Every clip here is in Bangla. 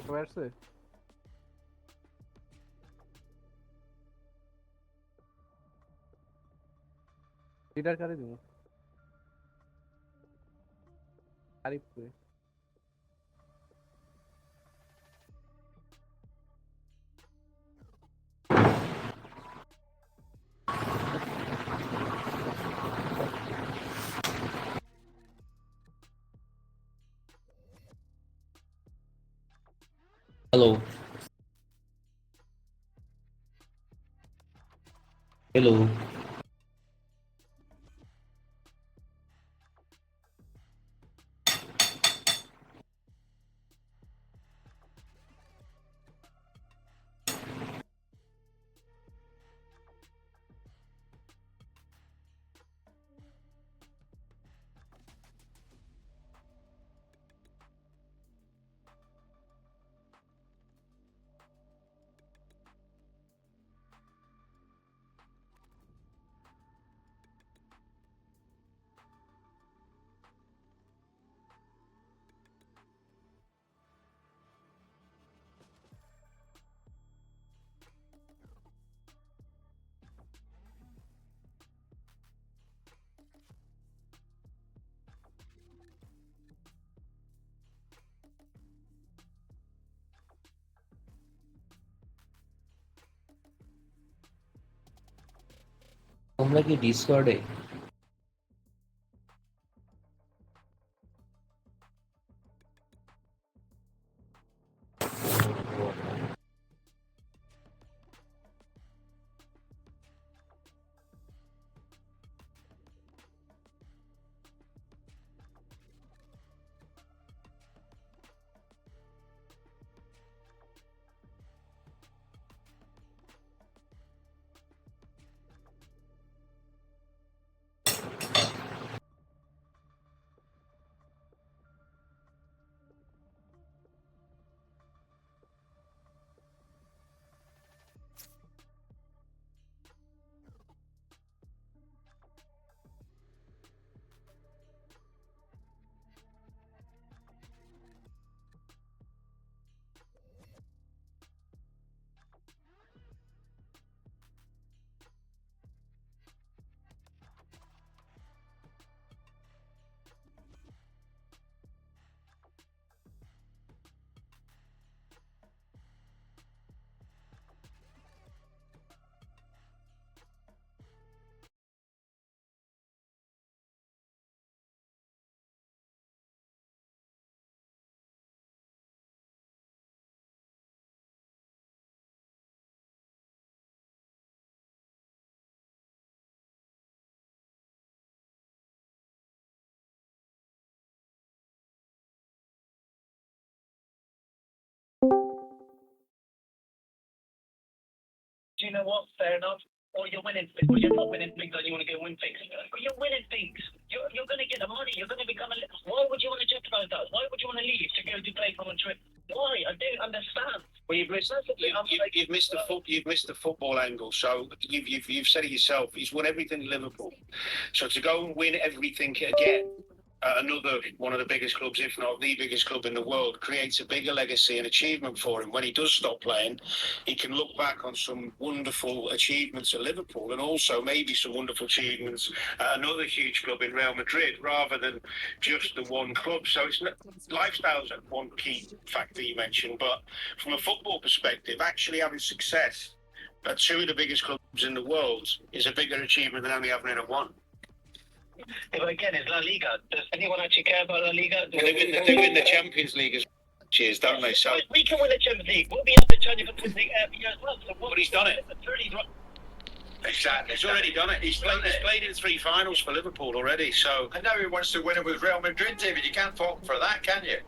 সবাই আসছে? লিডার কারে দিব? আরিফকে। Hello, hello. তোমরা কি ডিসকর্ডে? Do you know what? Fair enough. Or you're winning, or you're not winning things and you want to go win things. But you're winning things. You're going to get the money. You're going to become a. Why would you want to jeopardize that? Why would you want to leave to go to play for Madrid? Why? I don't understand. Well, you've missed the football angle. So you've said it yourself. He's won everything at Liverpool. So to go and win everything again at another one of the biggest clubs, if not the biggest club in the world, creates a bigger legacy and achievement for him. When he does stop playing, he can look back on some wonderful achievements at Liverpool and also maybe some wonderful achievements at another huge club in Real Madrid, rather than just the one club. So it's not, lifestyle's one key factor you mentioned, but from a football perspective, actually having success at two of the biggest clubs in the world is a bigger achievement than only having it at one. But again, it's La Liga. Does anyone actually care about La Liga? They win the Champions League as cheers, don't they? So we can win the Champions League. We'll be up the Champions League every year as well. So but he's done it. Exactly. He's already done it. He's played in 3 finals for Liverpool already. So I know he wants to win it with Real Madrid, David. You can't fault him for that, can you?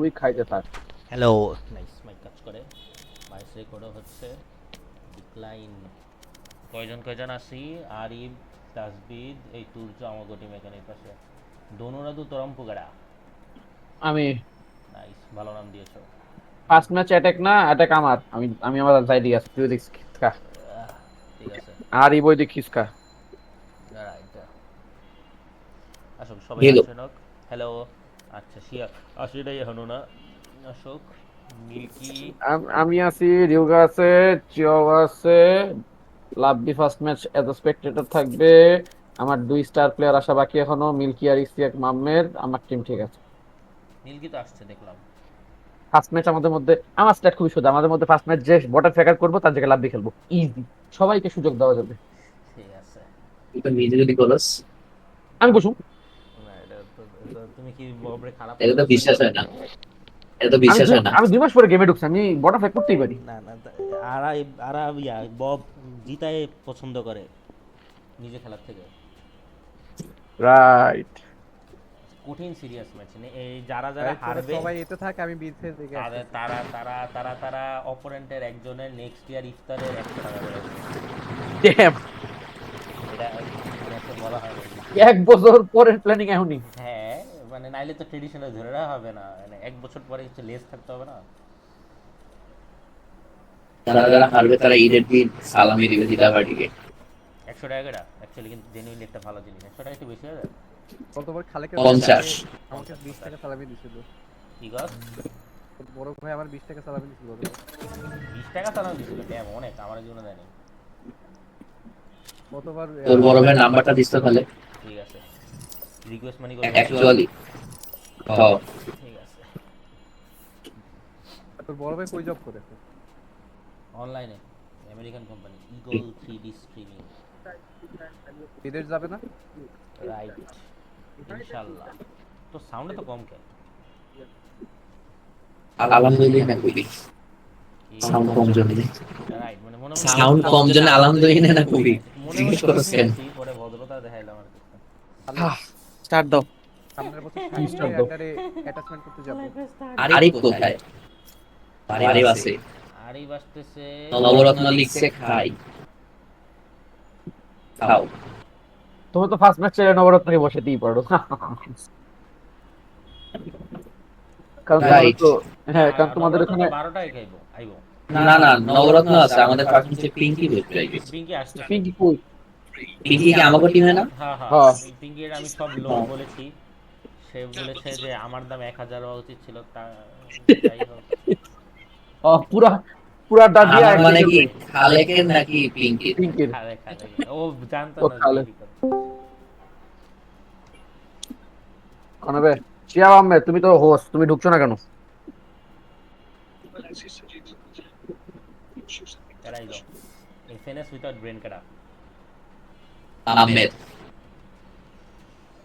ওই খাইতে থাক। হ্যালো, নাইস মাইক কাজ করে, ভয়েস রেকর্ডও হচ্ছে। ডিক্লাইন কয়জন আসি? আরিফ, তাসবিদ এই তুলছো আমাকে টিম এখানে এই পাশে দোনোরা তো তরম্পু গাড়া আমি নাইস ভালো নাম দিয়েছো ফার্স্ট ম্যাচ অ্যাটাক না, অ্যাটাক আমার। আমি আমার সাইডে আছি, তুই দেখ খিসকা। ঠিক আছে আর এই বই দেখ খিসকা। রাইট আসুক সবাই Hello. আসেন হ্যালো আচ্ছা শিয়া আসেটাই এখনো না অশোক মিল্কি আমি আছি, রিউগা আছে, চিও আছে, lovely first match as a Spectator থাকবে। আমার 2 স্টার প্লেয়ার আসা বাকি এখনো, মিল্কি আর ইসিয়াক মাহমেদ। আমার টিম ঠিক আছে। মিল্কি তো আসছে দেখলাম ফার্স্ট ম্যাচ আমাদের মধ্যে, আমার স্ট্যাট খুবই সোজা। আমাদের মধ্যে ফার্স্ট ম্যাচ যে বটার ফেকার করবো তার জায়গায় লাভলি খেলবো, ইজি। সবাইকে সুযোগ দেওয়া যাবে। ঠিক আছে তুই তো নিজে যদি বলস আমি বসুন। না তুমি কি ববরে খারাপ এটা তো বিশ্বাস হয় না, এটা তো বিশ্বাস হয় না। আমি 2 মাস পরে গেমে ঢুকছি, আমি বটার ফেক করতেই পারি। না না আরা বব জিতায় পছন্দ করে নিজে খেলার থেকে রাইট। কঠিন সিরিয়াস ম্যাচ এই যারা যারা হারবে সবাই এতে থাকে, আমি বিথের দিকে তারা তারা তারা তারা তারা অপোনেন্টের একজনের নেক্সট ইয়ার ইফতারের 100 টাকা করে দেবে। ড্যাম। এটা ম্যাচে বলা হয় না। 1 বছর পরের প্ল্যানিং এখনই। হ্যাঁ মানে নাইলে তো ট্রেডিশনাল ধরে রাখা হবে না মানে 1 বছর পরে কিছু লেস থাকতে হবে না যারা যারা হারবে তারা ঈদের দিন সালামি দিবে দিদা বাড়িকে। 100 টাকা করে অ্যাকচুয়ালি কিন্তু জেনুইনলি একটা ভালো জিনিস 100 টাকা একটু বেশি হয়ে যায় গতবার খালেকে 50 আমাকে 20 টাকা সালামি দিছিল। কি গস বড় ভাই আমার 20 টাকা সালামি দিছিল। 20 টাকা চালানো দিছিল ড্যাম অনেক আমার জীবনে দেয়নি গতবার তোর বড় ভাইয়ের নাম্বারটা দিস তো তাহলে। ঠিক আছে রিকোয়েস্ট মানি করে অ্যাকচুয়ালি হ্যাঁ ঠিক আছে তোর বড় ভাই কই জব করে? অনলাইনে American company eagle 3D streaming বিদেশ যাবে না? রাইট ইনশাআল্লাহ তো সাউন্ডে তো কম কে আলহামদুলিল্লাহ না কইলি সাউন্ড কম জন্য রাইট মানে মনে সাউন্ড কম জন্য আলহামদুলিল্লাহ না কইলি মনে জিজ্ঞেস করছেন পরে ভদ্রতা দেখাইলাম আর কি স্টার্ট দাও। সামনের বছর স্টার্ট দাও। অ্যাটাচমেন্ট করতে যাব। আরিফ কোথায়? আরিফ আছে আরই বাসতেছে নবরত্ন লিখছে খাই খাও। তুমি তো ফার্স্ট ম্যাচ ছেড়ে নবরত্নকে বসে দিই পারো। কারণ তোমাদের Right. তো, হ্যাঁ কারণ তোমাদের ওখানে 12টায় খাইবো আইবো না না নবরত্ন আছে আমাদের ফার্স্ট ম্যাচে পিঙ্কি বসবে আইবে। পিঙ্কি আসছে পিঙ্কি কই? পিঙ্কি কি আমাকে টিমে না? হ্যাঁ হ্যাঁ। হ্যাঁ পিঙ্কির আমি সব লোক বলেছি সে বলেছে যে আমার দাম 1000 হওয়া উচিত ছিল তা যাই হোক পুরা পুরা ডাডিয়া আমার মানে কি খালেকের নাকি পিঙ্কির? পিঙ্কির। খালে খালে ও জানতো ও না খালে। যে কি করে। কনবে শিয়াব আহমেদ, তুমি তো হোস্ট, তুমি ঢুকছো না কেন? এরাই লো এফএনএস উইদাউট ব্রেন কাটা আহমেদ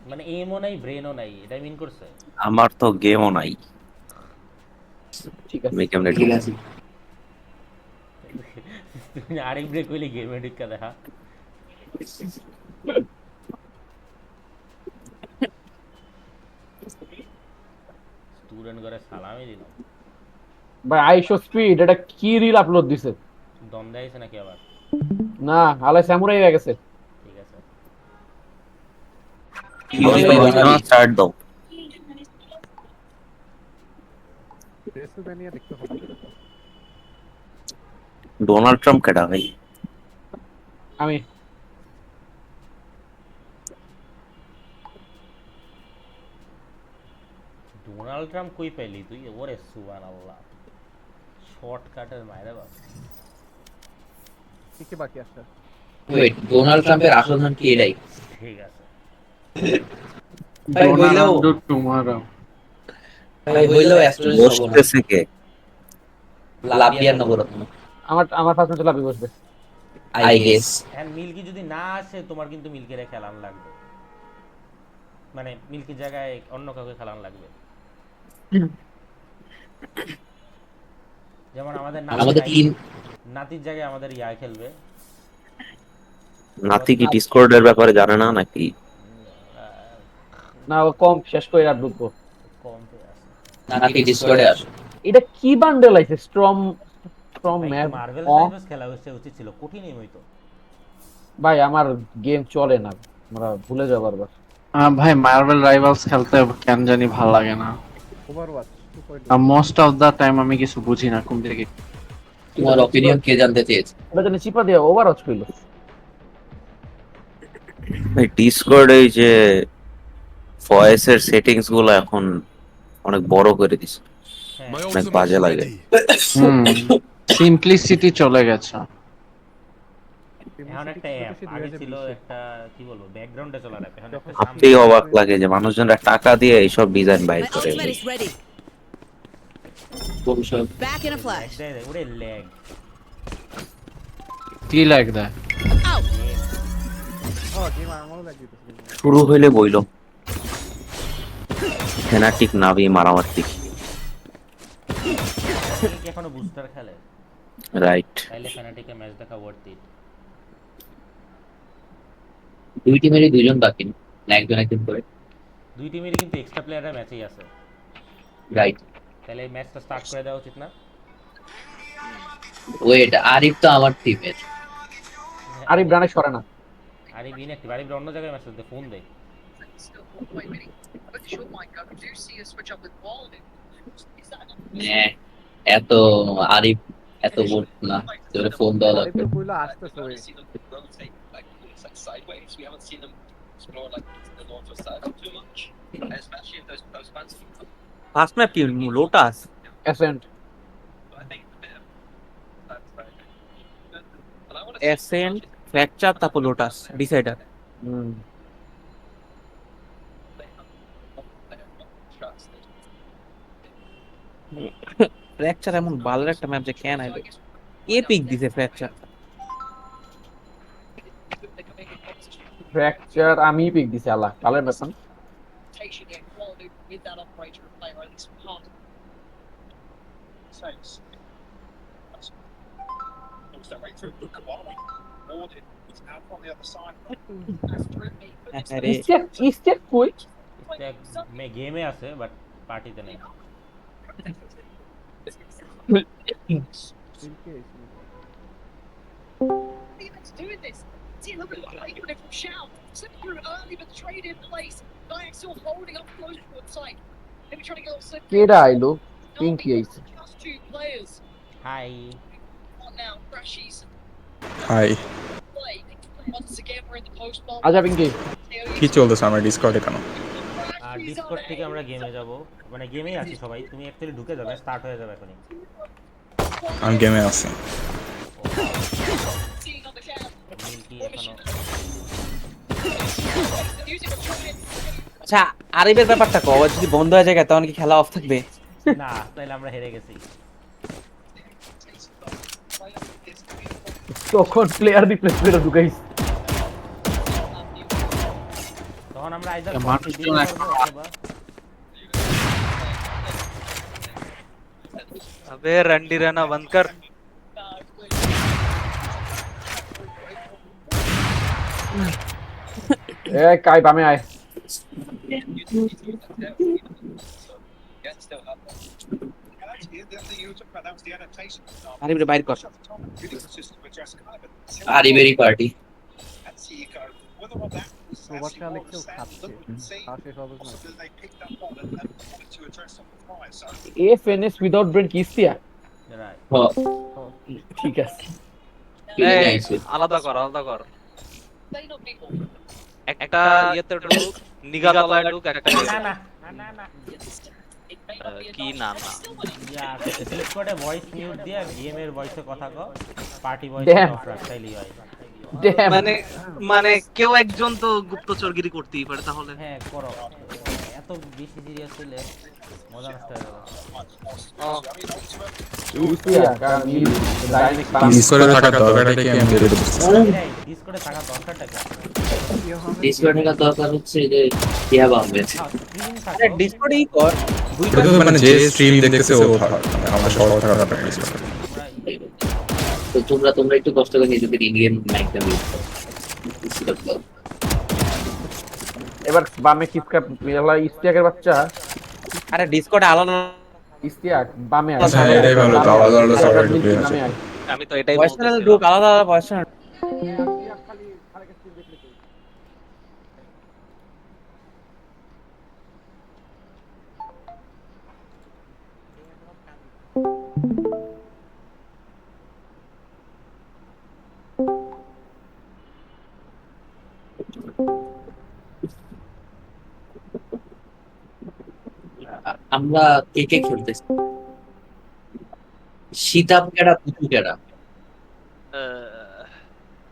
মানে এমও নাই ব্রেনও নাই এটা মিন করছে আমার তো গেমও নাই ঠিক আছে। আমি কেমনে ঠিক আছে তুমি আরেক ব্রেক হইলে গেমে ঢুকা দেখা স্টুডেন্ট করে সালামই দিলাম ভাই আইশো স্পিড এটা কি রিল আপলোড দিছে? দ্বন্দ্বে আইছে নাকি আবার না, আলাই সামুরাই হয়ে গেছে। ঠিক আছে স্টার্ট দাও রেসুমেনিয়া দেখতে হবে। ডোনাল্ড ট্রাম্প কেডা ভাই আমি ডোনাল্ড ট্রাম্প কই পেলি তুই ওরে সুবহানাল্লাহ শর্টকাটের মাইরে বাপ কি কি বাকি আছে? ওয়েট ডোনাল্ড ট্রাম্পের আসল নাম কি এটাই? ঠিক আছে ভাই বললেও টুমারো। ভাই বললেও অ্যাস্ট্রোলজি সব না বসতেছে কে লাভিয়ার নবরত্ন আমার ফার্স্ট ম্যাচে লাভি বসবে। I guess. এন্ড মিল্কি যদি না আসে তোমার কিন্তু মিল্কিরে খেলান লাগবে মানে মিল্কির জায়গায় অন্য কাউকে খেলান লাগবে যেমন আমাদের আমাদের টিম নাতির জায়গায় আমাদের ইয়া খেলবে নাতি কি ডিসকর্ডের ব্যাপারে জানে না নাকি না, ও কম শেষ করে আর ঢুকবো। কম পেয়ে আছে নাকি ডিসকর্ডে আসো। এটা কি বান্ডেল আছে? স্ট্রম ম্যাপ মার্ভেল ও রাইভালস খেলা হচ্ছে উচিত ছিল কঠিন এম হইতো ভাই আমার গেম চলে না, আমরা ভুলে যাবো বারবার। ভাই মার্বেল রাইভালস খেলতে কেন জানি ভাল লাগে না। মোস্ট অফ দা টাইম আমি কিছু বুঝি না কোন দিকে। তোমার অপিনিয়ন কে জানতে চেয়েছে? ওটা জানি চিপা দিয়ে ওভারওয়াচ কইলো। ভাই ডিসকর্ড এই যে ভয়েসের সেটিংস গুলো এখন অনেক বড় করে দিছে, হ্যাঁ অনেক বাজে লাগে। সিম্পলিসিটি চলে গেছে। এখন একটা অ্যাপ আগে ছিল একটা কি বলবো ব্যাকগ্রাউন্ডে চলা অ্যাপ, এখন একটা ভাবতেই অবাক লাগে যে মানুষজনরা টাকা দিয়ে এইসব ডিজাইন বাইর My করে। ultimate is ready. কোন সব? Back in a flash. ওরে ল্যাগ। কি লাইক দ্যাট? Out. শুরু হইলে বইল ফেনাটিক নাভি মারামার দেখি। কি এখনো বুস্টার খেলে? রাইট, তাইলে ফ্যানাটিকে ম্যাচ দেখা ওয়ার্থ ইট। দুই টিমেরই দুজন বাকি না একজন একজন করে? দুই টিমেরই কিন্তু এক্সট্রা প্লেয়াররা ম্যাচেই আছে, রাইট। তাহলে এই ম্যাচটা স্টার্ট করে দেওয়া উচিত না? ওয়েট, আরিফ তো আমার টিমের। আরিফ রানে সরে না। আরিফ ইনঅ্যাক্টিভ, আরিফ অন্য জায়গায় মেসেজ দে, ফোন দে। হ্যাঁ, এত আরিফ এত বোট না, তোর ফোন দেওয়া লাগবে। Sideways, we haven't seen them explore like the north or south too much, especially if those fancy. First map কি Lotus Ascent. But I think a bit of that's very good. And I want to accent fracture তারপর লোটাস ডিসাইডার ফ্র্যাকচার এমন ভালো একটা ম্যাপ যে কেন আইলো এপিক দিছে ফ্র্যাকচার ফ্র্যাকচার আমি পিক দিছি আল্লাহ কালের বেতন। looks that way through. Quality. Ward is out on the other side. আরে স্টেপ কই? গেমে আছে বাট পার্টিতে নেই। doing this. See, look at the icon from Shao. Slipping through early, but the trade in place. Diak still holding up close to the site. Maybe trying to get on slip. কেডা আইলো? পিঙ্কি আইছে। Just two players. Hi On now, Crashies. Hi, Play. Once again, we're in the post ball. আচ্ছা পিঙ্কি কি চলতেছে আমার ডিসকর্ডে কেন? আর ডিসকর্ড থেকে আমরা গেমে যাব, মানে গেমেই আছি সবাই, তুমি অ্যাকচুয়ালি ঢুকে যাবে, স্টার্ট হয়ে যাবে এখনই। আমি গেমে আছি। Seeing on the cam. Milky এখনো The music of trying. আচ্ছা আরিফের ব্যাপারটা কও যদি বন্ধ হয়ে যায় তখন কি খেলা অফ থাকবে না, তাইলে আমরা হেরে গেছি। তখন প্লেয়ার রিপ্লেস করে ঢুকাইছে। তখন আমরা আইদার মানুষজন এখন अबे रंडी रहना बंद कर এ কাই বামে আয়। Yet still have them. And actually, the other thing you were talking about, that was the adaptation. Arif রে বাইর কর It is a system of just kind of আরিফেরই party. and see you go whether or not that was actually what was said, look and see possibly they picked up on and wanted to address on the fly. So এফএনএস উইদাউট ব্রেন কিস্তিয়া। রাইট ঠিক আছে। আলাদা কর আলাদা কর They not people. একটা ইয়েতে ঢুক নিগাতলায় ঢুক একটা না না না না It may not be কি enough. না না ইয়া ডিসকর্ডে ভয়েস মিউট দিয়ে গেমের ভয়েসে কথা কও, পার্টি ভয়েস Damn. অফ রাখতেই হয়। ড্যাম। মানে মানে কেউ একজন তো গুপ্তচরগিরি করতেই পারে তাহলে হ্যাঁ করো, এত বেশি সিরিয়াস হলে মজা নষ্ট হয়ে যাবে। ইস্তিয়া কারণ ডাইনামিক ডিসকর্ডে থাকার দরকারটা কি আমি বের করে বুঝতেছি না। ডিসকর্ডে থাকার দরকারটা কি? ডিসকর্ডে থাকার দরকার হচ্ছে যে টিয়া বামবে। স্ক্রিন আরে থাকো, ডিসকর্ডই কর এটা তো মানে যে স্ট্রিম দেখতেছে ও থাক, মানে আমরা সবাই থাকার দরকার নেই ডিসকর্ডে। তো তোমরা একটু কষ্ট করে নিজেদের ইন্ডিয়ান মাইকটা ইউজ করো। এবার বামে কিপকা মিলা ইস্তিয়াকের বাচ্চা। আরে ডিসকর্ডে আলাদা ইস্তিয়াক বামে আয়। আচ্ছা, এটাই ভালো, তো আলাদা আলাদা সবাই ঢুকে আছে। বামে আয়। আমি তো এটাই বলতেছি ঢুক আলাদা আলাদা ভয়েস আরেকটা স্ক্রিন দেখলে তুই আমরা কে কে খেলতেছি? সীতাপ কেডা পুচু কেডা?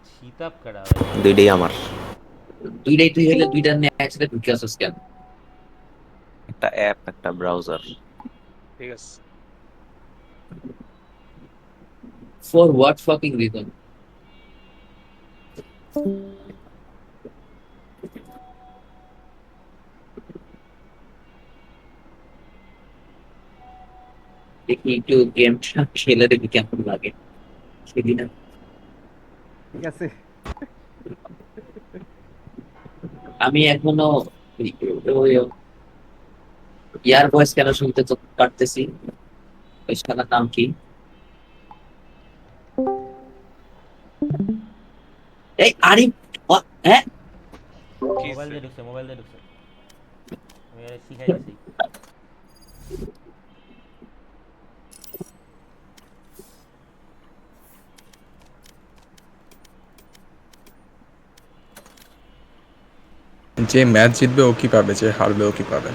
শীতাব কাটা দুইটাই আমার। দুইটাই তুই হইলে দুইটা নিয়ে একসাথে ঢুকে আসছিস কেন? একটা অ্যাপ, একটা ব্রাউজার। ঠিক আছে। For what fucking reason? দেখি একটু গেমটা খেলে দেখি কেমন লাগে সেদিন। ঠিক আছে আমি এখনো ইয়ার ভয়েস কেন শুনতে পারতেছি? ওই শালার নাম কি? এই আরিফ, হ্যাঁ মোবাইল দিয়ে ঢুকছে আমি এর শিখাই দিছি। যে ম্যাচ জিতবে ও কি পাবে, যে হারবে ও কি পাবে?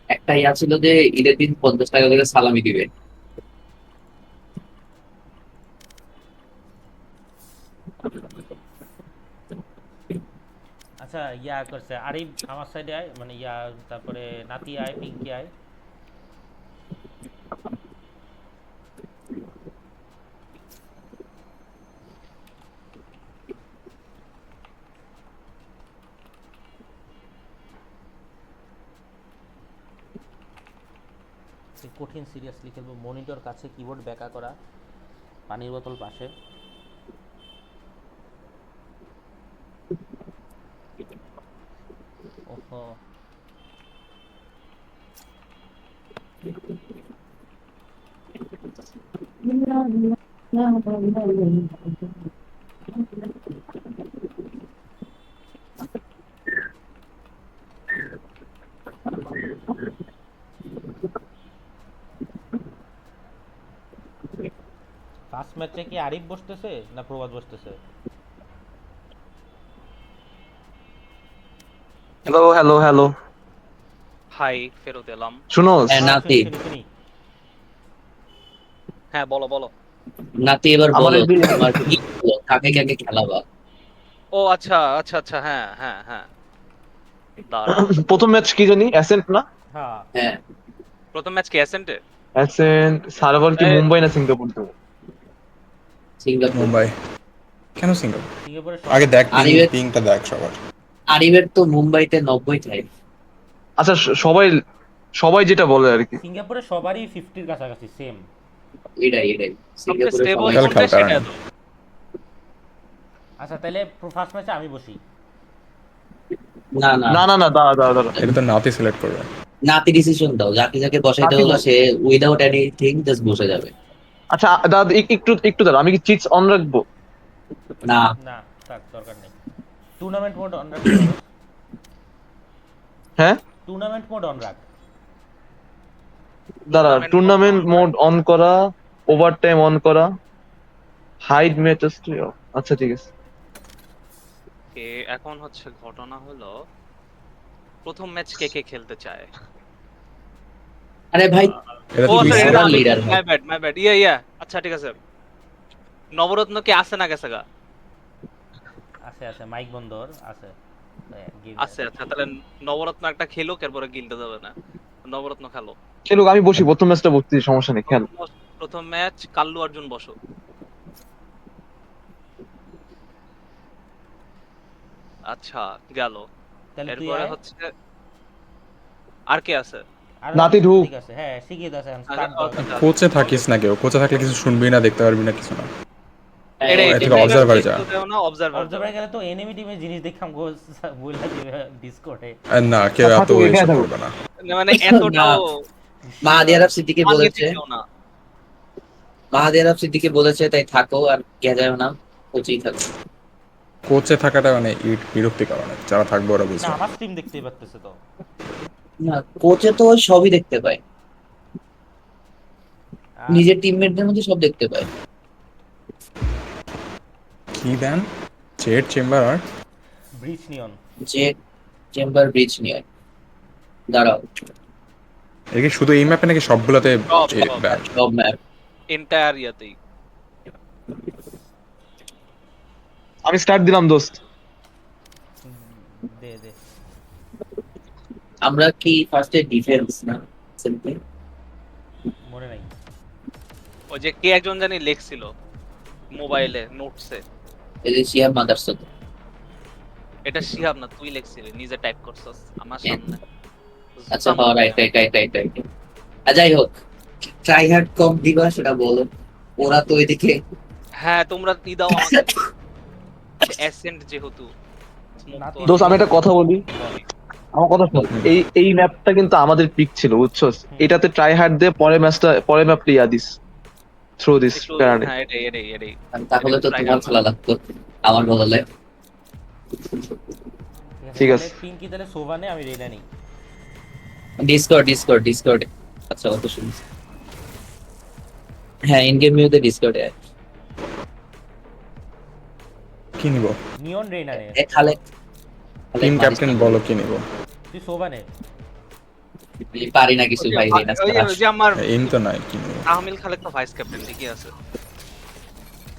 একটা ইয়া ছিল যে ঈদের দিন 50 টাকা করে সালামি দিবে। আচ্ছা ইয়া করছে আরিফ আমার সাইডে আয়, মানে ইয়া তারপরে নাতি আয়, পিঙ্কি আয়। কঠিন সিরিয়াসলি খেলবো। মনিটর কাছে, কিবোর্ড ব্যাকা করা, পানির বোতল পাশে। ওহো ফার্স্ট ম্যাচে কি আরিফ বসতেছে না প্রবাদ বসতেছে? হ্যালো হ্যালো হ্যালো, হাই, ফেরত এলাম। শুনো নাতি, হ্যাঁ বলো বলো। নাতি এবার আমার বলো এদিকে- তোমার কি হলো? কাকে কাকে খেলাবা? ও আচ্ছা আচ্ছা আচ্ছা, হ্যাঁ হ্যাঁ হ্যাঁ, দাঁড়াও। প্রথম ম্যাচ কি জানি, অ্যাসেন্ট না? হ্যাঁ হ্যাঁ প্রথম ম্যাচ কি অ্যাসেন্টে? অ্যাসেন্ট সার্ভার কি মুম্বাই না সিঙ্গাপুর দেবো? সিঙ্গাপুর। মুম্বাই। কেন সিঙ্গাপুর? সিঙ্গাপুরে আগে দেখ, আরিফের- পিংটা দেখ সবার। আরিফের তো মুম্বাইতে 90 ঠাই। আচ্ছা সবাই সবাই যেটা বলে আর কি। সিঙ্গাপুরে সবারই 50-র কাছাকাছি সেম। এটাই সবচেয়ে সিঙ্গাপুরে স্টেবল সবাই- খেল কোনটা খেল, সেটা কারণ- তো। আচ্ছা তাহলে ফার্স্ট ম্যাচে আমি বসি। না না না না না, দাঁড়া দাঁড়া দাঁড়া, এটা তো নাতি সিলেক্ট করবে। নাতি ডিসিশন দাও, যাকে যাকে বসাইতে নাতি হলো বল। সে উইদাউট এনিথিং জাস্ট বসে যাবে। আচ্ছা দাদা একটু একটু দাঁড়া, আমি কি চিটস অন রাখবো? না না থাক, দরকার নেই। টুর্নামেন্ট মোড অন রাখ। হ্যাঁ টুর্নামেন্ট মোড অন রাখ। দাঁড়া, টুর্নামেন্ট মোড অন করা, ওভারটাইম অন করা, হাইড ম্যাচেস। আচ্ছা ঠিক আছে। এখন হচ্ছে ঘটনা হলো, প্রথম ম্যাচ কে কে খেলতে চায়? আরে ভাই, এটা ও তো আচ্ছা, তুই এটা- select leader করবি। ভাই। মাই ব্যাড আচ্ছা ঠিক আছে। নবরত্ন কি আছে না গেছে গা? আছে মাইক বন্দর আছে। আছে, আচ্ছা তাহলে নবরত্ন একটা খেলুক, এরপরে গিলতে যাবে না। নবরত্ন খেলো। খেলুক, আমি বসি, প্রথম ম্যাচটা বসছি, সমস্যা নেই, খেল। প্রথম ম্যাচ কাল্লু অর্জুন বসো। আচ্ছা গেল। তাহলে তুই এরপরে আয়। হচ্ছে আর কে আছে? আর নাতি ঢুক। ঠিক আছে, হ্যাঁ শিখিয়ে দাও এখন স্টার্ট আচ্ছা, দাও। কোচে থাকিস না, কেউ কোচে থাকলে কিছু শুনবি না, দেখতে পারবি না, কিছু না। এটাই এর থেকে observer যা। অবজারভার গেলে তো এনিমি টিমের জিনিস দেখলাম বললা দিবে ডিসকর্ডে। আর না, কেউ এত থাকুক, এখানে এসব থাকুক। করবে না। মানে এতটাও মাহাদি আরব সিদ্দিকী আগে বলেছে, থেকেও না। মাহাদি আরব সিদ্দিকী বলেছে তাই থাকো আর গেজায়ও না, কোচেই থাকো। কোচে থাকাটা মানে বিরক্তিকর অনেক, যারা থাকবে ওরা না বুঝবে। আমার স্ট্রিম দেখতেই পারতেছে তো। না, কোচে তো ওই সবই দেখতে পায়, আর নিজের টিমমেটদের মধ্যে সব দেখতে পায়। কি দেন? জেড চেম্বার আর ব্রিজ নিয়ন। যে চেম্বার ব্রিজ নিয়ে দাঁড়াও, এটা কি শুধু এই ম্যাপে নাকি সবগুলোতে সব bad? সব ম্যাপ। এন্টায়ার ইয়াতেই। আমি স্টার্ট দিলাম দোস্ত। দে দে। আমরা কি ফার্স্টে ডিফেন্স না সিম্পলি? মনে নাই। ওই যে কে একজন জানি লেখছিল মোবাইলে নোটসে, এই যে শিয়াব মাদারসদ। এটা শিহাব না, তুই লেখছিলি, নিজে টাইপ করছস আমার সামনে। আচ্ছা হ্যাঁ, রাইট। যাই হোক, ট্রাই হার্ড কম দিবা সেটা বলো। ওরা তো এদিকে হ্যাঁ তোমরা ই দাও আমাকে অ্যাসেন্ট যেহেতু না তো দোস্ত আমি একটা কথা বলি, আমার কথা শোন। এই ম্যাপটা কিন্তু আমাদের পিক ছিল, বুঝছস? এটাতে ট্রাই হার্ড দিয়ে পরের ম্যাপটা ইয়া দিস, থ্রো দিস একটু প্যারাডে। হ্যাঁ এটাই তাহলে তো তোমার খেলা লাগতো আমার বদলে। ঠিক আছে। পিঙ্কি তাহলে সোভানে, আমি রেনা নেই। ডিসকর্ড। আচ্ছা অত শুনছি। হ্যাঁ ইন গেম মিউতে ডিসকর্ডে কি নিব? নিয়ন রেনা নে। খালে টিম ক্যাপ্টেন বলো কি নিব? তুই সোভানে। পারি না কিছু ভাই, রেনা ওই যে আমার এম তো নাই, কি নিব? আহমিল খালেক তো ভাইস ক্যাপ্টেন ঠিকই আছে।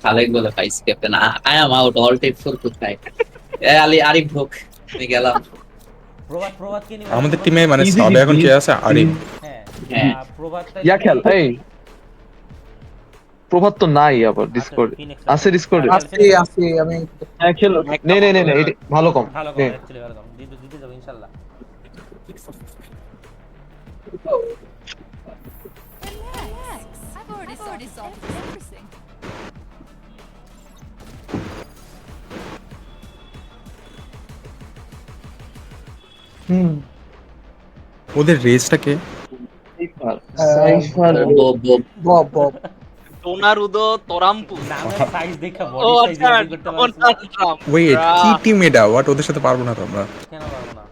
খালেক বলে vice captain. I am out, all take for কোথায়? আলি আরিফ ঢোক, আমি গেলাম। প্রভাত কে নিব? আমাদের টিমে মানে Easy সবে এখন কে আছে? আরিফ। হ্যাঁ হ্যাঁ। প্রভাত ইয়া খেল, এই প্রভাত তো নাই আবার ডিসকর্ড আছে, ডিসকর্ডে আছে আমি। হ্যাঁ খেলো, নে এটা ভালো কম। ভালো নে। কম, অ্যাকচুয়ালি ভালো কম। দিতে যাবো ইনশাআল্লাহ। I've already solved everything. ওদের রেসটা কে? টোনারুদো তোরাম্পু নামের সাইজ দেখা ও বডি সাইজ আচ্ছা করতে পারছিস। ওয়েট, কি টিম এটা? হোয়াট? ওদের সাথে পারবো না তো আমরা। কেন পারবো না?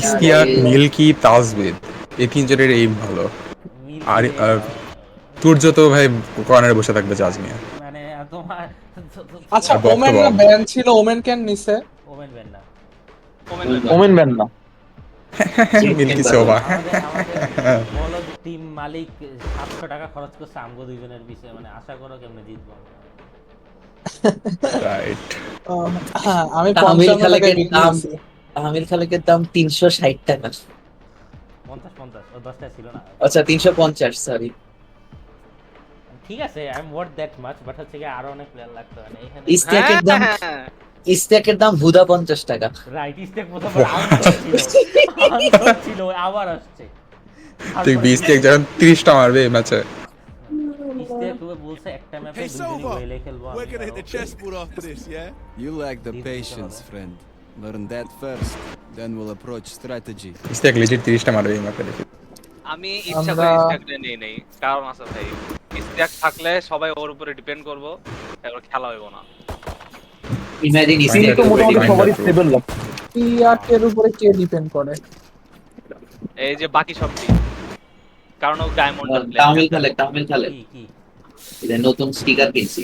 ইশতিয়াক, মিল্কি, তাজবিদ, এই তিনজনের এইম ভালো। আর তুর্য তো ভাই কর্নারে বসে থাকবে জাজ নিয়ে। মানে তোমার আচ্ছা, ওমেন না ব্যান ছিল, ওমেন কেন নিছে? ওমেন ব্যান না। ওমেন ব্যান না। মিল্কি সোভা। বলো টিম মালিক 700 টাকা খরচ করছে আমগো দুইজনের বিষয়ে, মানে আশা করো কেমনে জিতবো। রাইট। আমি আমির খালেকের দাম 360 টাকা। 50 ও 10টা ছিল না। আচ্ছা 350, সরি। ঠিক আছে, I am worth that much, but হচ্ছে কি আরো অনেক প্লেয়ার লাগতো। মানে এখানে ইস্তেকের দাম হুদা 50 টাকা। রাইট, স্টেক প্রথমবার আউট ছিল আবার আসছে। তুই 20 থেকে যখন 30টা মারবে এই ম্যাচে। স্টেক বলছে একটা ম্যাপে দুইজনই ওয়েলে খেলবো। We're gonna hit the chessboard after this, yeah? You lack the patience, friend. Learn that first, then we'll approach strategy. Ishtiaq legit 30টা মারবে এই ম্যাপে দেখি। আমি ইচ্ছা করে ইস্টাকরে নেই কারণ আছে ভাই, ইস্টাক থাকলে সবাই ওর উপরে ডিপেন্ড করব, এবার খেলা হইব না। ইমাজিন ইস্তিয়াক তো মোটামুটি সবারই স্টেবল লাগে। ইয়াকের উপরে কে ডিপেন্ড করে? এই যে বাকি সব টিম, কারণ ও ডায়মন্ড তামিল খেলে কি এটা নতুন স্টিকার কিনছি।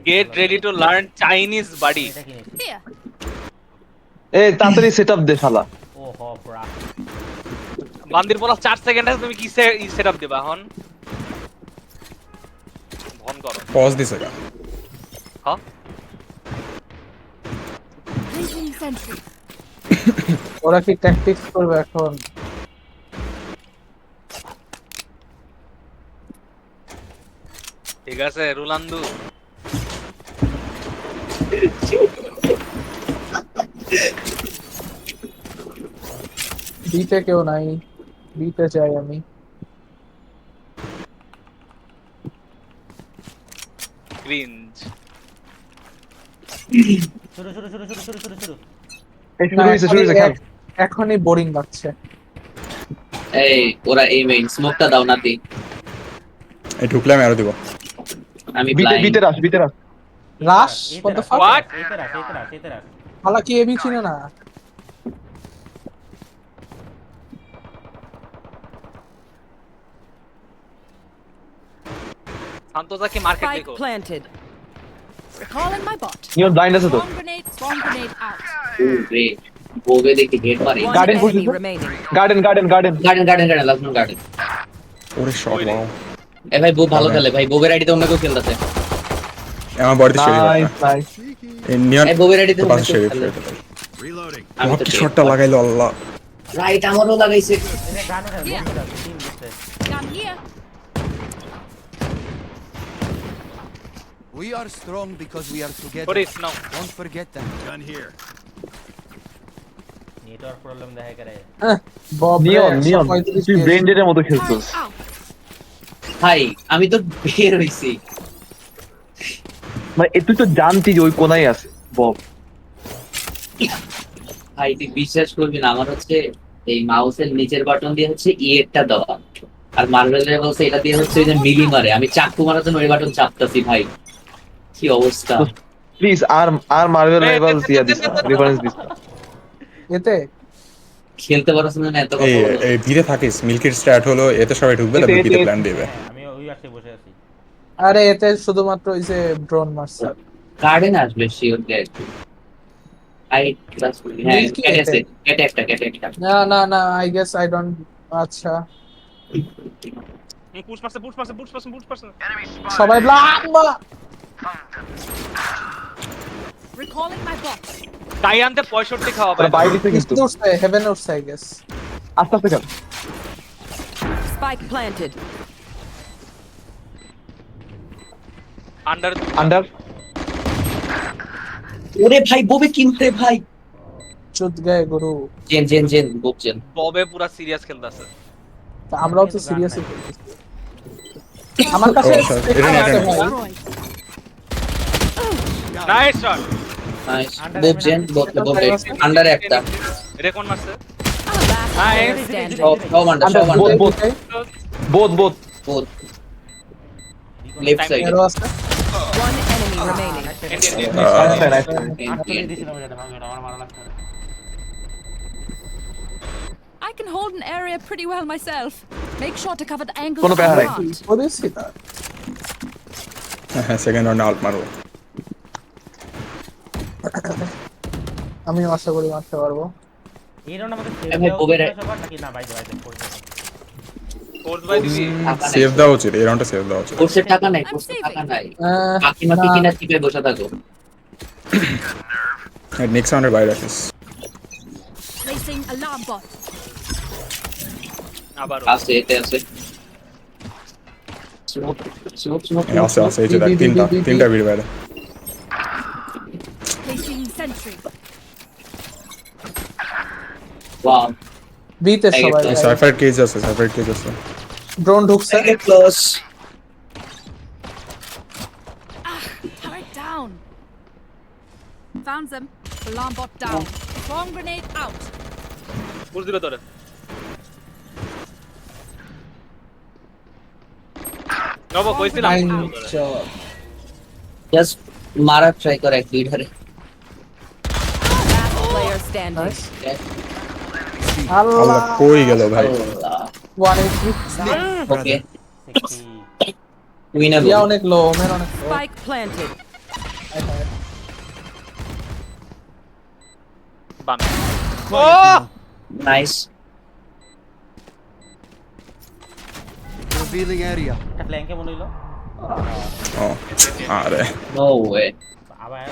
Get ready to learn Chinese buddy. এটা কিনেছি। এই তাড়াতাড়ি সেটআপ দে শালা। ও হ ব্রা। বান্দির বলা 4 সেকেন্ডে তুমি কি সেটআপ দিবা এখন? ভন করো। পজ দিছে গা। হ্যাঁ ওরা কি ট্যাকটিক্স করবে এখন? ঠিক আছে রুলান্দু। বিতে কেউ নাই, বিতে চাই আমি। ক্রিঞ্জ। শুরু। শুরু খেল। এখনই বোরিং লাগছে। এই ওরা এই মেইন স্মোকটা দাও নাতি। এই ঢুকলে আমি আরো দিব। আমি বিতে blind। বিতে রাশ রাশ এতে what the রাখ, fuck What? এতে রাখ, এতে রাখ, এতে রাখ। হালা কি এবি চিনে না শান্তজা কি মার্কেট Spike দেখো? planted. Recalling my bot. Neon blind আছে তো Bomb grenade out. ও গ্রেট। বোবে দেখি হেড মারি। One Garden enemy push. remaining. Garden garden last garden. ওরে শট ওয়াও। এ ভাই বউ ভালো খেলে ভাই, বোবের আইডিতে অন্য কেউ খেলতেছে। আমার বডিতে শেরি নাইস নাইস এই নিয়ন এই বোবের আইডিতে অন্য পাশে কেউ শেরি খেলে। Reloading. আমি তো কি শটটা লাগাইলো আল্লাহ। রাইট আমারও লাগাইছে। এনে গান উঠা, বন্ধ কর, টিম দিচ্ছে। Gun here. We are strong because we are together. করিস নাও। Don't forget that. Gun here. Network problem দেখা করে। বব নিয়ন তুই ব্রেন ডেটের মতো খেলছিস Turret out. ভাই আমি তো বের হইছি। মানে তুই তো জানতি যে ওই কোনায় আছে বব ভাই তুই বিশ্বাস করবি না, আমার হচ্ছে এই মাউসের নিচের বাটন দিয়ে হচ্ছে টা দেওয়া, আর মার্বেলের বলছে এটা দিয়ে হচ্ছে ওই যে মিলি মারে। আমি চাকু মারার জন্য ওই বাটন চাপতাছি ভাই, কি অবস্থা। প্লিজ আর মার্বেল রাইভালস দিয়া দিস রেফারেন্স দিস এতে খেলতে পারছ না এত এই কথা বলো। এই ভিড়ে থাকিস মিল্কির স্টার্ট হলো এতে সবাই ঢুকবে তারপর বিতে প্ল্যান দিবে। হ্যাঁ, আমি ওই আসে বসে আছি। আরে এতে শুধুমাত্র ওই যে ড্রোন মারছে গার্ডেন আসবে শিওর দেখ। I trust me. হ্যাঁ Milky কেটে একটা। না আই গেস আই ডোন্ট আচ্ছা পুশ মারছে। সবাই ব্লাক Recalling my bot. ডায়ানতে 65 খাওয়া ভাই। বাইরে দিতে কিন্তু উঠছে হেভেন উঠছে আই গেস আস্তে আস্তে খেল Spike planted. আন্ডার ওরে ভাই বোবে কি মারে ভাই। চুদ গায়ে গুরু জেন বোকজেন। ববে পুরা সিরিয়াস খেলতাছে। আমরাও তো সিরিয়াসলি খেলতেছি আমার কাছে Oh, sorry. এটা না, এটা না। Destroyed. Nice shot. নাইস বোকজেন বোবে আন্ডার একটা। এটা কোন মারছে? Last player standing. সব under both both left side arrow আছে One enemy remaining. আটকে দিয়েছিলাম এটা ভাঙে আমার মারা লাগছে। I can hold an area pretty well myself. Make sure to cover the angles Kono I প্যারা নাই। want. করেছি না হ্যাঁ সেকেন্ড রাউন্ডে আউট মারবো। আমি আশা করি মারতে পারবো এই রাউন্ড আমাদের এ ভাই, ওবের- সবার নাকি না বাইরে পড়ছে। ফোর্স বাই দিবি। সেভ দেওয়া উচিত এই রাউন্ডটা সেভ দেওয়া উচিত। কোর্সের টাকা নাই I'm কোর্সের saving. টাকা নাই। আহ, বাকি মাকি কিনা চিপে বসে থাকো। নেক্সট রাউন্ডের বাইরে আসিস। Placing alarm bot. আবার আছে এতে আছে। স্মোক এই আছে এই যে দেখ তিনটা ভিড় বাইরে। Placing sentry. ওয়াও বিতে সবাই এই সাইফার কেজ আছে ড্রোন ঢুকছে close. Turret down. Found them. Alarm bot down. Bomb grenade out. Push দিবে তোরে। নবো কইছিলাম পুশ দিবে তোরে। জাস্ট মারা ট্রাই করে এক লিডারে। Last player standing. আল্লাহ আল্লাহ কই গেল ভাই। 180 ওকে Sexy. উইনার। ইয়া অনেক লো মের অনেক লো Spike planted. বাম। ও নাইস। Revealing area. একটা ফ্ল্যাঙ্কে মনে হইলো। ও আরে নো ওয়ে। আবার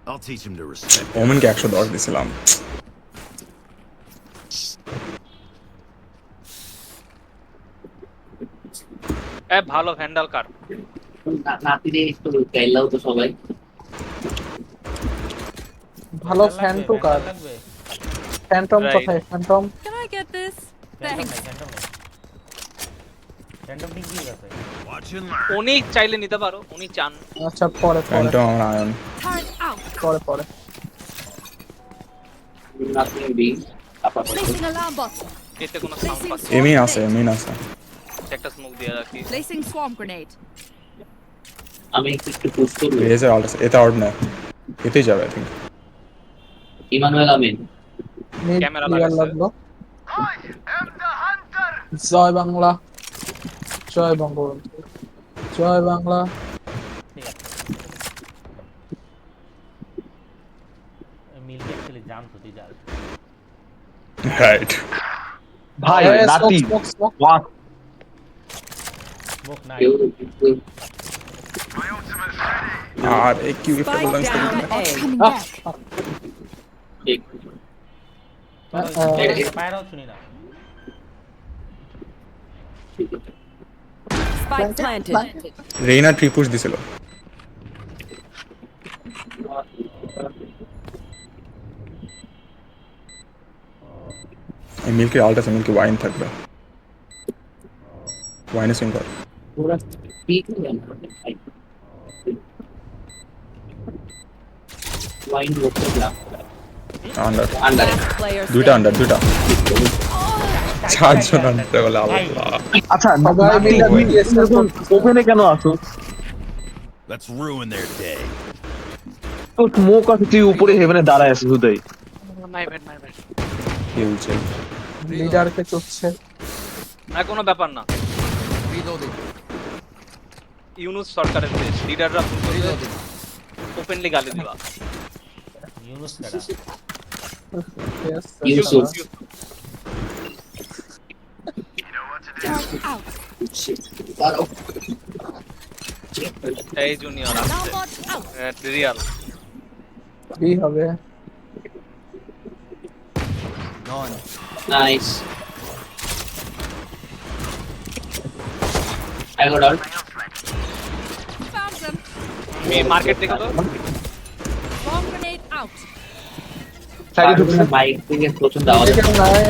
I'll teach him to respect. ওমেনকে 110 দিছিলাম। এ ভালো ভ্যান্ডাল কার। নাতিরে একটু গাইলাও তো সবাই। ভালো ফ্যান্টু কার লাগবে। Phantom Right. কোথায় phantom Can I get this? Thanks. Thanks. Random pick দিয়ে গেছে। Watch and learn. উনি চাইলে নিতে পারো, উনি চান। আচ্ছা পরে ফ্যান্টম আমার আয়ন। Turret out. পরে নাতিরে বি আপাতত। Placing alarm bot. এতে কোনো সাউন্ড পাচ্ছি না। এমিন আছে একটা স্মোক দিয়ে রাখি। Placing swarm grenade. আমি একটু পুশ করব। রেজার আউট আছে, এটা আউট না, এতেই যাবে I think. Emmanuel Amin mid camera clear লাগাচ্ছে। লাগলো। জয় বাংলা, জয় বঙ্গবন্ধু, জয় বাংলা। ঠিক আছে মিলকে অ্যাকচুয়ালি জানতো তুই যাস রাইট। ভাই নাতি ওয়াক স্মোক নাই আর এক কিউ Spike ফেল ডান্স down করতে। A. Coming back. ঠিক পায়রাও শুনি না Spike planted. Reyna tree push দিছিল। এই মিল্কি আল্ট আছে, মিল্কি ওয়াইন থাকবে, ওয়াইনে সুইং কর। পুরো পিক ওয়াইন করতে লাভ আন্ডার আন্ডার Player দুইটা standing. আন্ডার দুইটা চারজন আন্ডার বলে আল্লাহ। আচ্ছা সবাই নাতি মিলে তুই BTS এখন ওপেনে কেন আসো? Let's ruin their day. তোর মুখ আছে, তুই উপরে হেভেনে দাঁড়ায় আছিস হুদাই। নাই ভাই হিল চেক লিডারকে চুপছে। না কোনো ব্যাপার না। ইউনুস সরকারের দেশ, লিডাররা ওপেনলি গালি দিবা। ইউনুস কাটা Yes, ইউসুফ Out. এই জুনিয়র Now আছে watch out. রিয়াল বি হবে। Nice I got out Found them. Market থেকে তো Swarm grenade out. সাইডে ঢুকছে। বাইক থেকে প্রচন্ড আওয়াজ এখানে নাই।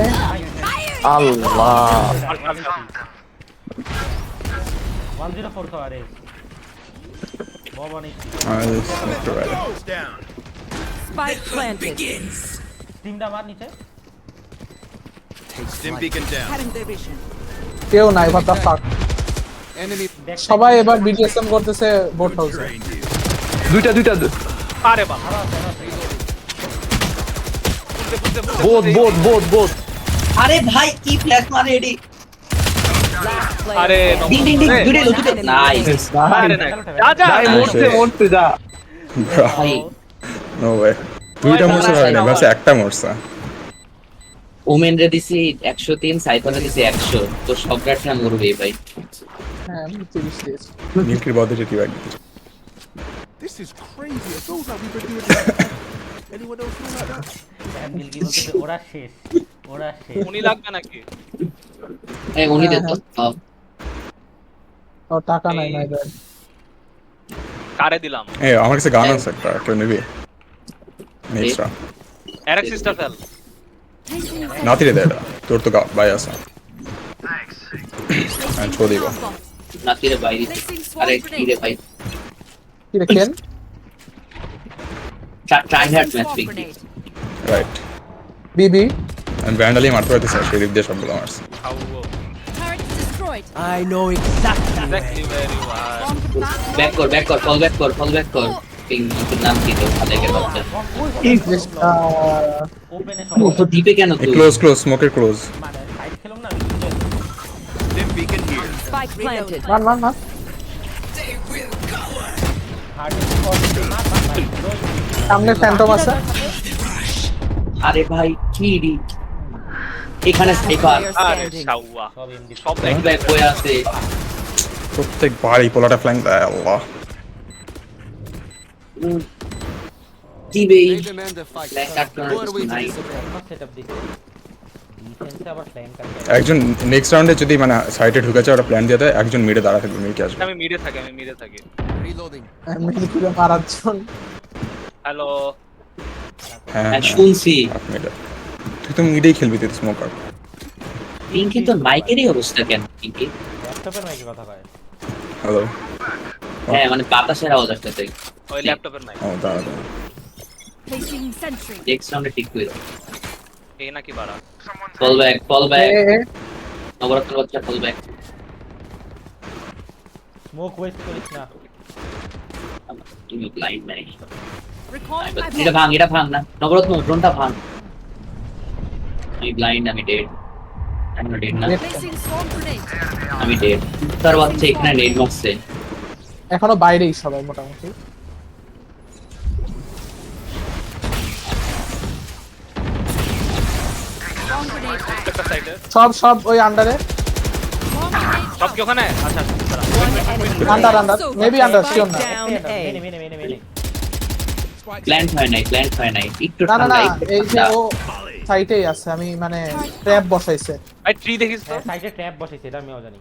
আল্লাহ 104 তো আরে ববন Goes down. Spike planted. টিমটা মার নিচে Stim beacon down. Cutting their vision. কেউ নাই, what the fuck? Back সবাই এবার বিটিএসএম করতেছে বোট হাউসে। Drain you. দুইটা আরে বাবা বোট আরে ভাই কি ফ্ল্যাশ মারে এডি আরে ডিং ডিং ডিং দুটো নাইস আরে না যা যাই মরতে যা। ভাই নো ওয়ে, দুইটা মরছে হয় না, বাস একটা মরছে। ওমেন রে দিছি 103, সাইফারে দিছি 100, তো সব রাটটা মরবে ভাই। হ্যাঁ আমি 30 দিয়েছি। মিল্কির বদলে কি ব্যাগ দিতে। This is crazy. It feels like we've been doing this. Anyone else feel like that? Milki বলতে ওরা শেষ উনি লাগবে নাকি এই উনি দে তো ও টাকা নাই নাই ভাই। কারে দিলাম এই আমার কাছে গান আছে একটা, কেউ নিবি? নেক্সট রাউন্ড আরেক সিস্টার ফেল নাতি রে দে এটা, তোর তো বাই আছে। আমি ছো দিব। নাতিরে বাইরে আরে কি রে ভাই কি দেখেন? Try had match pick right, বিবি আমি ভ্যান্ডালি মারতে পারতেছি, শরীর দিয়ে সবগুলো মারছে। Turret destroyed. এক্স্যাক্টলি ভেরি ওয়াই Bomb plant. ব্যাক কর ফল ব্যাক কর পিং নাম কি তো আলেকের বাচ্চা ওপেনে ও তো ডিপে কেন তুই ক্লোজ স্মোকের ক্লোজ। মানে সাইড খেলুম না Stim beacon here. Spike planted. মান সামনে ফ্যান্টম আছে। আরে ভাই কি রে এখানে স্নাইপার আরে শাওয়া সব এমডি সব ব্যাক ব্যাক হয়ে আছে প্রত্যেকবার এই পোলাটা ফ্ল্যাঙ্ক দেয়, আল্লাহ। কি বেই ব্যাক কাট নাই সেটআপ দিছে ডিফেন্সে আবার ফ্ল্যাঙ্ক কাটে একজন নেক্সট রাউন্ডে যদি মানে সাইডে ঢুকেছে ওরা প্ল্যান দিয়ে দেয়, একজন মিডে দাঁড়া থাকবে, মিডকে আসবে। আমি মিডে থাকি আমি কি মারাচ্ছন? হ্যালো হ্যাঁ শুনছি মিডে, তুই তো মিডেই খেলবি, তুই স্মোকার। পিঙ্কি তো মাইকেরই অবস্থা কেন পিঙ্কি ল্যাপটপের মাইকে কথা কয় হ্যালো, হ্যাঁ মানে বাতাসের আওয়াজ আসছে ওই ল্যাপটপের মাইক ও দাঁড়া। Placing sentry. নেক্সট রাউন্ডে ঠিক করে এ নাকি বাড়া? ফল ব্যাক এ, এ, নবরত্ন বাচ্চা ফল ব্যাক। স্মোক ওয়েস্ট করিস না। তুমি ব্লাইন্ড নাই। Recalling my এটা ভাঙ, এটা ভাঙ না নবরত্ন, ড্রোনটা ভাঙ। আমি ব্লাইন্ড, আমি ডেড। আমি ডেড না, Placing swarm grenade. আমি ডেড। তার বাচ্চা এখানে নেট মারছে। এখনো বাইরেই সবাই মোটামুটি। Swarm grenade out. একটা সাইডে সব ওই আন্ডারে, Swarm grenade সব কি ওখানে? আচ্ছা আন্ডার মেবি আন্ডার, শিওর না। মেনে মেনে মেনে মেনে প্ল্যান্ট হয় নাই একটু না না না, ঠান্ডা, এই যে ও সাইটেই আছে, আমি মানে ট্র্যাপ বসাইছে। ভাই ট্রি দেখিস তো? সাইডে ট্র্যাপ বসেছে, এটা আমিও জানি।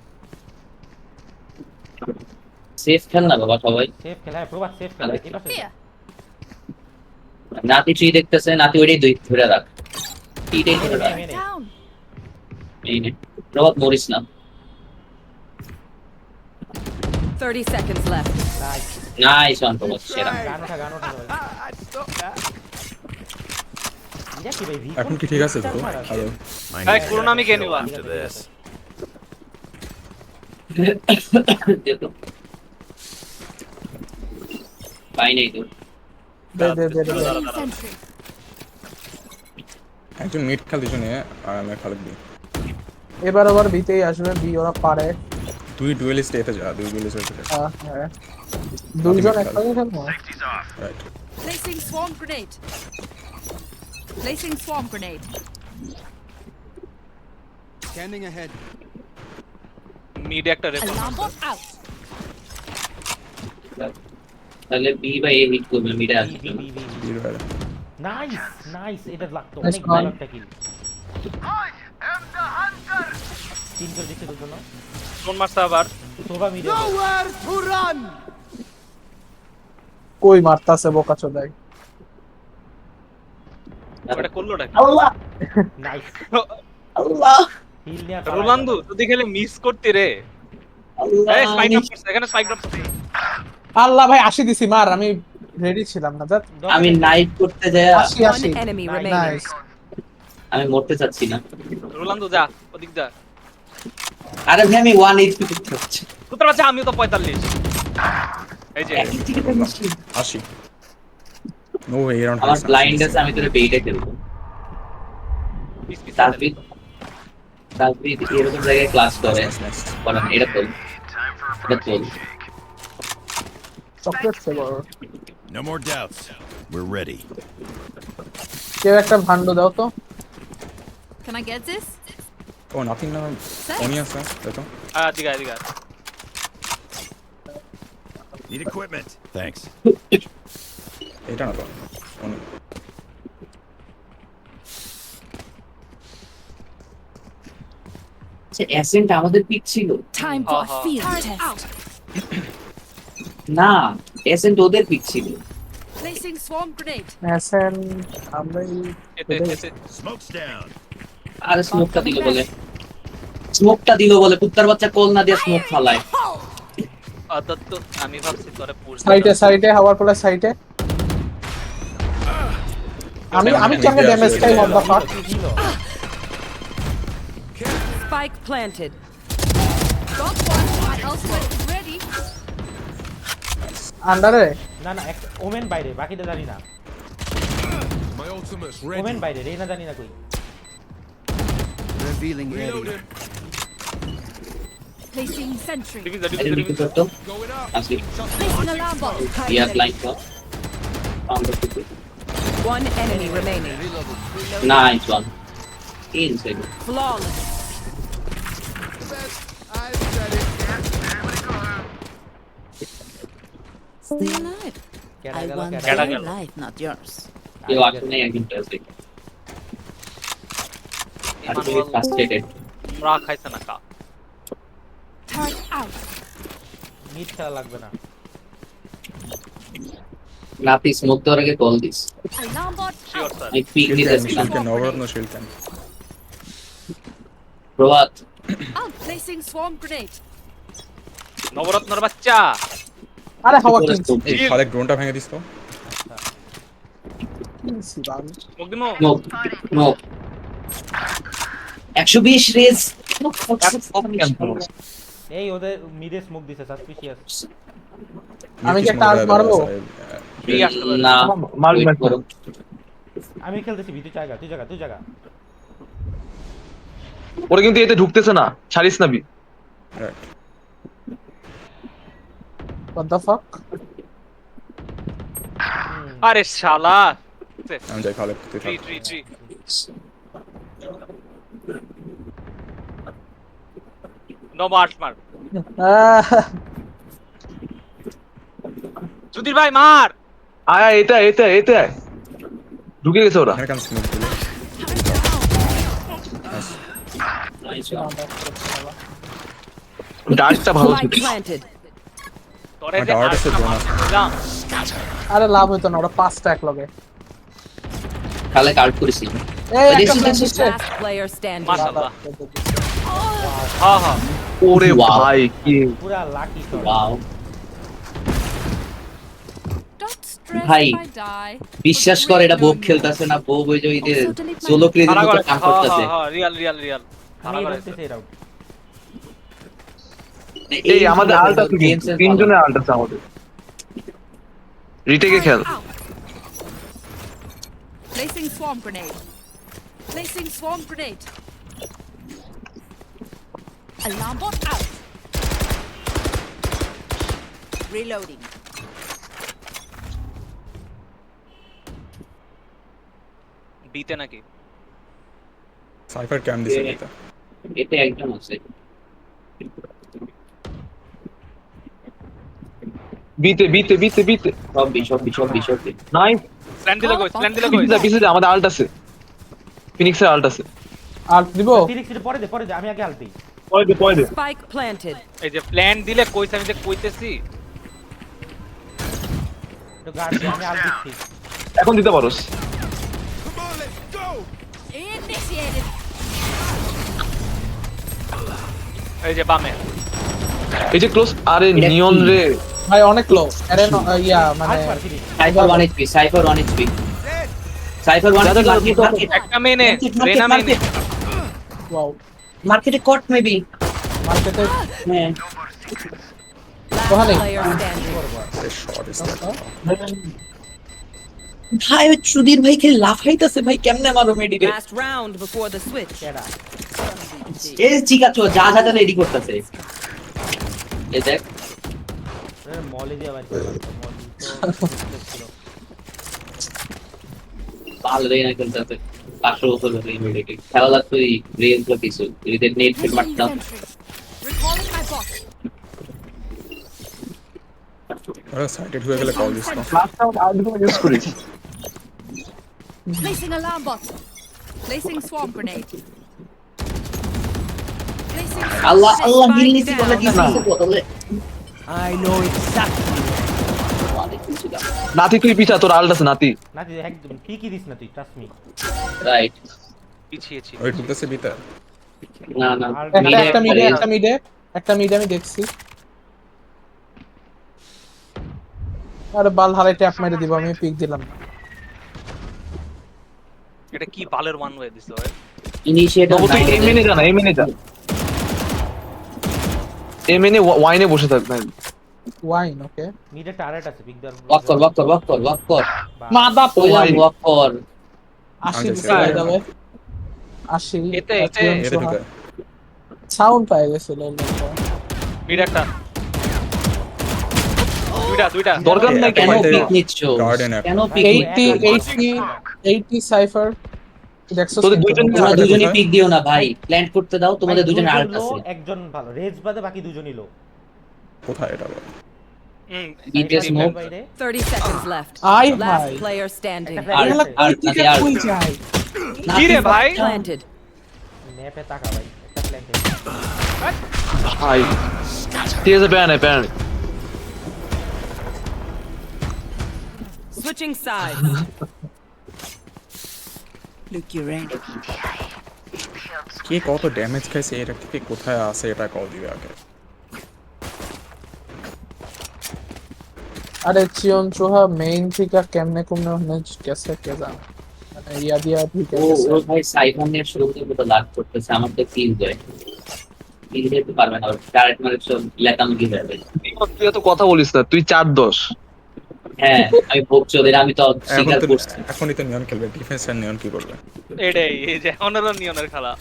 সেফ খেল না বাবা সবাই। সেফ খেলা, প্রবাদ সেফ খেলা। এটা here. নাতি ট্রি দেখতেছে, নাতি ওইটাই দুই ধরে রাখ, ট্রিটাই ধরে রাখ। মেনে Down. এই নে, রবাত মরিস না। 30 seconds left. Nice. Nice one প্রবাত, সেরা। গান ওঠা এটা কি ভাই? এখন কি ঠিক আছে তো? হ্যালো। ভাই করোনা আমি কে নিবা? দেখো পাই নাই তো। দে। Placing sentry. একজন মিড খেল দিছনে আর আমি খালি দিই। এবার আবার বিতেই আসবে, বি ওরা পারে। দুই ডুয়েলিস্ট এতে যা, দুই ডুয়েলিস্ট এতে যা। হ্যাঁ, দুইজন একসাথে খেলবো। Right. Placing swarm grenade. Placing swarm grenade. Scanning ahead. Mid একটা রেফার। Alarm bot out. তাহলে বি বা এ হিট করবে, মিডে আসবে না। বীর ভাই। নাইস নাইস, এটা লাগতো Nice অনেক call. ভালো একটা কিল। তিন করে দিচ্ছে তোর জন্য। কোন মারছে আবার? সোভা মিডে। কই মারতাছে বোকা চোদাই। ওটা করলোটা কি? নাইস। আল্লাহ হিল নিয়ে রোনালদো তুই খেলে মিস করতে রে। এই স্পাইক আপ করছে, এখানে স্পাইক আপ করছে। আল্লাহ ভাই 80 দিছি, মার, আমি রেডি ছিলাম না। জাত আমি নাইট করতে যাই, 80 One enemy remaining. নাইস। আমি মরতে চাচ্ছি না। রোনালদো যা ওদিক যা। আরে ভাই আমি 1 এইচপি করতে হচ্ছে। কুত্তার বাচ্চা, আমিও তো 45। এই যে 80 নো ওয়ে অ্যারাউন্ড। আমার ব্লাইন্ড আছে, আমি তোরে বেইটে খেলবো। তারপর এরকম জায়গায় ক্লাস করে বলেন, এটা তোল, এটা তোল। Chocolate flavour. No more doubts. We're ready. কেউ একটা ভান্ড দাও তো। Can I get this? ও নাথিং না, অনি আছে দেখো। দিগা Need equipment. Thanks. এটা না তো অনি। আচ্ছা অ্যাসেন্ট আমাদের পিক ছিল Time for a field test. না, অ্যাসেন্ট ওদের পিক ছিল। Placing swarm grenade. নেসেন আমরাই এতে Smoke's down. আর স্মোকটা দিল বলে কুত্তার বাচ্চা কল না দিয়ে স্মোক ফালায়। আদত আমি ভাবছি তোরে পুশ। সাইডে হাওয়ার পরে সাইডে। আমি কেমনে ড্যামেজ খাই অন দা ফাক। Spike planted. Got one. My ultimate is ready. আন্ডারে না না, একটা ওমেন বাইরে, বাকিটা জানি না। My ultimate's ওমেন বাইরে, রেনা জানি না কই। Revealing area. Placing sentry. Identity করতো Going up. আসি Placing alarm bot. ইয়া লাইক তো One enemy remaining. Nice one inside. Flawless. I've said it. Stay alive. কেডা I গেল, want কেডা their গেল। life, not yours. কেউ আসলে একজন আছে আর তুমি ফ্রাস্ট্রেটেড। রা খাইছে না কা। Turret out. মিড খেলা লাগবে না। নাতি স্মোক দেওয়ার আগে call this. Alarm bot sure out. Sir. আমি পিক নিতেছি না। Shield Nabaratna shield can. Prabhat Out. Placing swarm grenade. নবরত্নর বাচ্চা। আরে হাওয়া কি এই খালেক ড্রোনটা ভেঙে দিস তো। মুখ দিমো। Smoke smoke 120 raise. এই ওদের মিডে স্মোক দিছে সাসপিশিয়াস। আমি কি টার্চ মারবো? না মার wait করো। আমি খেলতেছি তুই জায়গা ওরা কিন্তু এতে ঢুকতেছে না, ছাড়িস না বি। What the fuck? আরে শালা আমি যাই খালে ট্রি নো মার সুধীর ভাই মার। আয় আয়, এতে আয়। ঢুকে গেছে ওরা। এখানে স্মোক দিলে ডার্টটা ভালো ছিল। তোরে যে ডার্ট আছে বোন আছে। আরে লাভ হইতো না, ওরা 5টা এক লগে। কালে কার্ড করেছি। এই একটা প্ল্যান দিচ্ছে। মাশাআল্লাহ। হ্যাঁ ওরে ভাই কি পুরা লাকি শট। ওয়াও ভাই বিশ্বাস কর এটা বোব খেলতেছে না, বোব ওই যে ওই যে সোলো ক্রেজের মতো কাম করতেছে। রিয়াল আমি দেখতেছি এই রাউন্ড। এই আমাদের আল্ট আছে, তিনজনের আল্ট আছে আমাদের। রিটেকে খেল। Placing swarm grenade. Alarm bot out. Reloading. বিতে নাকি সাইফার ক্যাম দিছে এটা। এটা একদম আছে। বিতে সব নাইস। প্ল্যান দিলে কই পিছে আমাদের আল্ট আছে, ফিনিক্সের আল্ট আছে। আল্ট দিব? ফিনিক্সের পরে দে আমি আগে আল্ট দিই। পরে দে। Spike planted. এই যে প্ল্যান দিলে কইছে আমি যে কইতেছি তো গার্ড দিয়ে আমি আল্ট দিচ্ছি। এখন দিতে পারোস। Initiated. এই যে বামে এই যে ক্লোজ। আরে নিয়ন রে ভাই অনেক লো। আরে ইয়া মানে cipher 1 HP, cipher 1 HP। Cipher 1 HP market. একটা মেনে রেনা মেনে ওয়াও। মার্কেটে কট মেবি। মার্কেটে হ্যাঁ ওখানে Player standing. শর্ট ইজ ভাই ওই সুধীর ভাই খেলে লাফাইতাছে ভাই, কেমনে মারো মেডিকে? Last round before the switch. এই চিকাচো যা রেডি করতেছে। এই দেখ মলে দিয়ে আবার ভালো রে না খেলতেছে। 500 বছর হলো এই মেডিকে খেলা লাগতো। এই রেঞ্জ গুলো কিছু এদের নেট ফিট মারতাম। Recalling my bot. ওরা সাইটেড হয়ে গেলে কল দিস না। লাস্ট টাইম আল্ট গুলো ইউজ করিস। Placing alarm bot. Placing swarm grenade. Placing আল্লাহ হিল spike নিছি বলে down. দিছে বলে। I know exactly. নাতি তুই পিছা, তোর আল্ট আছে নাতি। না তুই একদম ঠিকই দিস না তুই, ট্রাস্ট মি। রাইট পিছিয়েছি ওই ঢুকতেছে বিতে। না একটা মিডে আমি দেখছি। আরে বাল হারাই ট্যাপ মেরে দিব, আমি পিক দিলাম না। এটা কি বালের ওয়ান ওয়ে দিছে ভাই। ইনিশিয়েটর তুই এমএনএ যা না, এমএনএ ওয়াইনে বসে থাক ভাই। ওয়াইন ওকে। মিডে টারেট আছে পিক দার। ওয়াক কর মাদা ওয়াই ওয়াক কর। 80 দিছে যাবে 80 এতে ঢুকে সাউন্ড পাই গেছিল। মিড একটা দুইটা দরকার নাই কেন কেন পিক নিচ্ছ? গার্ডেন কেন পিক 80 সাইফার দেখছো? তোদের তোমরা দুজনেই পিক দিও না ভাই, প্ল্যান করতে দাও। তোমাদের দুজনের আল্ট আছে। একজন ভালো রেজ বাদে বাকি দুজনই লো। কোথায় এটা? বিতে smoke. 30 seconds left. I Last ভাই player standing. কই যায়? কি রে ভাই? Planted. ম্যাপে তাকা ভাই, একটা প্ল্যান্টে। ভাই ঠিক আছে, pan Switching sides. Look, you're ready. কে কত ড্যামেজ খাইছে এটা থেকে কোথায় আছে এটা কল দিবে আগে। আরে চিয়ন চোহা মেইন থেকে কেমনে কেসে কে জানে। মানে ইয়া দিয়া ঠিক ও আছে ও ভাই সাইফোনের শুরুতে পুরো লাগ করতেছে, আমার তো ফিল যায় ফিল যেতে পারবে না, ডাইরেক্ট মানে সব লেতামগি হয়ে যাবে। তুই এত কথা বলিস না, তুই 4-10। হ্যাঁ আমি ভোগ চোদের, আমি তো এখন স্বীকার তো করছি। এখনই তো নিয়ন খেলবে, ডিফেন্স আর নিয়ন কি করবে? এটাই, এই যে এখন হলো নিয়নের খেলা।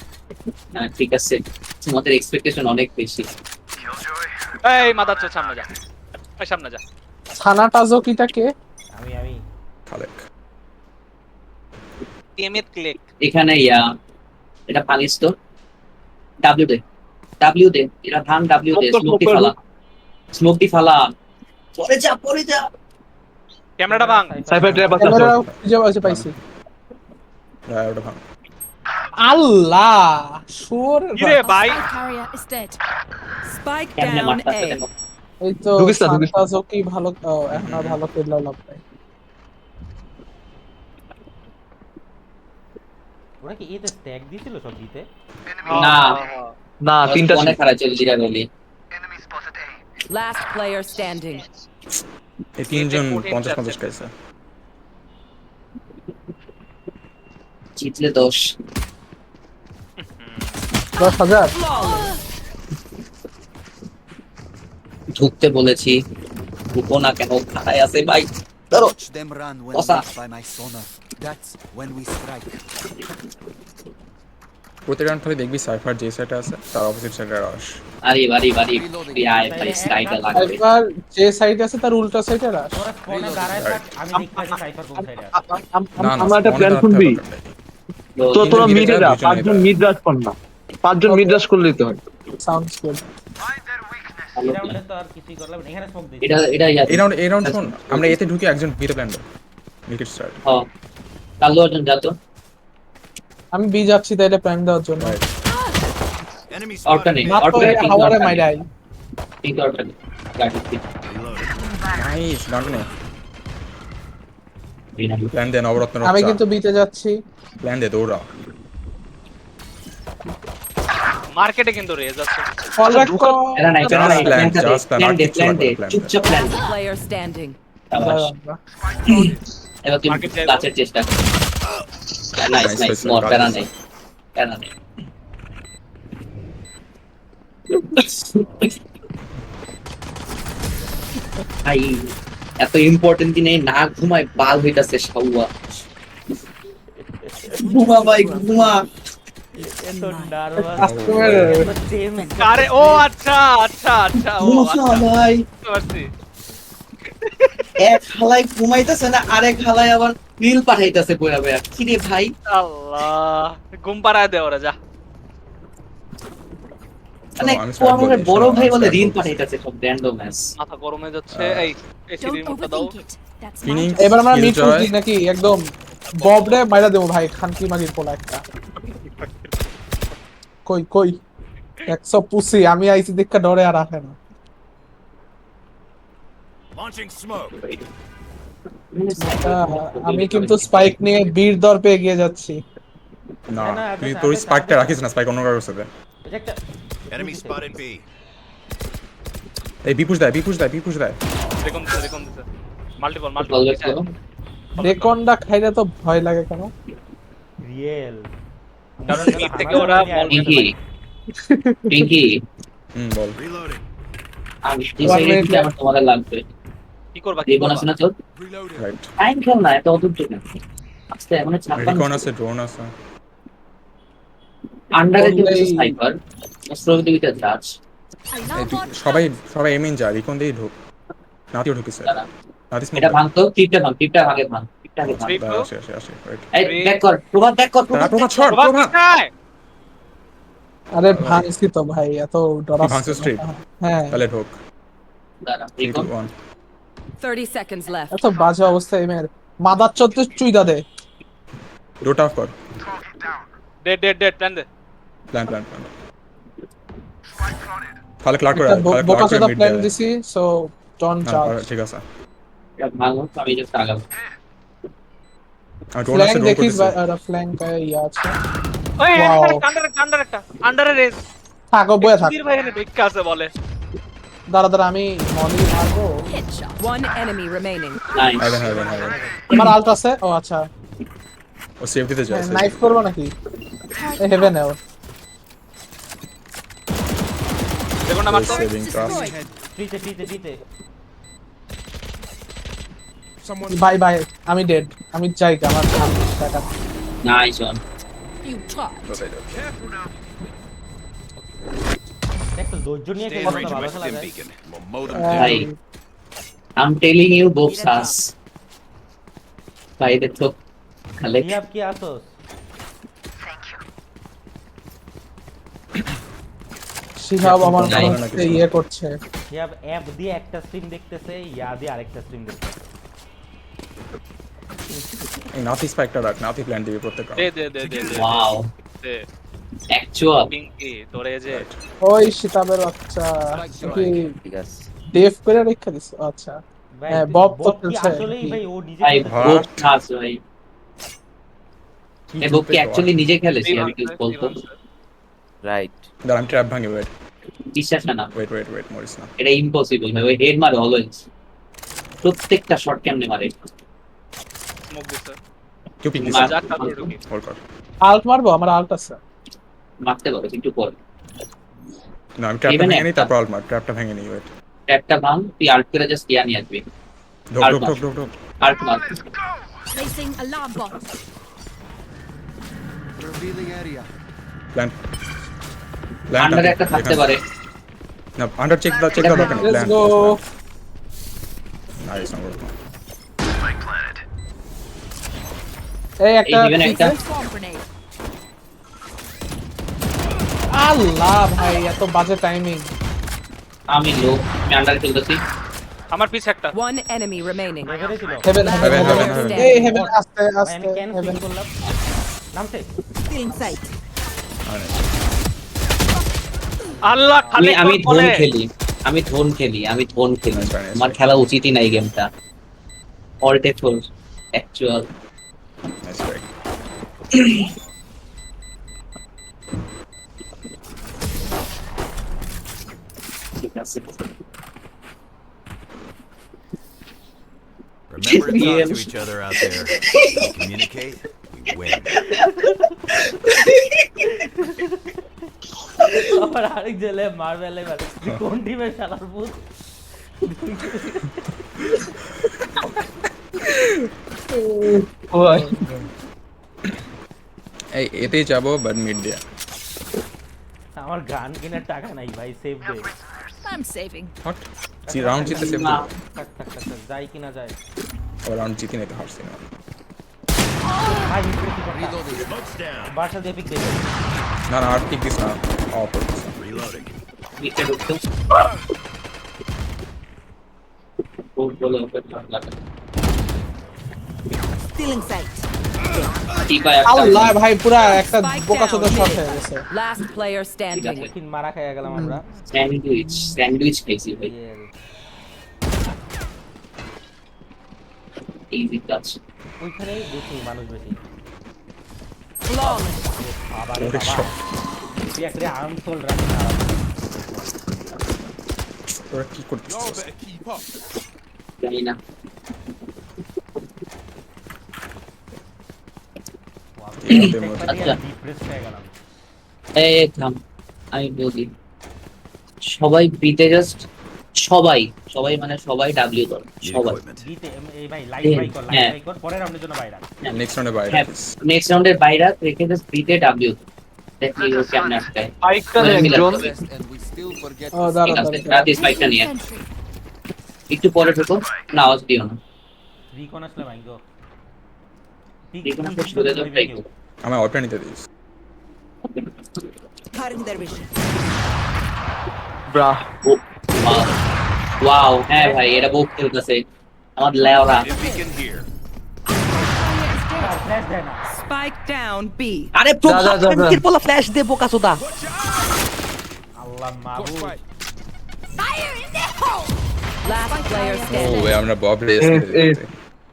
হ্যাঁ, ঠিক আছে, তোমাদের এক্সপেকটেশন অনেক বেশি। এই মাদার চোদ, সামনে যা, এই সামনে যা। ছানা টাজোকিটাকে আমি খালেক টিএমএ ক্লিক। এখানে ইয়া এটা ভাঙিস তো, ডাব্লিউ দে, ডাব্লিউ দে, এটা ভাঙ, ডাব্লিউ দে, স্মোকটি ফালা, স্মোকটি ফালা, পরে যা ক্যামেরাটা ভাঙ। সাইফার ট্র্যাপ আছে। ক্যামেরা খুঁজে পাইছি। ওটা ভাঙ। আল্লাহ সুর কি রে ভাই, Spike carrier is dead. Spike কেমনে down মারতাছে A. দেখো। এই তো ঢুকিস না, ঢুকিস না। টাজোকি ভালো এখন আর ভালো খেললো লাভ নাই। ওরা কি এতে স্ট্যাক দিছিল সব দিতে? না না, 3টা অনেক খারাপ চল দিরা বলি। Last player standing. এই তিনজন 50-50 খাইছে। জিতলে 10। 10,000 ঢুকতে বলেছি, ঢুকো না কেন, খাতায় আছে ভাই। ধরো বসা। প্রতি রাউন্ড ধরে দেখবি সাইফার যে সাইডে আছে তার অপোজিট সাইডে রাশ। আরে বাড়ি আয় ভাই, স্কাইটা লাগবে। এবার যে সাইডে আছে তার উল্টা সাইডে রাশ। ওরা স্পনে দাঁড়ায় থাক, আমি দেখতেছি সাইফার কোন সাইডে আছে। না না, আমরা একটা প্ল্যান শুনবি। তো তোরা মিডে যা, 5জন মিড রাশ কর না, 5জন মিড রাশ করলেই তো হয়। Sounds good. এই রাউন্ডে তো আর কিছুই করলাম না, এখানে স্মোক দিছি। এটা এই রাউন্ড শোন, আমরা এতে ঢুকে একজন বিতে প্ল্যান দাও, মেক ইট স্টার্ট। হ্যাঁ, কালো অর্জুন যা তো। আমি বি যাচ্ছি তাইলে প্ল্যান দেওয়ার জন্য। আউটটা নেই, মাত্র আউটটা নেই, হাওয়ারে মাইরাই। ঠিক আউটটা নেই। নাইস, ডান নে প্ল্যান দে, নবরত্ন আমি কিন্তু বিতে যাচ্ছি। প্ল্যান দে, দৌড়া। মার্কেটে কিন্তু রেজ আছে। ফলব্যাক কর। এরা নাই, Just plan, just plan, আর প্ল্যান কিচ্ছু লাগবে না, plan দে। চুপচাপ প্ল্যান। Player standing. এবার তুমি কাছের চেষ্টা কর। নাইস নাইস, মোর প্যারা নেই, প্যারা নেই। ভাই এত ইম্পর্টেন্ট কি নেই, না ঘুমায় বাল হইতাছে শাওয়া। ঘুমা ভাই ঘুমা। এত নার্ভাস, কাস্টমার এত টেন্স। আরে ও আচ্ছা আচ্ছা আচ্ছা, ও ঘুমা ভাই। বুঝতে পারছি। এক হালাই ঘুমাইতেছে না, আরেক হালাই আবার রিল পাঠাইতেছে কইরা ভাই। কি রে ভাই, আল্লাহ, ঘুম পাড়ায় দে ওরা, যা। মানে আমি ও আমার start বড় বলছি, ভাই বলে start রিল বলছি। পাঠাইতেছে সব র্যান্ডম ম্যাচ। মাথা গরম হয়ে যাচ্ছে। এই সিঁড়ির Don't মুখটা দাও। overthink it. That's Phoenix, এবার আমরা মিড Killjoy, ফুলছি নাকি একদম ববরে মাইরা দেবো ভাই, খানকি মাগির পোলা একটা। কই 100 পুসি, আমি আইছি দেখা ডরে আর আসে না। আমি কিন্তু স্পাইক নিয়ে বীর দর্পে এগিয়ে যাচ্ছি। না, না, তুই আগে- তোর আগে- স্পাইকটা রাখিস না, স্পাইক অন্য কারোর সাথে। এটা একটা এই বিপুশ দেয়। দেখুন দিতে। মাল্টিপল ফলব্যাক করো। রেকন্ডা খাইলে তো ভয় লাগে কেন? রিয়েল। কারণ এই থেকে ওরা বল পিঙ্কি বল। আমি যে সাইডে থেকে আমার তোমাদের লাগবে। কি করবা, কি দেবো না করবা? শোনা চল, রাইট। টাইম খেল না, এত অদূর থেকে আস্তে মানে ছাপ্পান্ন। রিকন আছে, ড্রোন আছে। আন্ডারে বললেই- দিতে সাইফার প্রতিযোগিতা জাজ। এই তুই সবাই এমিন যা, রিকন দিয়ে ঢুক। নাতিও ঢুকিছে। নাতি স্মোক এটা ভাঙতো, টিপটা ভাঙ, টিপটা আগে ভাঙ, টিপটা আগে ভাঙ। আসে রাইট। এই ব্যাক কর, প্রভাত ব্যাক কর, প্রভাত প্রভাত ছড়, প্রভাত প্রভাত। কোথায়? আরে ভাঙছি তো ভাই, এত ডরাস। ভাঙছিস straight? হ্যাঁ, তাহলে ঢুক। দাঁড়া, 3 রিকন 2 1 30 seconds left. এত বাজে অবস্থা এমের। মাদার চোদ্দ চুইদা দে। ডোটা অফ কর। ডেড প্ল্যান দে। প্ল্যান তাহলে ক্লার্ক করে, তাহলে বোকা ক্লার্ক চোদা মিড প্ল্যান দে। দিছি, সো ডোন্ট চার্জ। ঠিক আছে। এটা ভাঙো, আমি জাস্ট আগাবো। আমি ড্রোন আছে, ফ্ল্যাঙ্ক ড্রোন দেখিস করতেছি। ভাই, ফ্ল্যাঙ্ক ইয়া আছে। ওই Wow. একটা আন্ডারে রেজ। থাকো বয়া থাক। সুধীর ভাই এখানে ভিক্ষা আছে বলে। দাঁড়া আমি মনি মারবো। Headshot. One enemy remaining. Nice. হাইভেন আমার আল্ট আছে। ও আচ্ছা, ও সেফটিতে যায় নাইফ করবো নাকি হেভেন এও দেখুন না মারতো সেভিং ট্রাস্ট ফ্রিতে ভাই ভাই আমি ডেড আমি চাই আমার টাকা নাইস ওয়ান You tried. দেখো ধৈর্য নিয়ে খেলা ভালো খেলা যায় ভাই আই এম টেলিং ইউ বক্সাস ভাই দেখো খালে ইয়াব কি আসোস শিহাব আমার ইয়ে করছে ইয়াব অ্যাপ দিয়ে একটা স্ট্রিম দেখতেছে ইয়া দিয়ে আরেকটা স্ট্রিম দেখতেছে এই নাতি স্পাইকটা রাখ নাতি প্ল্যান দিবি প্রত্যেক দে রাউন্ড দে দে দে ওয়াও দে অ্যাকচুয়াল পিঙ্কি তোরে যে ওই শিতাবের বাচ্চা কি ঠিক আছে ডেফ করে রেখে দিস আচ্ছা ভাই হ্যাঁ বব তো বব কি খেলছে আসলেই ভাই ও নিজে ভাই খেলছে? বহুত খাস ভাই এই বক কি অ্যাকচুয়ালি নিজে খেলেছি আমি কি বলতো রাইট দাঁড়া আমি ট্র্যাপ ভাঙি ওয়েট বিশ্বাস না ওয়েট মরিস না এটা ইম্পসিবল ভাই ওই হেড মারে অলওয়েজ প্রত্যেকটা শট কেমনে মারে স্মোক দিছে কেউ পিক দিস মার- যা তারপরে ঢুকি হোল্ড কর আল্ট মারবো আমার আল্ট আছে মারতে পারো একটু পর না আমি ট্র্যাপটা Even ভেঙে নিই একটা। তারপর মার ট্র্যাপটা ভেঙে নিই ওয়েট একটা ভাঙ তুই আল্ট করে জাস্ট ইয়া নিয়ে আসবি ঢোক Alt ঢোক মার। ঢোক ঢোক ঢোক আল্ট মার Placing alarm bot. প্ল্যান আন্ডারে একটা থাকতে পারে না আন্ডার চেক দাও দরকার নেই let's plan go nice number এই একটা এই even একটা Swarm grenade. আল্লাহ ভাই এত বাজে টাইমিং আমি লো আমি আন্ডারে খেলতেছি আমার পিছে একটা One enemy remaining. এবারে ছিল হেভেন Heaven, heaven, heaven. এই হেভেন আস্তে ভাই আস্তে আমি কেন হেভেন ফিল করলাম নামতে Still in sight. আল্লাহ আমি খালে আমি বলে আমি ধোন খেলি Nice try, nice আমার try. খেলা উচিতই নাই গেমটা অল্টে ফোর অ্যাকচুয়াল নাইস ট্রাই ঠিক আছে Remember to Yeah. talk to each other out there. Communicate, we win. আবার আরেক জেলে মারবেল এবার কোন টিমের শালার ভূত ওই এই এতেই যাবো বাট মিড দিয়া আমার গান কেনার টাকা নাই ভাই সেভ দে I'm saving. হট রাউন্ড জিতে সেভ না। থাক যাই কিনা যায় রাউন্ড জিতে নিতে হারছি না ভাই হিসেবে কি করতে বাসা দিয়ে পিক দেবে না না আর ঠিক দিস না অফ করছিস Reloading. নিচে ঢুকতো বহুত বলে ওপেন লাগা Still in sight. টিপা একটা আল্লাহ ভাই পুরা একটা Spike বোকাচোদা down শট mid. হয়ে গেছে Last player standing. কিন মারা খেয়ে গেলাম আমরা স্যান্ডউইচ খাইছি ভাই ইজি টাচ ওইখানেই বেশি মানুষ বেশি Flawless. বাবা ওরে শট তুই একটা আর্মসোল রাখি না তোরা কি করছিস জানি না আচ্ছা। ডিপ্রেস হয়ে গেলাম এই থাম আমি বলি সবাই বিতে জাস্ট সবাই মানে সবাই ডাব্লিউ কর Need সবাই equipment. দিতে এই ভাই লাইভ হ্যাঁ, বাই কর হ্যাঁ। লাইভ বাই কর পরের রাউন্ডের জন্য বাইরে নেক্সট রাউন্ডে বাইরে হ্যাঁ নেক্সট রাউন্ডের বাইরে রেখে জাস্ট বিতে ডাব্লিউ দেখি ও কেমন আটকায় স্পাইকটা মানে একজন মিলাতে হবে। ও দাঁড়া ঠিক আছে দাঁড়া রাত স্পাইকটা নিয়ে Sentry. একটু পরে ঢুকো না আওয়াজ দিও না রিকন আসলে ভাই গো দেখুন আপনি শুরু দেব ট্রাই করো আমার অল্প নিতে this Cutting their vision. Bruh wow হ্যাঁ ভাই এটা বহুত খেলতেছে আমার লেওরা If we can hear. Flash দেয় না Spike down B. আরে যা। পোলা ফ্ল্যাশ দে বোকাচোদা আল্লাহ মাবুদ Fire in the hole. Last player O standing. ওই আমরা বব রেস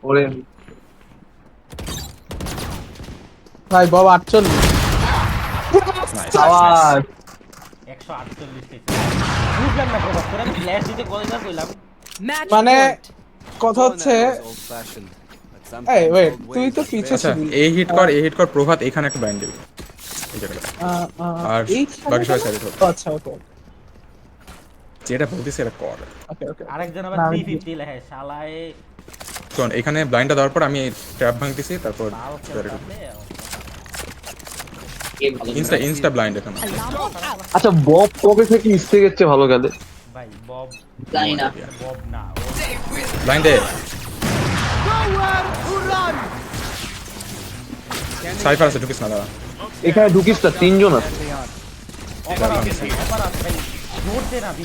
ওরে ভাই বব 48 আওয়াজ 148 পেয়েছে বুঝলাম না কথা তোরা ফ্ল্যাশ দিতে কতবার কইলাম Match মানে point. কথা হচ্ছে এই ওয়েট, তুই তো পিছে আচ্ছা ছিলি। এ হিট কর প্রভাত এখানে একটা ব্লাইন্ড দিবি এই জায়গাটা। আর বাকি সবাই সাইড হোক, আচ্ছা ওকে যেটা বলতেছি এটা কর। ওকে ওকে। আরেকজন আবার 350 লেখে শালায়। শোন এখানে ব্লাইন্ডটা দেওয়ার পর আমি ট্র্যাপ ভাঙতেছি, তারপর বাল খেলতাছে। ইনস্টা ব্লাইন্ড এখানে। আচ্ছা বব কবে থেকে স্টেকের চেয়ে ভালো খেলে? ভাই বব জানি না। বব না ব্লাইন্ডে সাইফার আছে, ঢুকিস না দাঁড়া। এখানে ঢুকিস না, 3 জন আছে।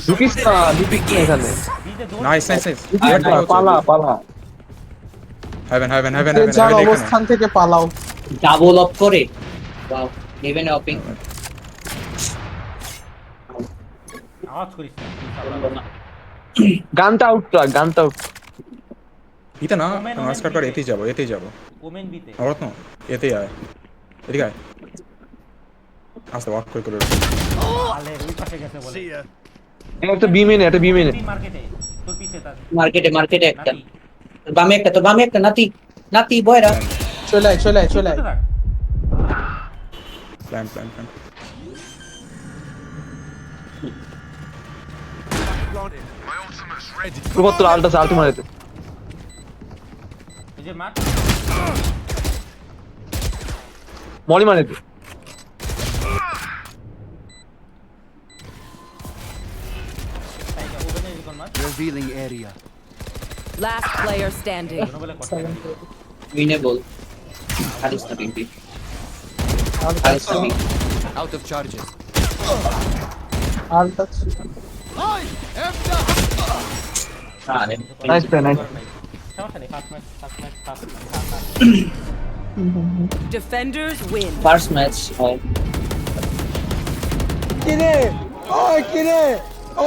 ঢুকিস না, ঢুকিস না এখানে। Nice nice nice. পালা পালা। হেভেন হেভেন হেভেন যে হেভেন যার হেভেন অবস্থান থেকে পালাও। ডাবল অফ করে ওয়াও হেভেন অপিং আওয়াজ করিস না। গানটা আউট রাখ, গানটা আউট। ইতে না নমস্কার করে এতেই যাব ওমেন বিতে আমার তো এতেই আয়, এদিকে আয় আস্তে ওয়াক করে আলে ওই পাশে গেছে বলে। একটা বি মেনে, একটা বি মেনে। মার্কেটে তোর পিছে তার মার্কেটে একটা তোর বামে একটা নাতি বয়রা চলে আয় চলে আয় চলে আয়। প্ল্যান প্রভাত তোর আলটা আলটি মারাইতে। এই যে মার মলি মারাইতে। Revealing area. Last player standing. Winnable Haris না টিমটি Out of charges. আর টাচ আরে nice play, nice. Defenders win. First match হয় কিরে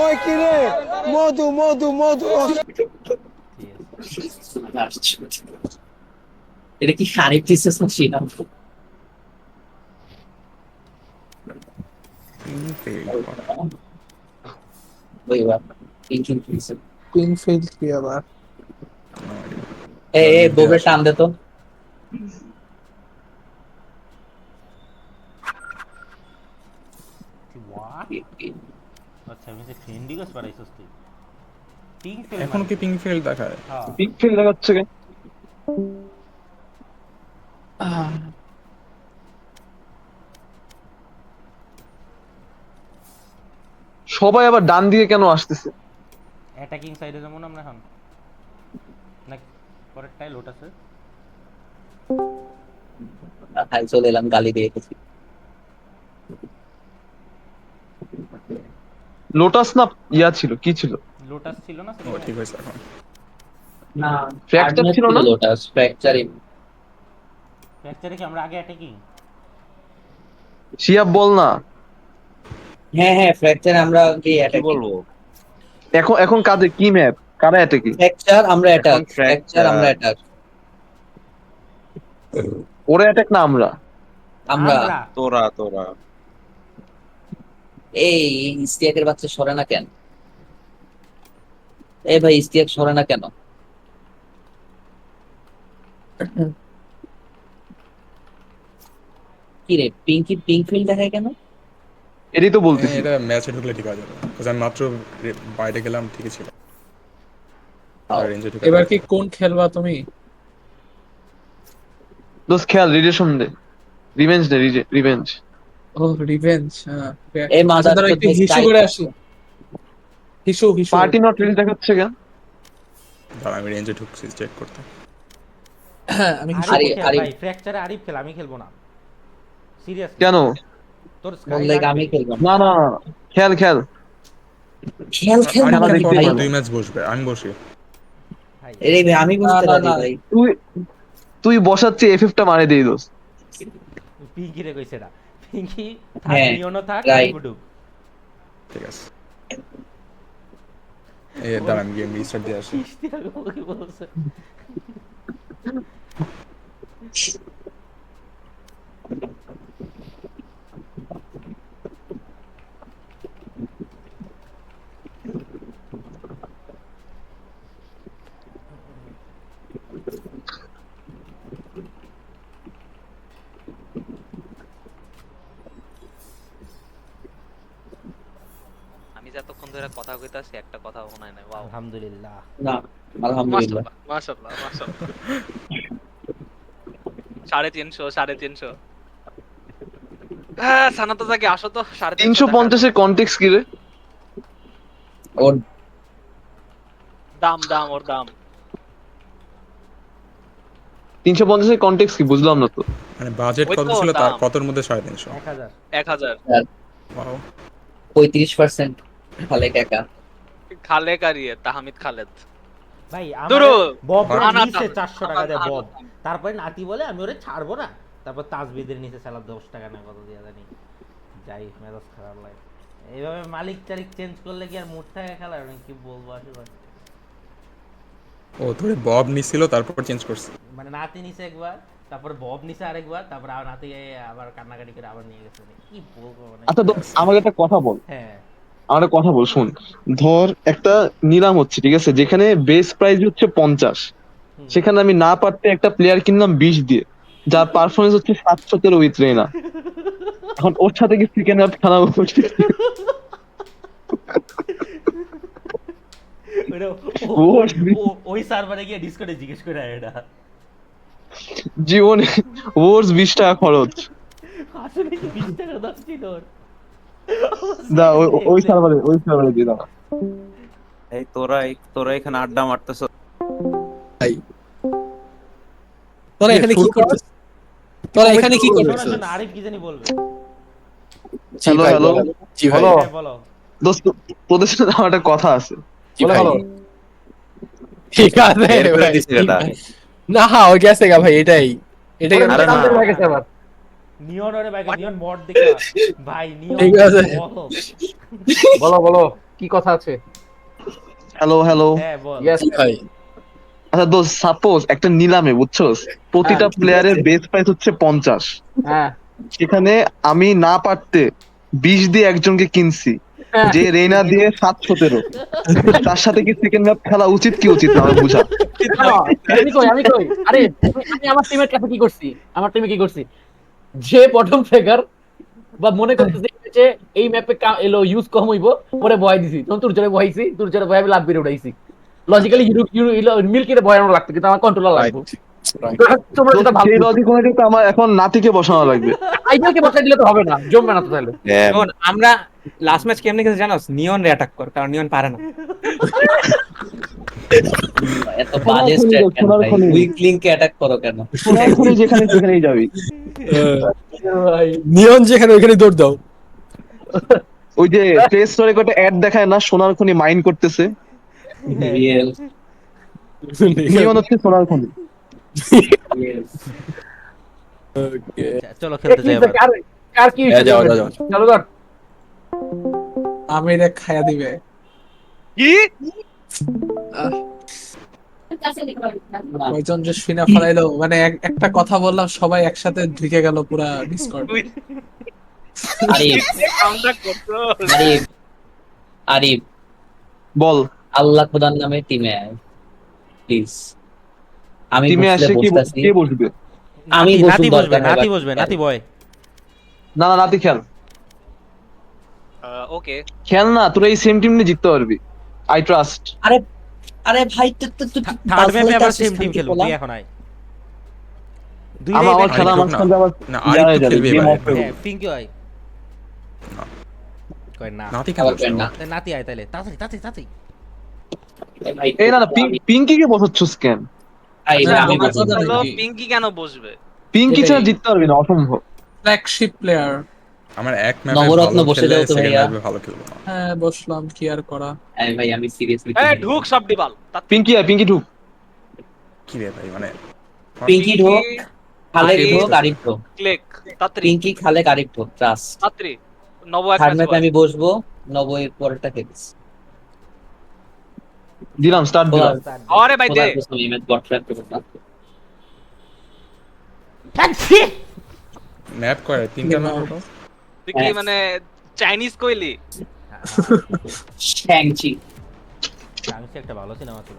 ওই কিরে মধু এটা কি শারিফ দিছে সাসিনা ওই বাপ ইনকিং দিছে পিন ফেল কি আবার। এ বোবের টান দে তো আচ্ছা আমি ফ্রেন্ডি গাছ পারাইছস তুই। পিং ফেল এখন কি পিং ফিল্ড দেখায়? পিক ফিল দেখাচ্ছে কেন? সবাই আবার ডান দিকে কেন আসতেছে? অ্যাটাকিং সাইডে যেমন আমরা এখন না পরেরটাই লোটাসে হাই চলে এলাম গালি দিয়ে গেছি লোটাস না ইয়া ছিল, কি ছিল? লোটাস ছিল না ও ঠিক হয়েছে এখন। না ফ্র্যাকচার ছিল না? লোটাস ফ্র্যাকচারই ফ্র্যাকচারে কি আমরা আগে অ্যাটাকিং? শিয়াব বল না। হ্যাঁ ফ্র্যাকচারে আমরা কি অ্যাটাক বলবো এখন কাদের কি ম্যাপ, কারা অ্যাটাকিং? ফ্র্যাকচার আমরা অ্যাটাক ফ্র্যাকচার আমরা অ্যাটাক ওরা অ্যাটাক না আমরা? আমরা তোরা এই ইস্তিয়াকের বাচ্চা সরে না কেন? এই ভাই ইস্তিয়াক সরে না কেন? কি রে পিঙ্ক ফিল্ড দেখায় কেন? এটাই তো বলতেছি। এটা ম্যাচে ঢুকলে ঠিক আছে, কারণ আমি মাত্র বাইরে গেলাম ঠিকই ছিল। এবার কি কোন খেলবা তুমি? দোস্ত খেয়াল রিলেশন দে, রিভেঞ্জ দে, রিভেঞ্জ। ও রিভেঞ্জ। হ্যাঁ এই মাদার ধরো একটু হিসু করে আসি। হিসু পার্টি নট রিল দেখাচ্ছে কেন? দাঁড়া আমি রেঞ্জে ঢুকছি চেক করতে। আমি ভাই ফ্র্যাকচারে আরিফ খেল, আমি খেলবো না সিরিয়াস। কেন? তোর বললে আমি খেলবো না না খেল দুই ম্যাচ বসবে, আমি বসি। এই ভাই আমি বুঝতে পারি ভাই তুই বসাচ্ছি এফএফ টা মারে দেই দোস্ত। পিঙ্কি রে কইছে না, পিঙ্কি থাক হ্যাঁ, নিওনো থাক right. বুডু ঠিক আছে এই দাঁড়া আমি গেম রিস্টার্ট দিয়ে আসি। কি বলছে ধরে কথা কইতাছি একটা কথা শোনায় না। ওয়াও, আলহামদুলিল্লাহ। না আলহামদুলিল্লাহ। মাশাআল্লাহ মাশাআল্লাহ। 350 350। হ্যাঁ সানাতো জাগে আসো তো 350 350 এর কনটেক্সট কি রে? ওর দাম দাম ওর দাম 350 এর কনটেক্সট কি বুঝলাম না তো। মানে বাজেট ওই কত তো ছিল তার দাম। কতর মধ্যে 350? 1000। 1000 ওয়াও 35% খালেক একা। খালেক আর ইয়ে তাহমিদ খালেদ। ভাই দুরু, আমার বব আনা নিচে দাম। 400 টাকা দেয় আনা বব। দাম। তারপরে নাতি বলে আমি ওরে ছাড়বো না। তারপর তাজবিদের নিচে সালা 10 টাকা না কত দিয়া জানি। যাই মেজাজ খারাপ লাগে। এইভাবে মালিক তারিখ চেঞ্জ করলে কি আর মুড থাকে খেলার? আমি কি বলবো আসলে। ও তোরে বব নিছিল তারপর চেঞ্জ করছে। মানে নাতি নিচে একবার, তারপর বব নিচে আরেকবার, তারপর আর নাতি আবার কান্নাকাটি করে আবার নিয়ে গেছে। কি বলবো মানে। আচ্ছা তো আমাকে একটা কথা বল, হ্যাঁ। আমার একটা কথা বল শুন। ধর একটা নিলাম হচ্ছে, ঠিক আছে, যেখানে বেস প্রাইস হচ্ছে 50, সেখানে আমি না পারতে একটা প্লেয়ার কিনলাম 20 দিয়ে, যার পারফরমেন্স হচ্ছে 700 উইথ রেনা। এখন ওর সাথে কি সেকেন্ড হাফ খেলা উচিত? ওই সার্ভারে গিয়ে ডিসকর্ডে জিজ্ঞেস করে এটা জীবনে ওরস 20 টাকা খরচ। আসলে কি 20 টাকা দাম ছিল ওর? দা ওই সার্ভারে দিয়ে দাও। এই তোরা এখানে আড্ডা মারতেছ। তোরা এখানে কি করছিস? তোরা এখানে কি করছিস? শোনো, আরিফ কি জানি বলবে। হ্যালো হ্যালো জি ভাই বলো দোস্ত, তোদের সাথে আমার একটা কথা আছে। জি ভাই ঠিক আছে ভাই। না ও গেছে গা ভাই, এটাই আরে না হয়ে গেছে আবার। নিয়ন ওরে ভাই, নিয়ন মড দেখা ভাই, নিয়ন ঠিক আছে। বলো বলো কি কথা আছে? হ্যালো হ্যালো হ্যাঁ বল। ইয়েস ভাই আচ্ছা দোস্ত, সাপোজ একটা নিলামে, বুঝছস, প্রতিটা প্লেয়ারের বেস প্রাইস হচ্ছে 50। হ্যাঁ সেখানে আমি না পারতে 20 দিয়ে একজনকে কিনছি, যে রেনা দিয়ে 717। তার সাথে কি সেকেন্ড ম্যাপ খেলা উচিত কি উচিত না, আমার বুঝা। আমি কই আরে আমি আমার টিমের কাছে কি করছি, আমার টিমে কি করছি, যে বটম ফিগার বা মনে করতেছে যে এই ম্যাপে এলো ইউজ কম হইবো, পরে ভয় দিছি, তখন তোর জোরে ভয়ছি, তোর জোরে ভয় আমি লাভ বের উঠাইছি। লজিক্যালি মিল্কিরে ভয়ানক লাগতো, কিন্তু আমার কন্ট্রোলার লাগবে। তোমরা যেটা ভালো সেই লজিক অনুযায়ী তো আমার এখন নাতিকে বসানো লাগবে। আইডিয়ালকে বসাই দিলে তো হবে না, জমবে না তো তাহলে। শোন, আমরা লাস্ট ম্যাচ কেমনে গেছে জানোস? নিয়ন রে অ্যাটাক কর, কারণ নিয়ন পারে না। এত বাজে স্ট্যাট কেন ভাই? উইক লিংকে অ্যাটাক করো কেন? এখন যেখানেই যাবি, নিয়ন যেখানে ওইখানে দৌড় দাও। ওই যে প্লে স্টোরে একটা অ্যাড দেখায় না, সোনার খনি মাইন করতেছে, রিয়েল নিয়ন হচ্ছে সোনার খনি। ওকে চলো খেলতে যাই এবার। কার কি যাও চলো কর। আমি রে খায়া দিবে কি কয়জন যে শুনে ফলাইলো, মানে একটা কথা বললাম সবাই একসাথে ঢুকে গেল পুরা ডিসকর্ড। আরিফ আরিফ আরিফ বল, আল্লাহ খোদার নামে টিমে আয় প্লিজ। আমি টিমে বসলে আসে কি বসতাছি, কে বসবে? আমি নাতি বসবে, দরকার নাতি নাই, বসবে, নাতি বয়। না না, নাতি খেল ওকে খেল না, তোরা এই সেম টিম নিয়ে জিততে পারবি, আই ট্রাস্ট। আরে আরে ভাই তো থার্ড ম্যাপে আবার সেম টিম খেলবো, তুই এখন আয়। দুই রে আমার খেলা আমার সাথে আবার না আরেকটু খেলবে এবার। হ্যাঁ পিঙ্কি আয়। কই না নাতি খেলা না নাতি আয় তাইলে, তাড়াতাড়ি তাড়াতাড়ি তাড়াতাড়ি। ভাই এই না না, পিঙ্কি কে বসাচ্ছিস কেন? ভাই আমি হলো পিঙ্কি কেন বসবে? পিঙ্কি ছাড়া জিততে পারবি না, অসম্ভব। Flagship player. আমার এক ম্যাপে নবরত্ন ভালো বসে খেললে যাও তো সেকেন্ড ভাইয়া। ম্যাপে ভালো খেলবো না। হ্যাঁ বসলাম, কি আর করা। এই ভাই আমি সিরিয়াসলি এই ঢুক সব ডিবাল। পিঙ্কি আয়, পিঙ্কি ঢুক। কি রে ভাই, মানে পিঙ্কি ঢোক, খালেক ঢোক, আরিফ ঢোক। ক্লিক তাড়াতাড়ি পিঙ্কি খালেক আরিফ ঢোক, ট্রাস্ট। তাড়াতাড়ি নব এক থার্ড ম্যাচ ম্যাপে আমি বসবো, নব এর পরেরটা খেলছি। দিলাম, স্টার্ট দিলাম। আরে ভাই দে এই ম্যাচ বট ট্র্যাপ করব না। ম্যাপ করে তিনটা না হতো। তুই কি মানে চাইনিজ কইলি? শ্যাংচি আমি একটা ভালো সিনেমা ছিল।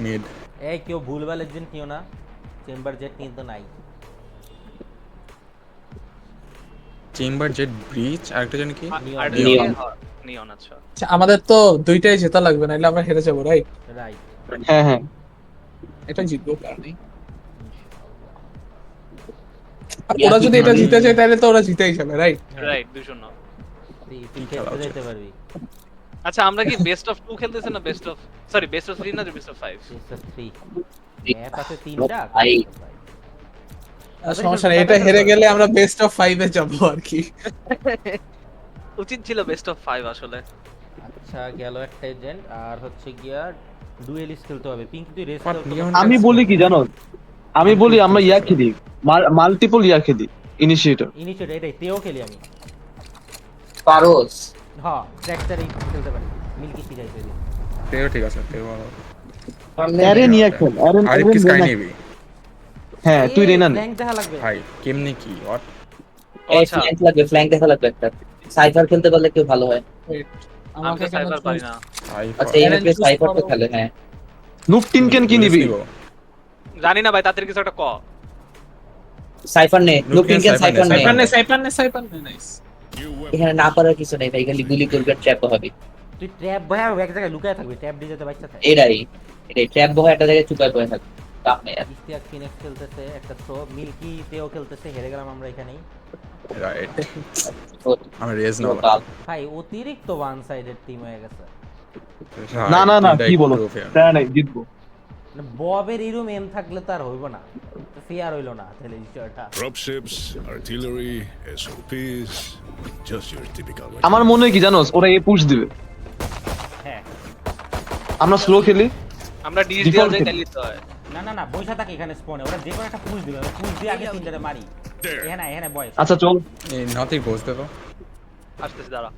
মিড এই কেউ ভুলভাল একজন কিও না, চেম্বার জেট কিন্তু নাই। চেম্বার জেট ব্রিজ, আরেকটা জানি কি আর নিয়ন। নিয়ন আচ্ছা আচ্ছা, আমাদের তো দুইটাই জেতা লাগবে, নাহলে আমরা হেরে যাবো, রাইট? রাইট। হ্যাঁ হ্যাঁ এটা জিতবো কারণে। ওরা যদি এটা জিতে যায় তাহলে তো ওরা জিতেই যাবে, রাইট? রাইট 2-0 তুই খেলতে যেতে পারবি। আচ্ছা আমরা কি বেস্ট অফ 2 খেলতেছি না best of sorry best of 3 না বেস্ট অফ 5 ম্যাপ আছে 3টা। সমস্যা নেই, এটা হেরে গেলে আমরা বেস্ট অফ 5 এ যাবো আর কি। উচিত ছিল বেস্ট অফ 5 আসলে। আচ্ছা গেল একটা এজেন্ট, আর হচ্ছে গিয়া ডুয়েলিস্ট খেলতে হবে। পিঙ্কি তুই রেস আমি বলি কি জানো, আমি বলি আমরা ইয়া খেলি, মাল্টিপল ইয়া খেলি, ইনিশিয়েটর। ইনিশিয়েটর এটাই তেও খেলি আমি। পারোস হ্যাঁ ট্র্যাক্টরই খেলতে পারি। মিল্কি শিখাইছে দিই। তেও ঠিক আছে তেও আরে নিয়ে খেল, আরে কি স্কাই নেবি? হ্যাঁ তুই রেনা নে। ফ্ল্যাঙ্ক দেখা লাগবে ভাই কেমনে কি হোয়াট? আচ্ছা ফ্ল্যাঙ্ক লাগবে, ফ্ল্যাঙ্ক দেখা লাগবে একটা। সাইফার খেলতে পারলে কেউ ভালো হয়। আমাকে সাইফার পারি না। আচ্ছা এই ম্যাচে সাইফার তো খেলে হ্যাঁ। নুব টিনকেন কি নিবি? জানি না ভাই তাদের কিছু একটা ক। সাইফার নে, নুব টিনকেন সাইফার নে। সাইফার নে নাইস। এখানে না পারার কিছু নেই ভাই, খালি গুলি করবে, ট্র্যাপ হবে। তুই ট্র্যাপ বয়া এক জায়গায় লুকায় থাকবি, ট্র্যাপ দিয়ে যেতে বাচ্চা থাকে। এটাই ট্র্যাপ বয় একটা জায়গায় চুপায় বয়ে থাকবে। কাম নেই আর। ইস্তিয়াক ফিনিক্স খেলতেছে একটা থ্রো, মিল্কি তেও খেলতেছে, হেরে গেলাম আমরা এখানেই। রাইট আমি রেজ না ভাই অতিরিক্ত ওয়ান সাইডেড টিম হয়ে গেছে। না না না কি বলো, না না জিতবো। মানে ববের এরকম এম থাকলে তো আর হইব না, ফেয়ার হইল না তাহলে বিষয়টা। Dropships, artillery, SOPs, just your typical. আমার মনে হয় কি জানোস, ওরা এ পুশ দিবে। হ্যাঁ আমরা স্লো খেলি, আমরা ডিস দিয়ে যাই তাহলে তো হয়। না না না বইসা থাকে এখানে স্পনে, ওরা যে কোনো একটা পুশ দিবে, পুশ দিয়ে আগে তিনটারে মারি। এখানে এখানে বয়। আচ্ছা চল এই নতি পোস্ট দে তো আসতেছি দাঁড়া।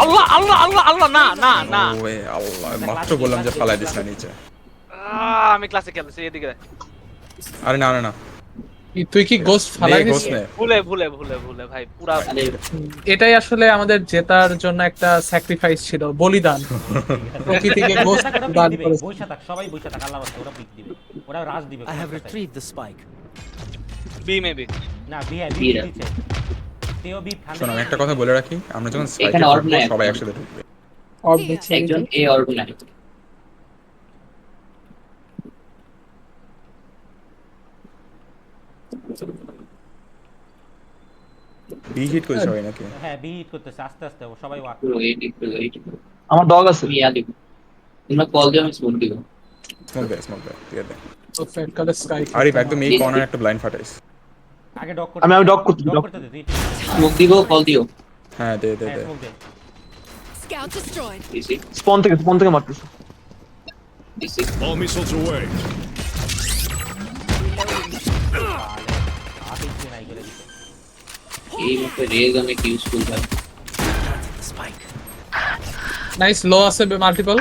আল্লাহ আল্লাহ আল্লাহ আল্লাহ না না না ওয়ে আল্লাহ মাত্র বললাম যে ফালাই দিস না নিচে। আমি ক্লাসে খেলতেছি এদিকে। আরে না না না তুই কি গোস্ট ফালাই দিস? ভুলে ভুলে ভুলে ভুলে ভাই পুরা। এটাই আসলে আমাদের জেতার জন্য একটা স্যাক্রিফাইস ছিল, বলিদান। প্রকৃতিকে গোস্ট দান করেছে। বইসা থাক, সবাই বইসা থাক, আল্লাহর রাস্তায় ওরা পিক দিবে, ওরা রাজ দিবে। I have retrieved the spike. B maybe না বি হ্যাঁ বি দিচ্ছে। তেও বি শোনো আমি একটা কথা বলে রাখি, আমরা যখন এখানে অর্ব নাই, সবাই একসাথে ঢুকবে। একজন এ অর্ব নাই। বি হিট করিস সবাই নাকি? হ্যাঁ বি হিট করতেছে আস্তে আস্তে, ও সবাই ওয়াক। আমার ডগ আছে। ইয়া দিব তোমরা কল দিও, আমি স্মোক দিব। স্মোক দে দিয়ে দে। Perfect colour sky. আরে একদম এই কর্নার একটা ব্লাইন্ড ফাটাইস। আগে ডক করতে, আমি ডগ করতে দে। স্মোক দিব, কল দিও। হ্যাঁ দে দে দে। Scout destroyed. স্পন থেকে মারতেছে। All missiles away. এই মতে রেজ অনেক ইউজফুল ভাই। নাইস লো আছে মাল্টিপল।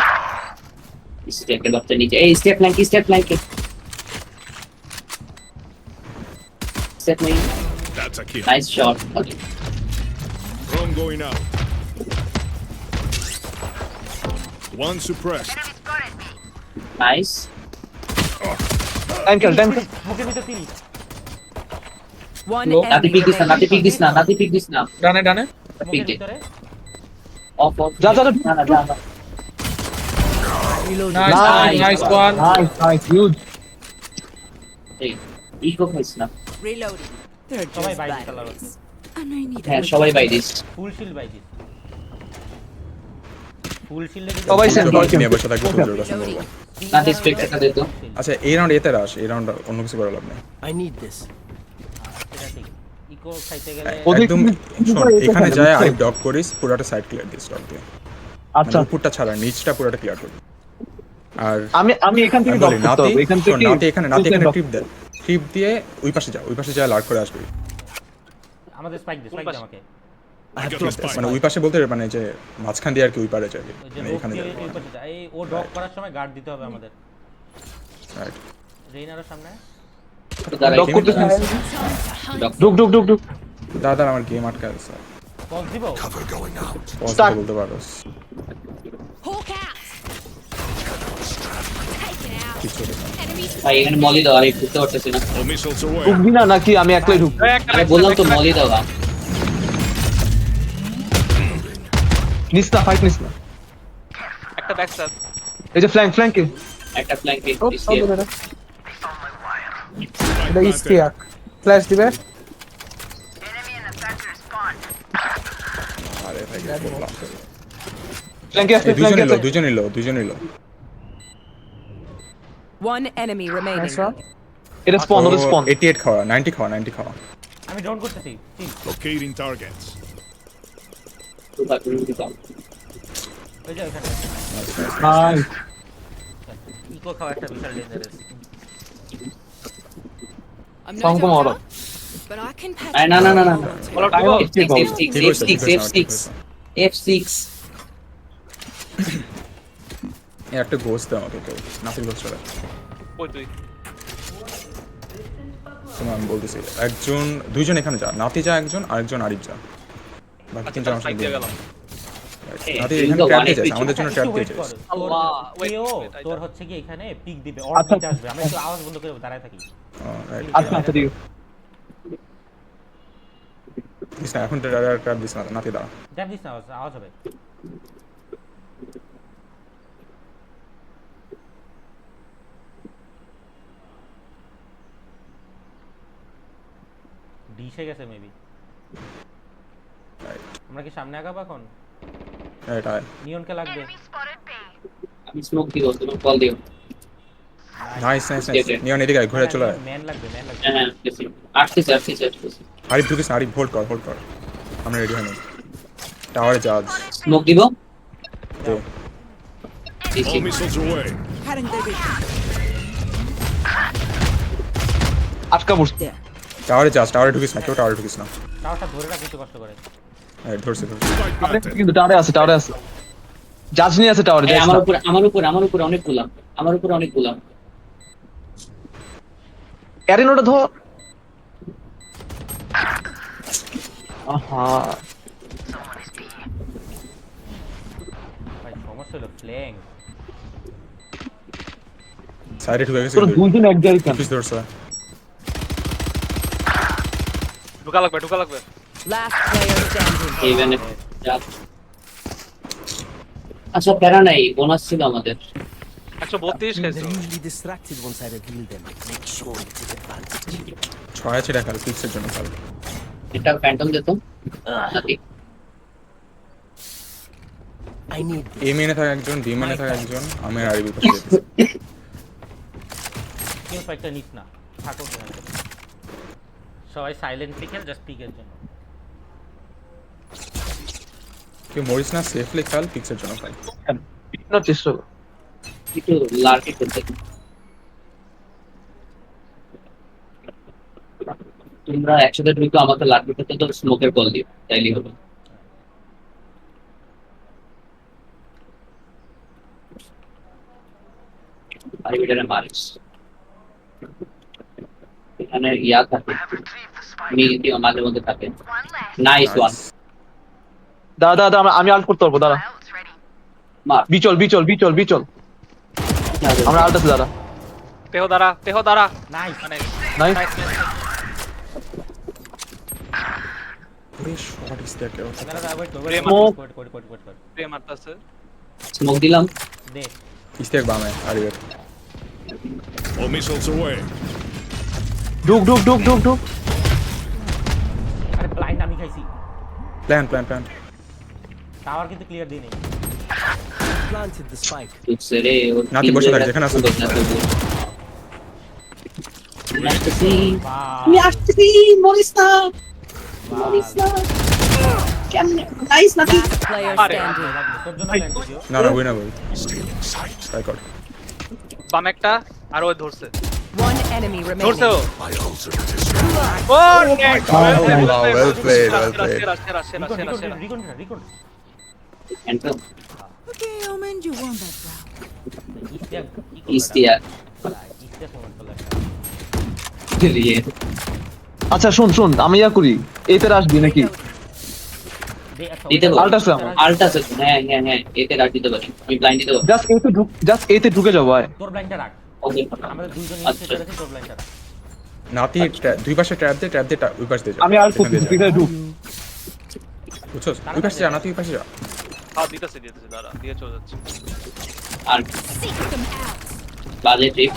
স্ট্যাকের বাচ্চা নিচে, এই স্টেপ ফ্ল্যাঙ্কি স্টেপ নাই। That's a kill. Nice shot. Drone going out. One suppressed. Nice. Time খেল। মুখের ভিতর তিনি। One নাতি পিক দিস না, নাতি পিক দিস না। ডানে ডানে পিক দে। অফ যা না যা। Nice one. Nice huge. এই ইকো খাইছ না। reloading. They're সবাই just বাই দিস আল্লাহর batteries. And I need হ্যাঁ সবাই buy this. Full shield buy this. Full শিল্ডে সবাই সেম নিয়ে বসে থাকবে তোর কাছে বলবো। নাতি স্পেক্টরটা দে তো। আচ্ছা এই রাউন্ড এতে রাশ, এই রাউন্ড অন্য কিছু করা লাভ নেই। I need this. এটা ঠিক। ইকো খাইতে গেলে একদম শোন এখানে যায় আরেক ডগ করিস, পুরোটা সাইড ক্লিয়ার দিস ডগ দিয়ে। আচ্ছা উপরটা ছাড়া নিচটা পুরোটা ক্লিয়ার করবি। আর আমি এখান থেকে ডগ করতে হবে, এখান থেকে নাতি এখানে ট্রিপ দে, ট্রিপ দিয়ে ওই পাশে যা লার্ক করে আসবি। আমাদের স্পাইক দে আমাকে। I got the spike. মানে ওই পাশে বলতে মানে যে মাঝখান দিয়ে আর কি ওই পারে যাবে, ওই যে মানে এখানে যাবে। ওই পাশে যায়, এই ও ড্রপ করার সময় গার্ড দিতে হবে আমাদের। রাইট রেইনারও সামনে। ডগ করতে ঢুক দাদা আমার গেম আটকা আছে। পজ দিব। Cover going out. পজ বলতে পারোস Hawk out. Take it out. কিছু না। ভাই এখানে মলি দাও, আর এই ঢুকতে পারতেছি না। ঢুকবি না নাকি আমি একলাই ঢুকবো? আমি বললাম তো মলি দাও। নিস না, ফাইট নিস না। একটা ব্যাক স্যার, এই যে ফ্ল্যাঙ্কে একটা ফ্ল্যাঙ্কে এটা ইস্তিয়াক ফ্ল্যাশ দিবে। আরে ভাই ফ্ল্যাঙ্কে আসছে, ফ্ল্যাঙ্কে আসছে। দুজনই লো। One enemy remaining. এটা স্পন, ওদের স্পন। 88 খাওয়া, 90 খাওয়া। আমি ডাউন করতেছি। Locating targets. ওই যে ওখানে নাইস। ইকো খাওয়া একটা বিশাল dangerous. I'm Song not ko your moro. top, but I can patch. না না না না F6 একটা গোস্ট দাও আমাকে, তো নাসির গোস্ট চলে। ওই তুই তোমার আমি বলতেছি দুইজন এখানে যা, নাতি যা একজন, আরেকজন আরিফ যা, বাকি আচ্ছা তিনজন আমার সাইড সাথে দিয়ে গেলাম। গেলাম। নাতি এখানে ট্র্যাপ দিয়ে যাচ্ছে, আমাদের জন্য ট্র্যাপ দিয়ে যাচ্ছে। আল্লাহ ওয়েও তোর হচ্ছে কি এখানে পিক দিবে, অর দিতে আসবে। আমি একটু আওয়াজ বন্ধ করে দাঁড়ায় থাকি। আচ্ছা আচ্ছা ঠিক আছে। দিস না, এখন ট্র্যাপ দিস না, নাতি দাঁড়া। দেখ দিস না, আওয়াজ হবে। ডিশে গেছে মেবি। আমরা কি সামনে আগাবো এখন? এটা নিয়নকে লাগবে। আমি স্মোক দিব, তুমি কল দিও। নাইস। নিয়ন এদিকে আয়, ঘুরে চলে আয়। ম্যান লাগবে। হ্যাঁ আসতেছে। আরিফ ঢুকিস না, আরিফ হোল্ড কর। আমরা রেডি হই না। টাওয়ারে জাজ স্মোক দিব। All missiles away. Cutting their vision. আটকা পড়ছে। টাওয়ারে ঢুকিস না, কেউ টাওয়ারে ঢুকিস না। টাওয়ারটা ধরে রাখ, একটু কষ্ট করে। হ্যাঁ ধরছে। আপনি কিন্তু টাওয়ারে আছে। জাজ নিয়ে আছে টাওয়ারে। আমার উপরে অনেক গোলাম। অ্যারেনাটা ধর। আহা ভাই সমস্যা হলো ফ্ল্যাঙ্ক। সাইডে ঢুকে গেছে, তোর দুইজন এক জায়গায় কেন? পিস ধরছে। ঢুকা লাগবে। Last player standing. আচ্ছা প্যারা নাই, বোনাস ছিল আমাদের। 132 খেয়েছো। Distracted once I reveal them. Make sure you take advantage. ছয় ছিল খালি পিক্সের জন্য খালি। এটা ফ্যান্টম দিত নাকি? I need এ মেনে থাকে একজন, বি মেনে থাকে একজন, আমি আর আরিফ পাশে যেতেছি। কেউ ফাইটটা নিস না, থাকো এখানে। সবাই সাইলেন্ট পিকেল, জাস্ট পিকের জন্য। কেউ মরিস না, সেফলি খেল, পিক্সের জন্য খেল। না চেষ্টা কর। একটু লার্কি করতে। তোমরা একসাথে ঢুকো, আমাকে লার্কি করতে তো স্মোকের কল দিও, তাইলেই হবে। আর এটারে মারিস। এখানে ইয়া থাকে, মিলিটিও মাঝে মধ্যে থাকে। Nice one. দাদা আমি আল্ট করতে পারবো, দাঁড়া। বিচল। আমরা আল্ট আছে, দাদা। তেহ দাঁড়া। Nice. Nice. Shot is that কেউ। প্রে মারতাছে। স্মোক দিলাম। দে। ইস্তেক বামে আরিফ। All missiles away. ঢুক। আরে ব্লাইন্ড আমি খাইছি। প্ল্যান। টাওয়ার কিন্তু ক্লিয়ার দিই নেই। Planted the spike. রে নাতি বসে থাকে যেখানে আছে। আমি আসছি, মরিস না। কেমনে নাইস নাতি। Player Are. standing. তোর জন্য প্ল্যান দিও। না বই ট্রাই কর। বাম একটা আর ওই ধরছে। One enemy ধরছে ও। remaining. ও well played. সেরা। Recon. Phantom Okay, Omen, you won that round. ইস্তিয়া রিয়ে। আচ্ছা শোন, আমি ইয়া করি। এতে আসবি নাকি? দিতে পারি। আল্ট আছে আমার। আল্ট আছে। হ্যাঁ এতে রাখ দিতে পারি। আমি ব্লাইন্ড দিতে পারি। জাস্ট এতে ঢুকে যাবো। তোর ব্লাইন্ডটা রাখ। আমাদের দুইজন আচ্ছা। ইনফিল্টার আছে টপ লাইন ছাড়া। নাতি দুই পাশে ট্র্যাপ দে ওই পাশ দিয়ে যা। আমি আর এখান দিয়ে যা। এখানে ঢুক বুঝছস ওই পাশে যা নাতি ওই পাশে যা। হ্যাঁ দিতেছে দাঁড়া দিয়ে চলে যাচ্ছে। আর বাজে ট্রিপ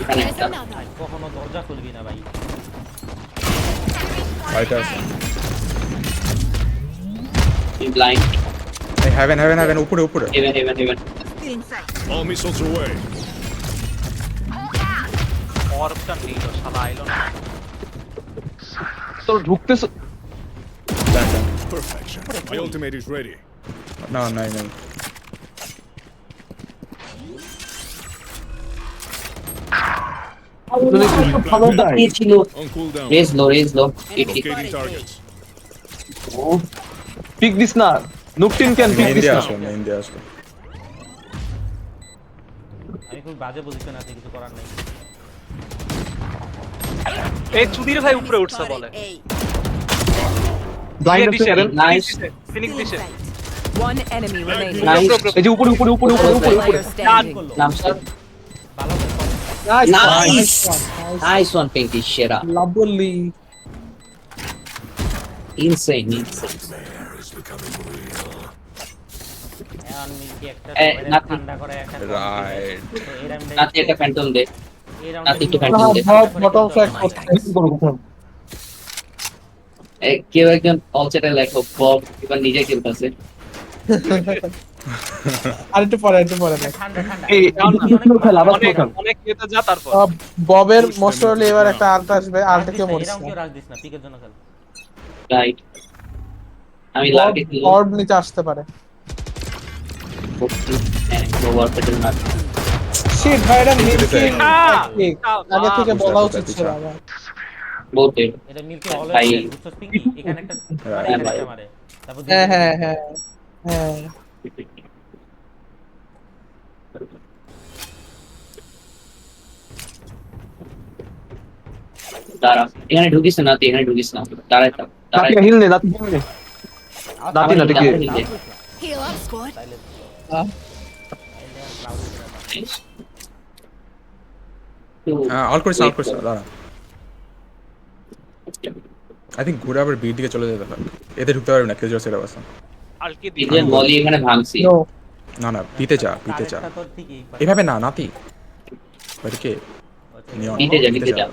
এখানে একটা ভাই, কখনো দরজা খুলবি না ভাই। বাইটা আছে ব্লাইন্ড এই হেভেন উপরে হেভেন All missiles away. অর্বটা নিল শালা আইলো না। তোর ঢুকতেছ Perfection. My ultimate is ready. না নাই ভালো দেয় ছিল On cooldown. রেজ লো Locating targets. পিক দিস না নুকটিন ক্যান পিক মেইন দিস দিয়ে না আসো মেইন দিয়ে আসো। আমি খুব বাজে পজিশন আছে, কিছু করার নেই। এই চুদির ভাই উপরে উঠছে বলে। ব্লাইন্ড আছে এরেন নাইস ফিনিক্স দিছে। One enemy remaining. নাইস এই যে উপরে Player standing. নামসার ভালো নাইস নাইস ওয়ান পিঙ্কি সেরা লাভলি ইনসেইন এখন মিলকে একটা এ, ধরে নাতি। ঠান্ডা করে একটা রাইট তো এই রাউন্ডে নাতি একটা ফ্যান্টম দে এই নাতি একটু রাউন্ডে ফ্যান্টম দে বটম ফ্ল্যাগ করতে কেউ একজন অলচেটে লেখো বব এবার নিজে খেলতেছে আরেকটু পরে না ঠান্ডা ঠান্ডা এই খেল আবার অনেক খেল অনেক খেতে যা তারপর। ববের মোস্ট প্রবাবলি এবার একটা আল্ট আসবে আল্টে কেউ এই মরছে রাউন্ড কেউ রাখ দিস না, পিকের জন্য খেল। রাইট আমি লার্কে খেলব অর্ব নিতে আসতে পারে ওভার পেটেল না শিট ভাই এটা মিলকে আহ! আগে থেকে বলা উচিত ছিল আমার বহুত দেড এটা মিলকে ভাই। অলওয়েজ বুঝছস পিঙ্কি এখানে একটা হ্যাঁ, এখানে ভাই। একটা মারে, তারপর হ্যাঁ দাঁড়া এখানে ঢুকিস না তুই এখানে ঢুকিস না দাঁড়ায় থাক দাঁড়ায় নাতি হিল নে নাতি নাতি কি Heal up, squad. অল করিস না দাঁড়া। আই থিংক ঘুরে আবার বির দিকে চলে যেতে পারে। এতে ঢুকতে পারবে না কেজর সেটা বাসা। আলকে এই যে মলি এখানে ভাঙছি না পিতে যা কারেন্টটা তোর ঠিকই এভাবে না নাতি ওইটা কে নিয়ন নিতে যা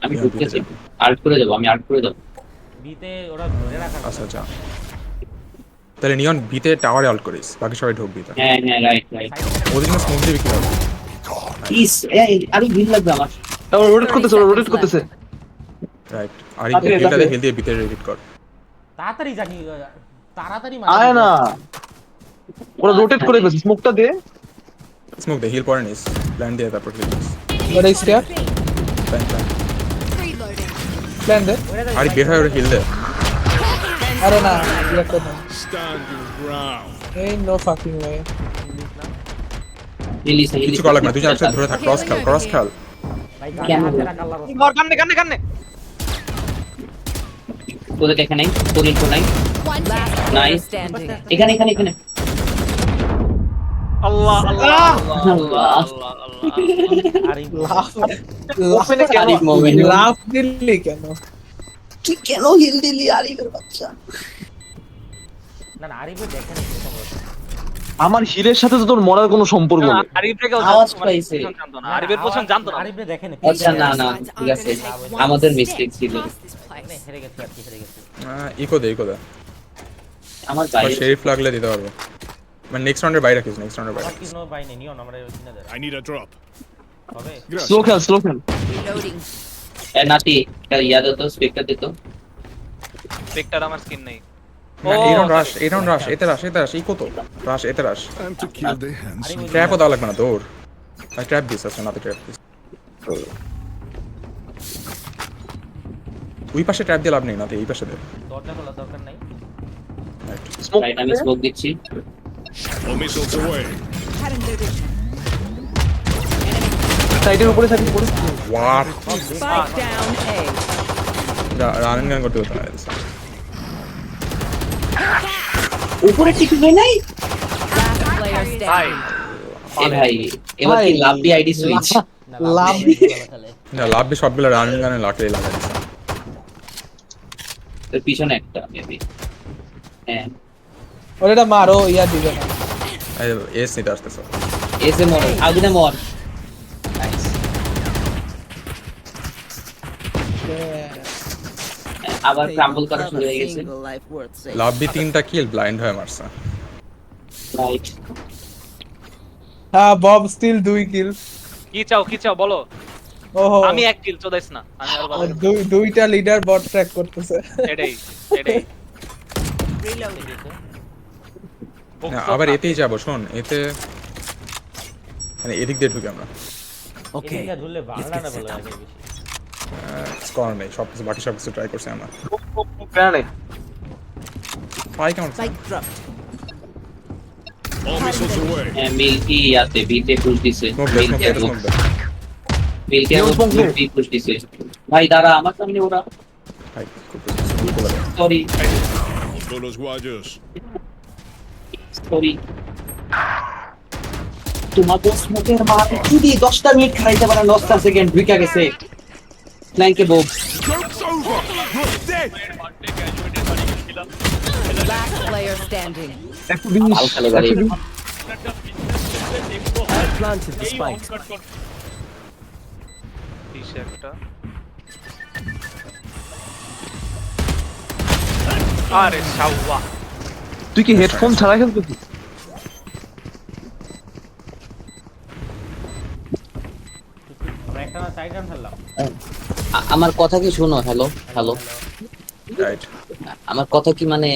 আমি ঢুকতেছি আর্ট করে যাব আমি আর্ট করে যাব বিতে ওরা ধরে রাখা আচ্ছা যা তাহলে নিয়ন বিতে টাওয়ারে অল করিস বাকি সবাই ঢুকবি তা হ্যাঁ রাইট ওদের জন্য স্মোক দিবি কি হবে ইস আরে ভিড় লাগবে আমার তারপর রোটেট করতেছে রাইট আর এই হিলটা হিল দিয়ে বিতে রিপিট কর তাড়াতাড়ি জানি তাড়াতাড়ি আয় না ওরা রোটেট করে ফেলছে স্মোকটা দে স্মোক দে হিল পরে নিস প্ল্যান দিয়ে তারপর heal this What is here? Plan Reloading. Plan there. আর বের হয় ওরা হিল দে আরে না একটা না Stand your ground. Ain't no fucking way. Release কিছু করা লাগবে না তুই একসাথে ধরে থাক ক্রস খেল ভাই কেন? কালার কান্নে তোদের এখানে তোদের তো নাই One Nice. player standing. এখানে আল্লাহ আল্লাহ আল্লাহ আরে ওপেনে কেন লাভ দিলি কেন তুই কেন হিল দিলি আরিফের বাচ্চা না আরিফে দেখেন কি সম্ভব আমার হিলের সাথে তো তোর মরার কোনো সম্পর্ক নেই আরিফরে কেউ আওয়াজ পাইছে। জানতো না আরিফের পছন্দ জানতো না আরিফে দেখেন আচ্ছা না ঠিক আছে আমাদের মিস্টেক ছিল হেরে গেছে আর কি হেরে গেছে ইকো দে আমার আর বাইরে শেরিফ লাগলে দিতে পারবো মানে নেক্সট রাউন্ডের বাইরে রাখিস নেক্সট রাউন্ডের বাইরে আমার কিনো বাই নেই নিও আমরা কিনা দেয় I need a drop. হবে স্লো খেল Reloading. এ নাতি ইয়াদ তো স্পিকার দিত স্পেক্টার আমার স্কিন নেই এই রাউন্ড রাশ এতে রাশ ইকো তো রাশ এতে রাশ Time to kill the hands. ট্র্যাপও দেওয়া লাগবে না দৌড় আর ট্র্যাপ দিস আছে না তো ট্র্যাপ দিস ওই পাশে ট্র্যাপ দিয়ে লাভ নেই না তো এই পাশে দে দরজা খোলা দরকার নাই রাইট আমি স্মোক দিচ্ছি All missiles away. সাইডের উপরে ওয়ার Spike down A. Running gun করতে হতো না উপরে ঠিক হই নাই Last player standing. এ ভাই এবার কি লাভলি আইডি সুইচ লাভলি না লাভলি সবগুলো রানিং গানে লাকড়ি লাগাই দিছে। এর পিছনে একটা মেবি হ্যাঁ ওটা মারো ইয়া দিবে না এস নিতে আসতেছে। এসে মর আগুনে মর আবার ক্রাম্বল করা শুরু হয়ে গেছে। লাভলি 3টা কিল ব্লাইন্ড হয়ে মারছে। রাইট হ্যাঁ বব স্টিল 2 কিল। কি চাও বলো। ওহো আমি 1 কিল চোদাইছ না আমি আর বাদ দুইটা লিডার বট ট্র্যাক করতেছে। এটাই না, আবার এতেই যাব শোন এতে মানে এদিক দিয়ে ঢুকে আমরা ওকে এটা ধরলে বাংলা না বলা যায় বেশি স্কোর নেই সব কিছু বাকি সব কিছু ট্রাই করছি আমরা প্যারা নেই ফাই কাউন্ট মিল্কি আছে বিতে পুশ দিছে মিল্কি বি পুশ দিছে ভাই দাঁড়া আমার সামনে ওরা ভাই সরি Los guayos. সরি তোমাকে স্মোকের মারতে যদি 10টা মিনিট খাইতে পারে 9টা সেকেন্ড ঢুকে গেছে ফ্ল্যাঙ্কে Bob Joke's over. You're dead. Last player standing. 120 ভালো খেলে গাড়ি planted the spikes. একটা আরে শাওয়া তুই কি হেডফোন ছাড়া খেলতেছিস? আমরা একটা না 4 রান খেললাম। আমার কথা কি শোনো হ্যালো রাইট আমার কথা কি মানে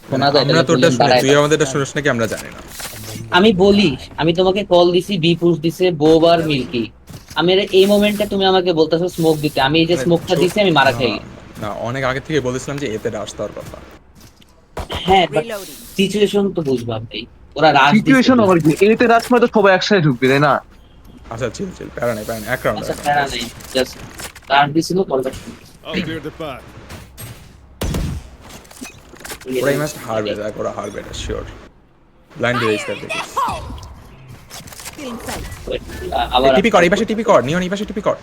শোনা যায় আমরা তোরটা শুনি তুই আমাদেরটা শুনিস নাকি আমরা জানি না। আমি বলি আমি তোমাকে কল দিছি বি পুশ দিছে বোব আর মিল্কি আমি এই মোমেন্টে তুমি আমাকে বলতেছো স্মোক দিতে আমি এই যে স্মোকটা দিছি আমি মারা খাই না অনেক আগে থেকে বলেছিলাম যে এতে রাশ দেওয়ার কথা। হ্যাঁ সিচুয়েশন তো বুঝবা ভাই ওরা রাশ সিচুয়েশন আবার কি এতে রাশ মানে তো সবাই একসাথে ঢুকবে তাই না? আচ্ছা চিল প্যারা নেই এক রাউন্ড আচ্ছা প্যারা নেই জাস্ট রাশ দিছিল কলটা I'll clear the path. ওরা এই ম্যাচটা হারবে দেখ ওরা হারবে এটা শিওর ব্লাইন্ড রেস করতে দেখিস আবার টিপি কর এই পাশে টিপি কর নিয়ন এই পাশে টিপি কর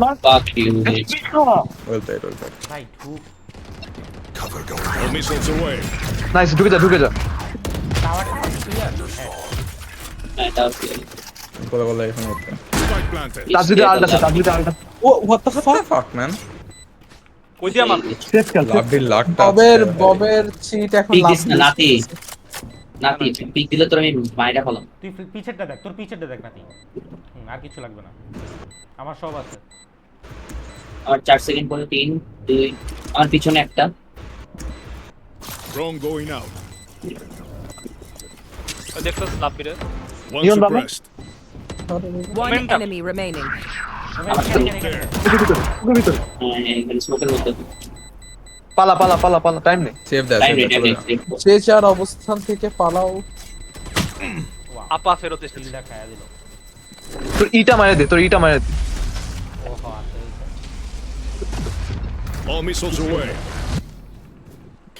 মার বাক ইউ ওয়েল প্লেড ভাই ঢুক Cover going. All missiles away. Nice ঢুকে যা টাওয়ার ক্লিয়ার হ্যাঁ এটাও বলে এখানে উঠতে Spike planted. তাজবিদে আলটা ও হোয়াট দ্য ফাক ম্যান কই দিয়া মার সেট খেল লাভলি লাকটা ববের চিট এখন পিক লাভ দিস না নাতি পিক দিলে তোর আমি মাইরা ফেলাম তুই পিছেরটা দেখ তোর পিছেরটা দেখ নাতি আর কিছু লাগবে না আমার সব আছে আমার 4 সেকেন্ড পরে 3 2 আমার পিছনে একটা Drone going out. দেখছো লাভবিরে One Neon Baba? suppressed. One Momentum. enemy remaining. স্মোকের মধ্যে পালা টাইম নেই সেভ দ্যাট যে যার অবস্থান থেকে পালাও আপা ফেরত এসেছে চিলটা খায়া দিল তোর ইটা মারে দে ওহো আছে All missiles away.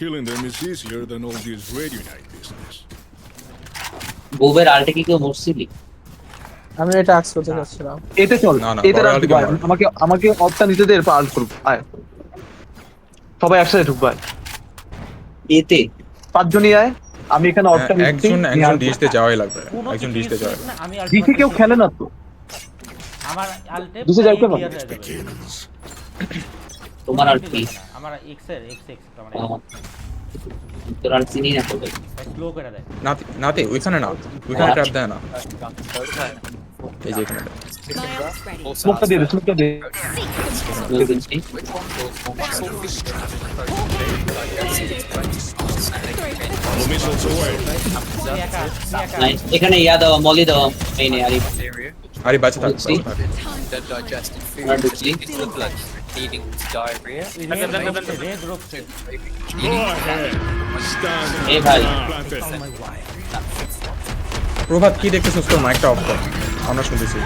Killing them is easier than all this radio night business. বোবের আলটে কি কেউ মরছিলি আমি এটা আক্স করতে যাচ্ছিলাম এতে চল না, এতে পরে রাখ আলটিকে ভাই, মার। আমাকে অপটা নিতে দে এরপর আল্ট করব আয় সবাই একসাথে ঢুকবে এতে 5 জনই আয় আমি এখানে অপটা নিচ্ছি একজন ডিশতে যাওয়াই লাগবে কোনো একজন কিছু ডিশতে যাওয়া না আমি দিকে কেউ খেলে না তো আমার আলটে দুসে যাইতে পারো? তোমার আর কি আমার এক্স মানে তোর আর চিনি না তো স্লো করে দেয় নাতে ওইখানে না ওইখানে ট্র্যাপ দেয় না এই যে এখানে দেয়। স্মোকটা দিয়ে দে All missiles away. এখানে ইয়া দাও মলি দাও মেইনে আরি আরে বাঁচে থাক বুঝছি। Digested food. আর ঢুকছি It's the blood leading to diarrhea. Red রোকছে Go ahead. Stand এই ভাই planted. প্রভাত কি দেখতেছিস তোর মাইকটা অফ কর আমরা শুনতেছি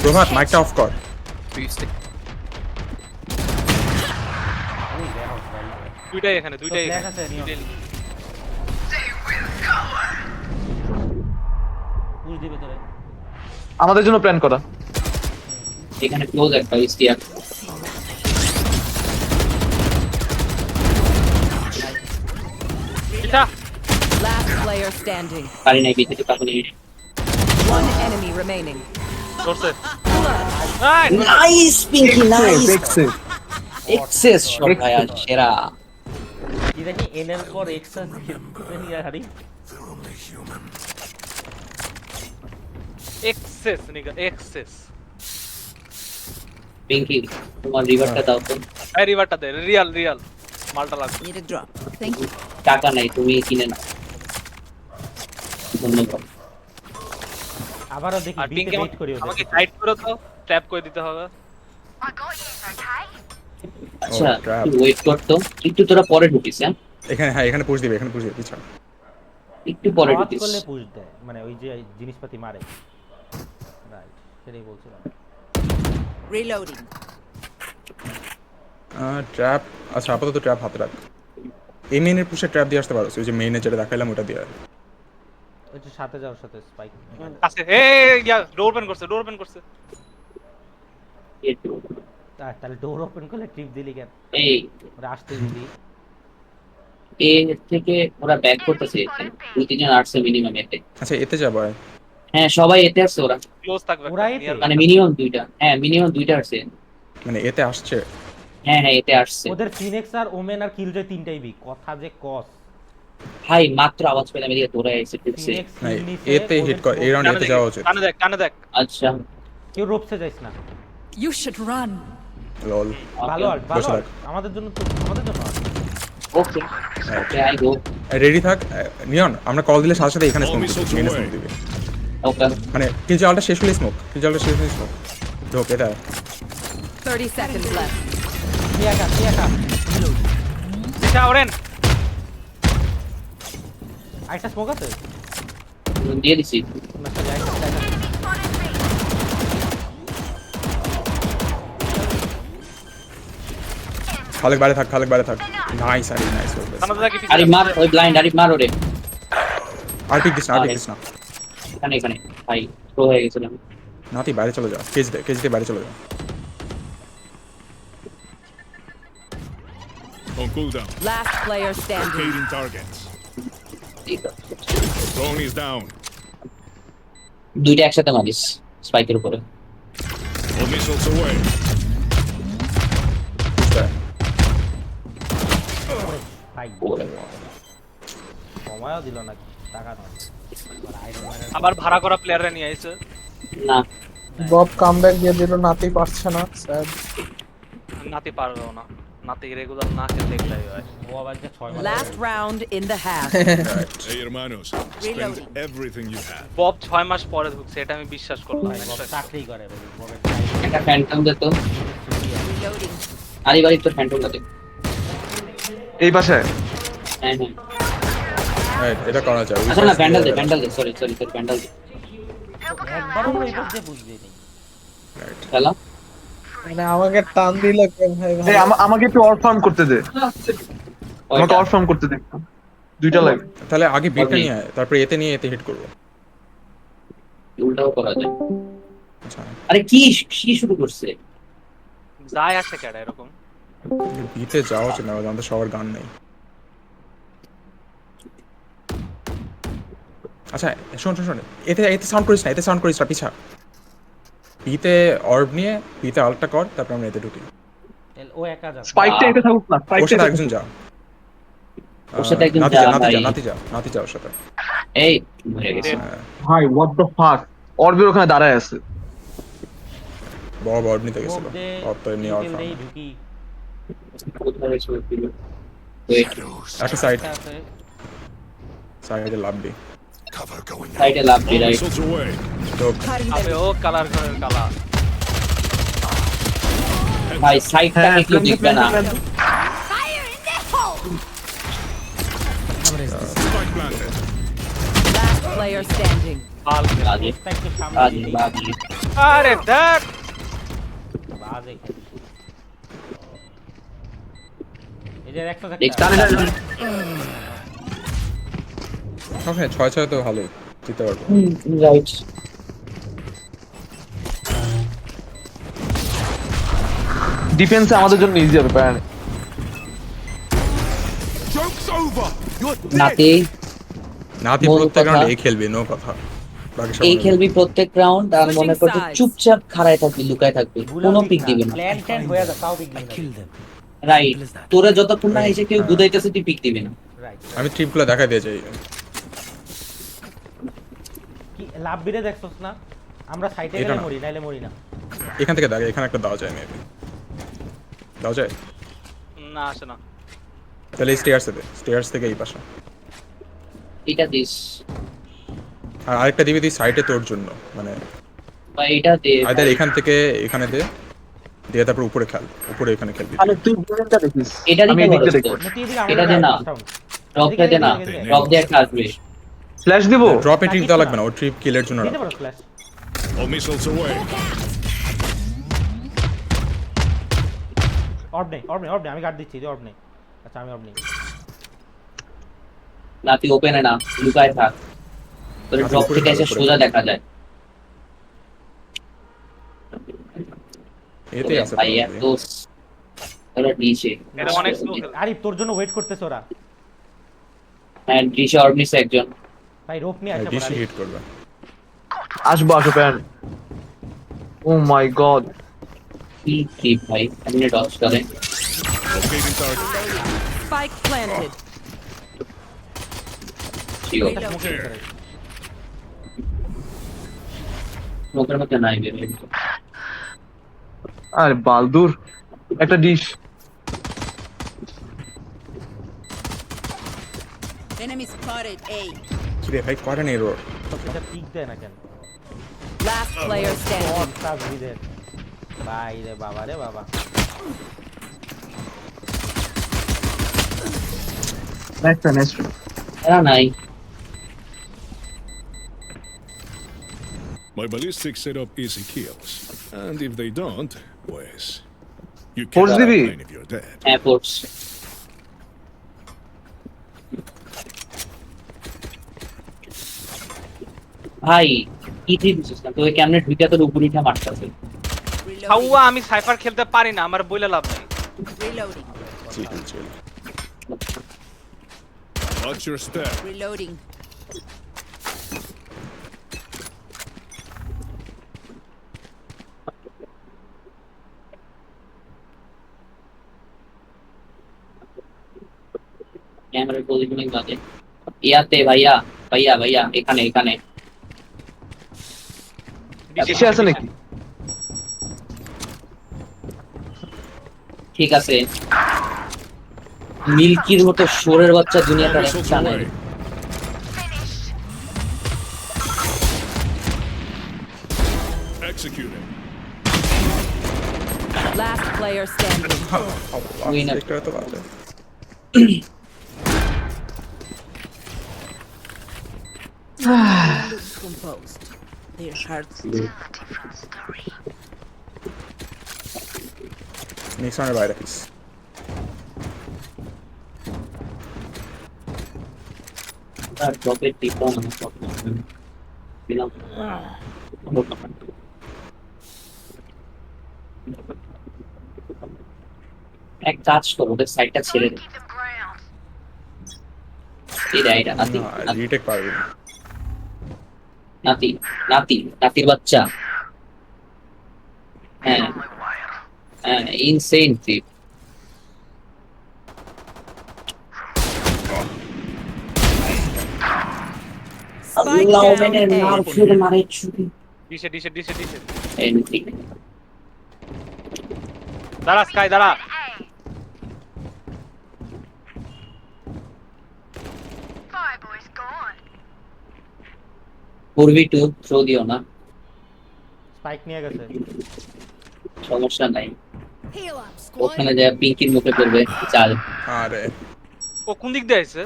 প্রভাত মাইকটা অফ কর Boosting. দুইটাই এখানে, দুইটাই flash এখানে, আছে, নিও। দুইটাই। পুশ দিবে তোরে। আমাদের জন্য প্ল্যান করা। এখানে ক্লোজ একটা স্টিয়ার। পিছা Last player standing. পারি নাই বিতে পাবনি। One enemy remaining. ধরছে। Nice Pinky, nice access shot ভাই আজ সেরা। কি দেখি এনএল পর এক্সেস হারি এক্সেস নিগা, এক্সেস। পিঙ্কি তোমার রিভারটা দাও তো। এই রিভারটা দে, রিয়াল মালটা লাগবে। Need a drop. Thank you. টাকা নাই, তুমি কিনে নাও। ধন্যবাদ। আবারও দেখি আর বিতে পিঙ্কি ওয়েট করি ওদের। আমাকে গাইড করো তো, ট্র্যাপ করে দিতে হবে। আচ্ছা trap. তুই ওয়েট কর তো, একটু তোরা পরে ঢুকিস। হ্যাঁ হ্যাঁ এখানে পুশ দিবে, এখানে পুশ দিবে পিছা। একটু পরে আওয়াজ ঢুকিস। করলে পুশ দেয়, মানে ওই যে জিনিসপাতি মারে। রাইট, সেটাই বলছিলাম। Reloading. ট্র্যাপ, আচ্ছা আপাতত ট্র্যাপ হাতে রাখ। এই মেইনের পুশে ট্র্যাপ দিয়ে আসতে পারো, ওই যে মেইনে যেটা দেখাইলাম ওটা দিয়ে। ওই যে সাথে যাওয়ার সাথে স্পাইক। কাছে এই ইয়া ডোর ওপেন করছে। তাহলে ডোর ওপেন করলে ট্রিপ দিলি কেন? এই ওরা আসতে দিলি। এ থেকে ওরা ব্যাক করতেছে, দুই তিনজন আসছে মিনিমাম এতে। আচ্ছা এতে যাবো। হ্যাঁ সবাই এতে আসছে ওরা, ক্লোজ থাকবে। ওরা এতে? মানে মিনিমাম দুইটা। হ্যাঁ মিনিমাম দুইটা আসছে। মানে এতে আসছে। হ্যাঁ এতে আসছে। ওদের ফিনিক্স আর ওমেন আর কিলজয় তিনটাই বি। কথা যে কস। ভাই মাত্র আওয়াজ পেলাম এদিকে দৌড়ে এসে ঢুকছে। ফিনিক্স নাই নিচে, এতে হিট কর, এই রাউন্ড এতে যাওয়া উচিত। কানে দেখ। আচ্ছা কেউ রোপসে যাইস না। You should run. লল। ভালো আল্ট, ভালো বসে আল্ট। আমাদের জন্য তো, আমাদের জন্য art। Okay okay I go. Ready থাক নিয়ন, আমরা কল দিলে সাথে সাথে এখানে স্মোক দিবে, মেইনে স্মোক দিবে। ওকে মানে কিল জালটা শেষ হলে স্মোক, কিল জালটা শেষ হলে স্মোক। ঢোক এটা। 30 seconds left. কি একা রিলোড। পিছা ওরেন। আইটা স্মোক আছে? দিয়ে দিছি। না চলে আইটা। খালেক বাইরে থাক। Nice nice. কানে দেখি পিছা। আরে মার ওই ব্লাইন্ড, আরে মার ওরে। আর পিক দিস না। এখানে ভাই প্রো হয়ে গেছিলাম। নাতি বাইরে চলে যা, কেজ দে বাইরে চলে যা। On cooldown. Last player standing. Locating targets. ঠিক আছে। Drone is down. দুইটা একসাথে মারিস স্পাইকের উপরে। All missiles away. ভাই ওরে সময়ও দিল না, টাকা নয়। আবার ভাড়া করা প্লেয়াররা নিয়ে আইছে। না বব কামব্যাক দিয়ে দিল, নাতি পারছে না। স্যার নাতি পারবে না, নাতি রেগুলার না খেললে এগুলাই হয়। ও আবার যে 6 মাস। Last round in the half. Hey, hermanos. Spend Reloading. everything you have. Bob 6 মাস পরে ঢুকছে, এটা আমি বিশ্বাস করলাম। ভাই বব চাকরি করে ভাই, ববের একটা ফ্যান্টম দে তো। Reloading. আরে বাড়ি তো ফ্যান্টমটা দে। এই পাশে হ্যাঁ এটা করা যায়। আচ্ছা না প্যান্ডেল দে সরি প্যান্ডেল দে। একবারও তো এই পাশে বুঝলি নেই। খেলা মানে আমাকে টান দিল কেন ভাই? এই আমাকে একটু অর ফার্ম করতে দে, আমাকে অর ফার্ম করতে দে। দুইটা লাগবে। তাহলে আগে বিটটা নিয়ে আয়, তারপর এতে নিয়ে এতে হিট করব। উল্টাও করা যায়। আচ্ছা আরে কি শুরু করছে? যায় আসে কেডা এরকম? বিতে যাওয়া উচিত না, আমাদের সবার গান নেই। আচ্ছা শোন এতে সাউন্ড করিস না পিছা। বিতে অর্ব নিয়ে বিতে আলটা কর, তারপর আমরা এতে ঢুকি। ও একা যাবে। স্পাইকটা এটা থাকুক না, ওর স্পাইকটা সাথে একজন যা। ওর সাথে একজন নাতি যা যা, ভাই। নাতি যা ওর সাথে। এই মরে গেছে। ভাই হোয়াট দ্য ফাক, অরবির ওখানে দাঁড়ায় আছে। বব অর্ব নিতে গেছিল, অর্ব তো নিয়ে অর্ব। ঢুকি। কোথায় ছিল পিলো? ওয়েট একটা সাইডে লাভ দি। সাইডে লাভ দি রাইট। Missiles away. ঢোক। আবে ও কালার ঘরের কালা। ভাই সাইডটা একটু দেখবে না। Fire in the hole! Spike planted. Last player standing. বাজে স্পাইককে সামনে বাজে দিলি। বাজে। আরে দেখ বাজে। এই যে একটা ওকে 6-6 তো ভালোই জিততে পারবো। রাইট। ডিফেন্সে আমাদের জন্য ইজি হবে প্যারা নেই। নাতি নাতি মূল প্রত্যেক কথা- রাউন্ড এই খেলবি, নো কথা। বাকি সব এই খেলবি প্রত্যেক রাউন্ড, আর মনে করতে চুপচাপ খাড়ায় থাকবি, লুকায় থাকবি, কোনো পিক দিবি না। প্ল্যান ট্যান হয়ে যায় তাও পিক দিবি না। রাইট, তোরা যতক্ষণ না এসে কেউ বুঝাইতেছে তুই পিক দিবি না। আমি ট্রিপগুলো দেখা দিয়ে যাই। কি লাভ বিরে দেখছস না? আমরা সাইডে এটা গেলে না। মরি, নাইলে মরি না। এখান থেকে দাঁড়িয়ে এখানে একটা দাও যায় মেবি। দাও যায়? না আসে না। তাহলে স্টেয়ার্সে দে, স্টেয়ার্স থেকে এই পাশে। এটা দিস আর আরেকটা দিবি তুই সাইডে তোর জন্য, মানে বা এটা দে। আইদার এখান থেকে এখানে দে, দিয়ে তারপর উপরে খেল, উপরে এখানে খেলবি। আরে তুই বুলেটটা দেখিস, এটা আমি দিতে এদিকটা পারছিস দেখি। তো। এটা দে না, ড্রপটা দে না, ড্রপ দিয়ে একটা আসবে। ফ্ল্যাশ দিব? ড্রপ ট্রিপ দেওয়া লাগবে না, ও ট্রিপ কিলের জন্য দিতে রাখ। পারো ফ্ল্যাশ। All missiles away. অর্ব নেই, আমি গার্ড দিচ্ছি, অর্ব নেই। আচ্ছা আমি অর্ব নেই। নাতি ওপেনে না, লুকায় থাক, তোর ড্রপ থেকে এসে সোজা দেখা যায়। এতেই আছে ভাই এত ওরা নিচে, এটা অনেক স্লো খেল। আরিফ তোর জন্য ওয়েট করতেছে ওরা। হ্যাঁ নিচে অর্ব নিচে একজন। ভাই রোপ নিয়ে আসা ডিসি পড়া। হিট করবে। আসবো আসো প্যারা নেই। ও মাই গড, কি ট্রিপ ভাই, এমনি ডজ করে। Locating target. Spike planted. Jio নোকের মধ্যে নাই বেবে। আরে বালদুর, একটা ডিশ। Enemy spotted A. রে ভাই করে নেই রোড। এটা পিক দেয় না কেন? Last player standing. তাজ বিদের। ভাই রে বাবা রে বাবা। নেক্সট নেক্সট এরা নাই। My ballistics set up easy kills. And if they don't, pues... You Force can't DB. complain if you're dead. Airports ভাই কি ট্রিপ দিছিস না, তুই কেমনে ঢুকে তোর উপর উঠে মারতাছে। হাউয়া আমি সাইফার খেলতে পারি না, আমার বইলা লাভ নাই। Reloading. Chill chill. Watch your step. Reloading. ক্যামেরার পজিশনিং বাজে। ইয়াতে ভাইয়া ভাইয়া ভাইয়া এখানে এখানে ডিশে আছে নাকি? ঠিক আছে, মিল্কির মতো শোরের বাচ্চা দুনিয়াটা All missiles জানে। away. Executing. Last player standing. Winner. একটা তো বাজে। Composed. Their hearts. নেক্সট রাউন্ডে বাইরে রাখিস। তার ড্রপের টিপটা না দিলাম। এক কাজ করো, ওদের সাইডটা ছেড়ে দে। এই দেয় এটা নাতি রিটেক পারবি না। নাতি নাতি নাতির বাচ্চা। হ্যাঁ হ্যাঁ ইনসেইন ট্রিপ। Spike আল্লাহ down ওমেনের নাম A. ফিরে মারে ছুরি। ডিসে ডিসে ডিসে ডিসে। এনিথিং দাঁড়া স্কাই দাঁড়া। 4v2 থ্রো দিও না, স্পাইক নিয়ে গেছে। সমস্যা নাই। Heal up, ওখানে যায় পিঙ্কির মুখে পড়বে চাল। আরে ও কোন দিক দিয়ে আইছে?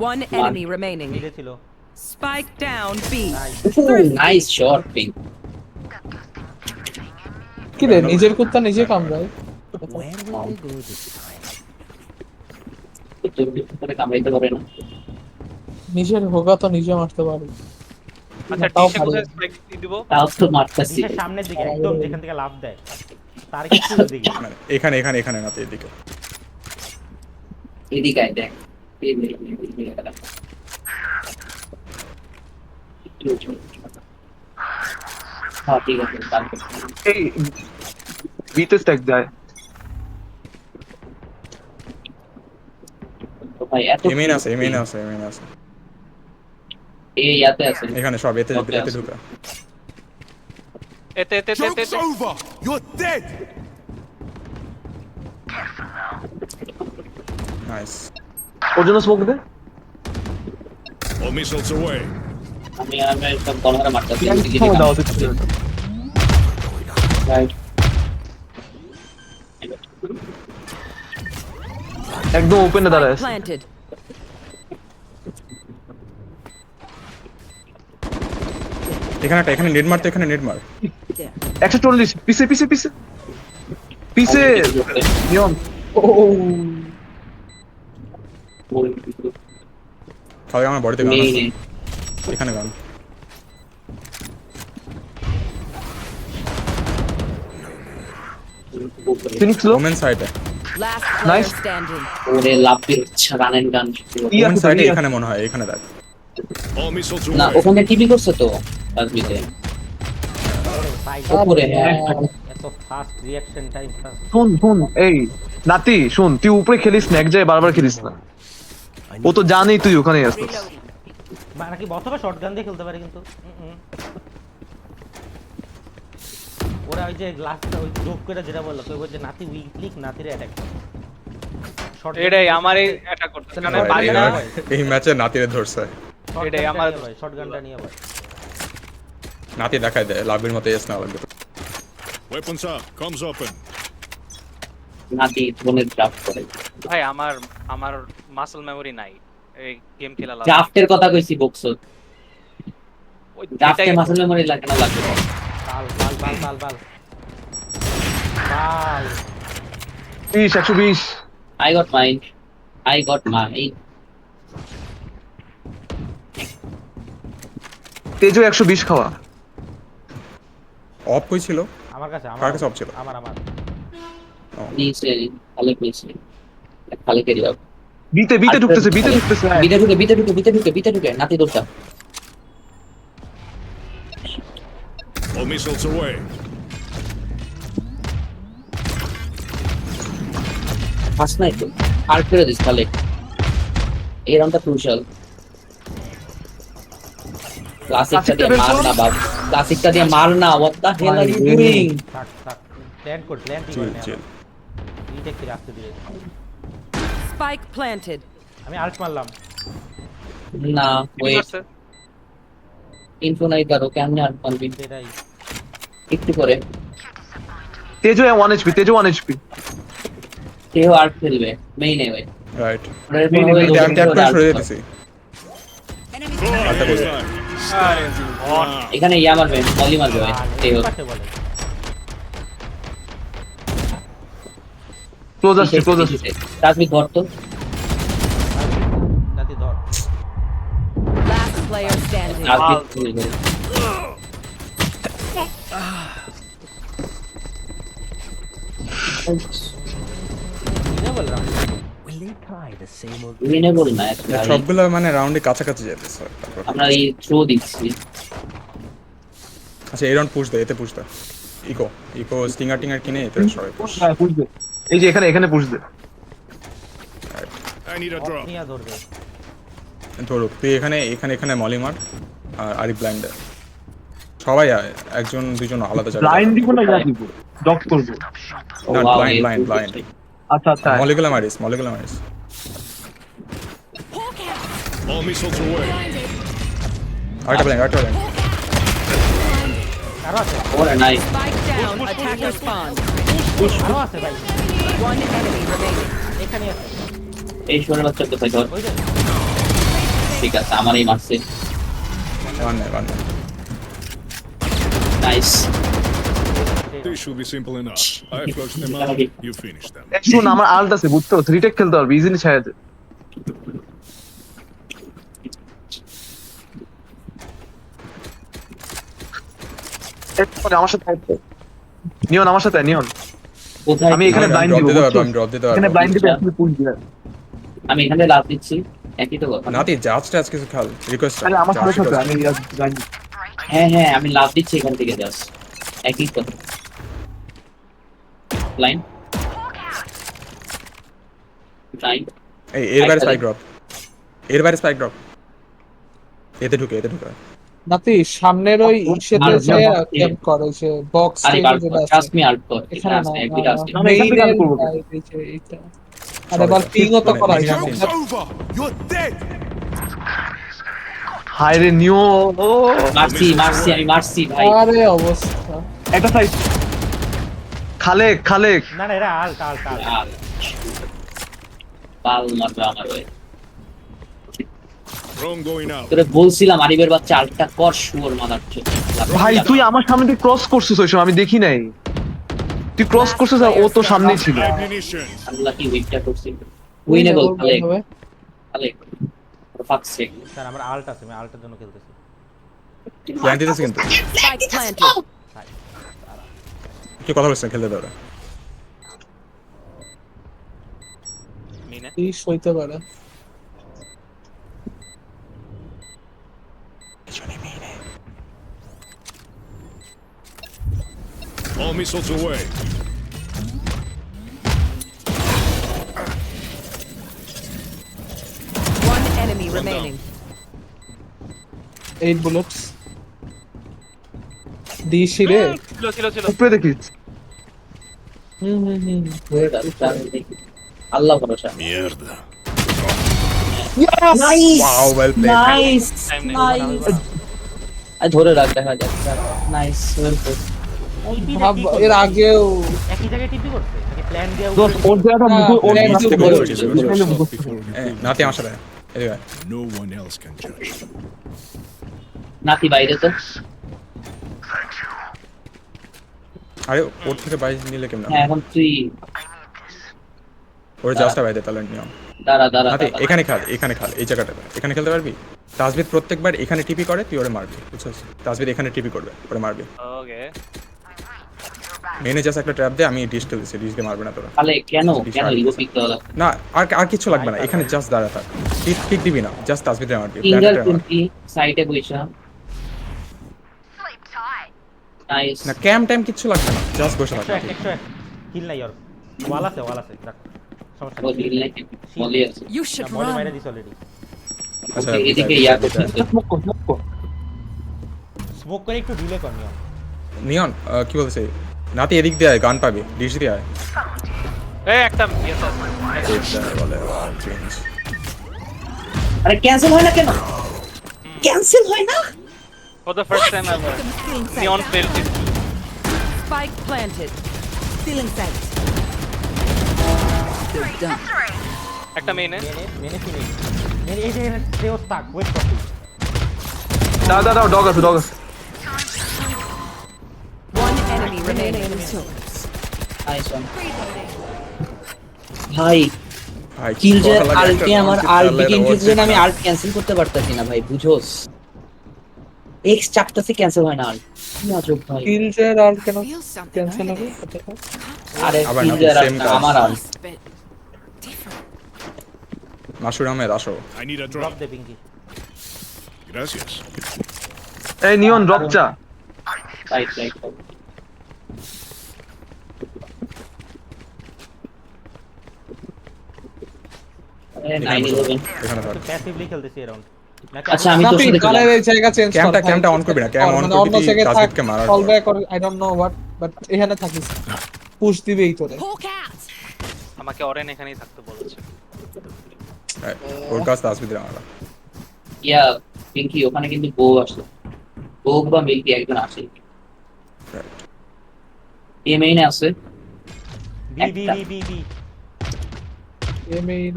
One enemy remaining. মিলে ছিল। Spike down B. Nice shot pink. কি রে নিজের কুত্তা নিজে কামড়ায়। Where will we go this time? করে কামড়াইতে পারে না। নিজের হোগা তো নিজে মারতে পারে। আচ্ছা তাও ডিশে পারে। কোথায় স্পাইক দিব? তাও তো মারতাছি। দিশার সামনের দিকে একদম যেখান থেকে লাফ দেয় তার কিছু দিকে মানে এখানে এখানে এখানে না তো এদিকে। এদিকে আয় দেখ। হ্যাঁ ঠিক আছে তারপর এই বিতে স্ট্যাক যায়। তো ভাই এত এমএন আছে এমএন আছে এমএন আছে। এই ইয়াতে আছে। এখানে সব এতে Okay, এতে আছে। ঢুকা। এতে এতে এতে এতে over. You're dead. নাইস। ওর জন্য স্মোক দে। All missiles away. আমি সব কলহারা মারতাছি। সময় দাও দিচ্ছি। রাইট একদম ওপেনে দাঁড়ায় আছে। Planted. এখানে একটা এখানে নেট মারতে এখানে নেট মার। 140 পিছে পিছে পিছে পিছে নিয়ন। খালি আমার বডিতে গান নেই আছে। নেই এখানে গান। ফিনিক্স লো। ওমেন সাইডে। Last player Nice. standing. ওরে লাভ দিয়ে রান এন্ড গান। ওমেন সাইডে এখানে মনে হয় এখানে দেখ। All missiles না away. ওখানে টিভি করছে তো রাজবিতে উপরে হ্যাঁ এত ফাস্ট রিঅ্যাকশন টাইম ফাস্ট শুন শুন এই নাতি শুন তুই উপরে খেলিস না এক জায়গায় বারবার খেলিস না। ও তো জানেই তুই ওখানে আসছিস। বা নাকি বছরে শটগান দিয়ে খেলতে পারে কিন্তু ওরা ওই যে লাস্টটা ওই জোক করে যেটা বললো কেউ বলছে নাতি উইক ক্লিক নাতিরে অ্যাটাক এটাই আমারই অ্যাটাক করতে কারণ পারি না। এই ম্যাচে নাতিরে ধরছে। এটাই আমার শটগানটা নিয়ে ভাই নাতি দেখায় দেয় লাভের মতো এস না লাগবে। Weapons up. Comms open. নাতি ফোনের ড্রাফট করে ভাই আমার আমার মাসল মেমরি নাই এই গেম খেলা লাগে। ড্রাফটের কথা কইছি বক্স ওই ড্রাফটে এটাই মাসল মেমরি লাগে না লাগবে বাল বাল বাল বাল বাল বাল 20 120 I got mine. তেজো 120 খাওয়া। অফ কই ছিল? আমার কাছে কার কাছে অফ ছিল? আমার নিচে খালি নিচে খালি কেরি দাও বিতে বিতে ঢুকতেছে বিতে ঢুকতেছে। বিতে ঢুকে নাতি দৌড়টা All missiles away. ফাস নাই তো আর করে দিস তাহলে এই রাউন্ডটা ক্রুশাল ক্লাসিকটা দিয়ে মার না বাবা ক্লাসিকটা দিয়ে মার না what the hell are you doing থাক থাক প্ল্যান কি করে রিটেক থেকে আসতে দিলে Spike planted. আমি আল্ট মারলাম না ওয়েট ইনফো নাই করো কেমনে আর পারবি এটাই একটু করে তেজো 1 HP তেজো 1 HP। কেউ আর খেলবে মেইন এ ভাই রাইট। ওদের ট্যাপ ট্যাপ করে সরে দিতেছি। আরেকটা বলে। এখানে ইয়া মারবে মলি মারবে ভাই কেউ ক্লোজ আসছে তাসমি ধর তো নাতি ধর Last player standing. Winnable match সবগুলো মানে রাউন্ডে কাছাকাছি যেতেছে। আমরা এই থ্রো দিচ্ছি আচ্ছা এই রাউন্ড পুশ দে এতে পুশ দে। ইকো ইকো স্টিঙ্গার টিঙ্গার কিনে এতে সরে পুশ। হ্যাঁ পুশ দে। এই যে এখানে এখানে পুশ দে। I need a drop. নিয়া ধরবে ধরো তুই এখানে এখানে এখানে মলি মার আর আরি ব্লাইন্ড দে। সবাই একজন দুইজন আলাদা যাবে। ব্লাইন্ড দিব না ইয়া দিব ডক করব। না ব্লাইন্ড ব্লাইন্ড ব্লাইন্ড। আচ্ছা আচ্ছা মলিকুলার মারিস। All missiles away. আরেকটা ব্লাইন্ড কারো আছে ওরে nice Spike down. Attacker spawn. কারো আছে ভাই One enemy remaining. এখানে আছে এই শোনে বাচ্চা কোথায় ধর ওই যে ঠিক আছে আমারই মারছে one nice This should be simple enough. I flushed them out. You finished them. শুন আমার আল্ট আছে বুঝছো 3 টেক খেলতে পারবি ইজিলি ছায়া দে। আমার সাথে নিয়ন, আমার সাথে নিয়ন। কোথায়? আমি এখানে ব্লাইন্ড দিব, আমি ড্রপ দিতে পারবো। এখানে ব্লাইন্ড দিতে আপনি পুল দিবেন। আমি এখানে লাভ দিচ্ছি, একই তো কথা। নাতি জাস্ট কিছু খাল রিকোয়েস্ট। আরে আমার সাথে সাথে আমি ব্লাইন্ড। হ্যাঁ হ্যাঁ আমি লাভ দিচ্ছি এখান থেকে, জাস্ট একই কথা। লাইন লাইন এই এর বাইরে স্পাইক ড্রপ, এর বাইরে স্পাইক ড্রপ। এতে ঢুকে নাতি সামনের ওই ইসেতে যে ক্যাম্প করে যে বক্স আরে থেকে যেটা আছে ট্রাস্ট মি আউট কর, এখানে এখানে এক বিট আছে। আমি এখান থেকে আউট করব। এইটা আরে বল পিংও তো করা যায়। হায় রে নিও, ও মারছি মারছি আমি মারছি ভাই। আরে অবস্থা একটা সাইড খালেক খালেক। না না এরা আল্ট আল্ট আল্ট পাল মারবে আমার ভাই। Drone going out. তোরে বলছিলাম আরিবের বাচ্চা আলটা কর, শুয়োর মাদার চোদ। ভাই তুই আমার সামনে দিয়ে ক্রস করছিস ওই সময়, আমি দেখি নাই তুই ক্রস করছিস, আর ও তো সামনেই ছিল। Ammunition. আল্লাহ কি উইকটা করছিল। উইনেবল খালেক খালেক ফাক সেক। স্যার আমার আল্ট আছে, আমি আল্টের জন্য খেলতেছি। প্ল্যান দিতেছে কিন্তু Spike planted. কি কথা বলছেন, খেলতে দাও। মিনে এই সইতে পারে। All missiles away. One enemy remaining. 8 bullets দিছি রে। ছিল উপরে দেখিস। আল্লাহ ভরসা। Mierda. Nice Wow, well played. Nice nice. I ধরে রাখ, দেখা যাক। Nice well played. ভাব এর আগেও একই জায়গায় টিপি করছে নাকি প্ল্যান দিয়ে দোস ওর জায়গাটা মুকুল ওর plan নিচে দিয়ে করে করে দিয়েছে। নাতি আমার সাথে এদিকে। No one else can judge. নাতি বাইরে তো। আরে ওর থেকে বাইরে নিলে কেমন? হ্যাঁ এখন তুই ওর জাস্টটা বাইরে তাহলে নিয়ম। দাঁড়া দাঁড়া নাতি দাঁড়া। এখানে খাল এই জায়গাটাতে। এখানে খেলতে পারবি? তাসবিদ প্রত্যেকবার এখানে টিপি করে, তুই ওরে মারবি, বুঝছিস? তাসবিদ এখানে টিপি করবে, ওরে মারবি। ওকে মেনে জাস্ট একটা ট্র্যাপ দে, আমি ডিশ খেলতেছি, ডিশ দিয়ে মারবে না তোরা। তাহলে কেন ইগো পিক দেওয়া? না আর কিছু লাগবে না, এখানে জাস্ট দাঁড়া থাক। পিক দিবি না, জাস্ট তাসবিদ দিয়ে মারবি। ফিঙ্গার প্রিন্টি সাইডে বইসা। নাইস না ক্যাম টাইম কিছু লাগবে না, জাস্ট বসে থাক। 101 কিল নাই ওর। ওয়াল আছে রাখ। সমস্যা ও নেই। দিল নাকি বলি আছে। You should মলে run. মাইরা দিছ অলরেডি। আচ্ছা ওকে, এদিকে ইয়া করতে স্মোক কর, স্মোক কর। স্মোক করে একটু ডিলে কর নিও। নিয়ন কি বলছে? নাতি এদিক দিয়ে আয়, গান পাবি, ডিশ দিয়ে আয়। এই একটা ইয়েস বলে চেঞ্জ। আরে ক্যান্সেল হয় না কেন? ক্যান্সেল হয় না? For the first time ever neon fail. Spike planted. Stealing sight. Good done. একটা মেইনে মেনে ফিনিশ। মেনে এই যে সেও স্টাক ওয়েট কর। দাও ডগ আছে। One enemy remaining. Nice one. ভাই ভাই কিল যে কথা লাগে, আলকে একটা আমার concept আল্ট চালালে গেম এটা জন্য আমি worth it আল্ট ক্যান্সেল করতে পারতাছি না ভাই, বুঝোস? এক্স চাপটাতে ক্যান্সেল হয় না আল্ট। কি আজব ভাই। কিলজের আর কেন Feel something. Cancel right? হবে? আরে আবার না, কিলজের same কাজ। আমার ult. It's a bit different. Masur Ahmed আসো। I need a drop drop. দে পিঙ্কি। Gracias. এই নিয়ন ড্রপ চা। রাইট আরে 9/11 এখানে থাক। প্যাসিভলি খেলতেছি এই রাউন্ড। আচ্ছা আমি তোর সাথে কালের এই জায়গা চেঞ্জ কর। ক্যামটা অন করবি না, ক্যাম অন মানে করবি অন্য তুই জায়গায় থাক, তাসবিদকে মারার কল পর। Back or I don't know what, but এখানে থাকিস। পুশ দিবেই তোরে। Hawk out. আমাকে অরেন এখানেই থাকতে বলেছে। হ্যাঁ, ওর কাছে তাসবিদের মারা। ইয়া পিঙ্কি ওখানে কিন্তু বউ আসে, বউ বা মিল্কি একজন আসে। এই মেইনে আছে বি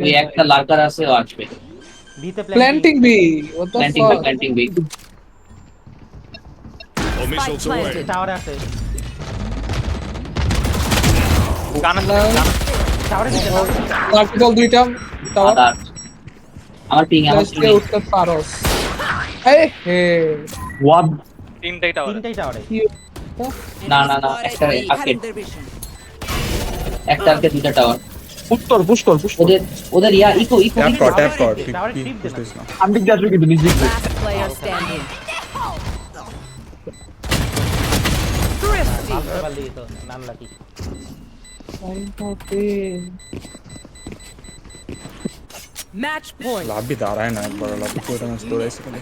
ওই একটা লার্কার আছে, ও আসবে। বিতে planting B what the fuck? Planting B. All missiles Spike away. planted. টাওয়ারে আছে। গান আছে গান। টাওয়ারে দিতে লার্কিটল দুইটা টাওয়ার। আদার আমার পিং আমার Flash দিয়ে উঠতে পারোস। এই হে হোয়াট তিনটাই টাওয়ার তিনটাই টাওয়ারে না না না একটা আর্কেড একটা আর্কেড দুটো টাওয়ার পুশ কর ওদের ইয়া ইকো ট্যাপ কর টাওয়ারে কি টিপ দে না। বুঝতেছিস না আমি দিক যাচ্ছি কিন্তু নিজ দিক দিয়ে। Last player standing. মারতে পারলি তো নাম লাকি Match point. লাভি দাঁড়ায় না একবার লাভি পুরোটা ম্যাচ দৌড়াইছে খালি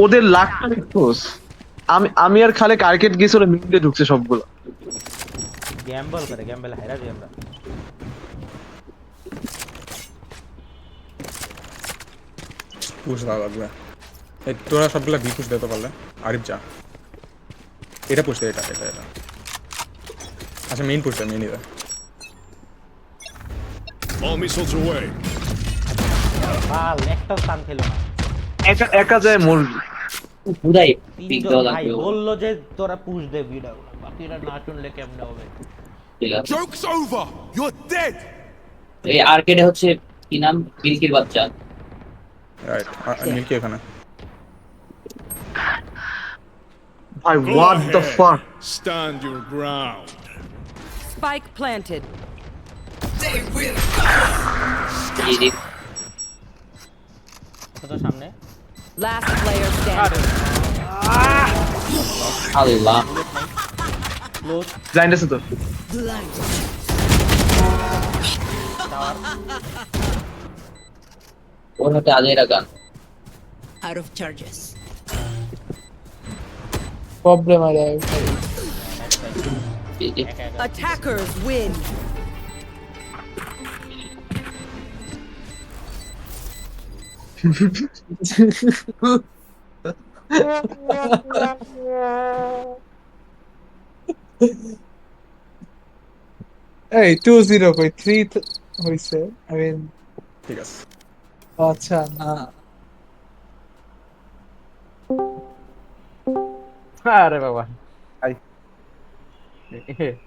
ওদের লাখটা দেখছোস? আমি আর খালে কার্কেট গেছে ওরা মিড দিয়ে ঢুকছে সবগুলো। গ্যাম্বল করে গ্যাম্বল হাইরা দিই আমরা পুশ দেওয়া লাগবে এই তোরা সবগুলা বি পুশ দিতে পারলে আরিফ যা এটা পুশ দে এটা আচ্ছা মেইন পুশ দে মেইন এটা All missiles away. বাল একটা স্থান খেলো না একা যায় মরবি। পুরাই পিক তিনজন দেওয়া ভাই লাগবে বললো যে তোরা পুশ দে ভিডিও বাকিরা না শুনলে কেমনে হবে Joke's over. You're dead. এই আর্কেডে হচ্ছে কি নাম মিল্কির বাচ্চা রাইট মিল্কি এখানে ভাই Go হোয়াট দ্য ahead. ফাক। Stand your ground. Spike planted. তো সামনে Last player standing. আল্লাহ ক্লোজ ব্লাইন্ড আছে তো। ওর হাতে আজেরা গান Out of charges. প্রবলেম আরে Attackers win. এই 2-0 কই 3 হইছে আই মিন ঠিক আছে আচ্ছা না আরে বাবা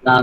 না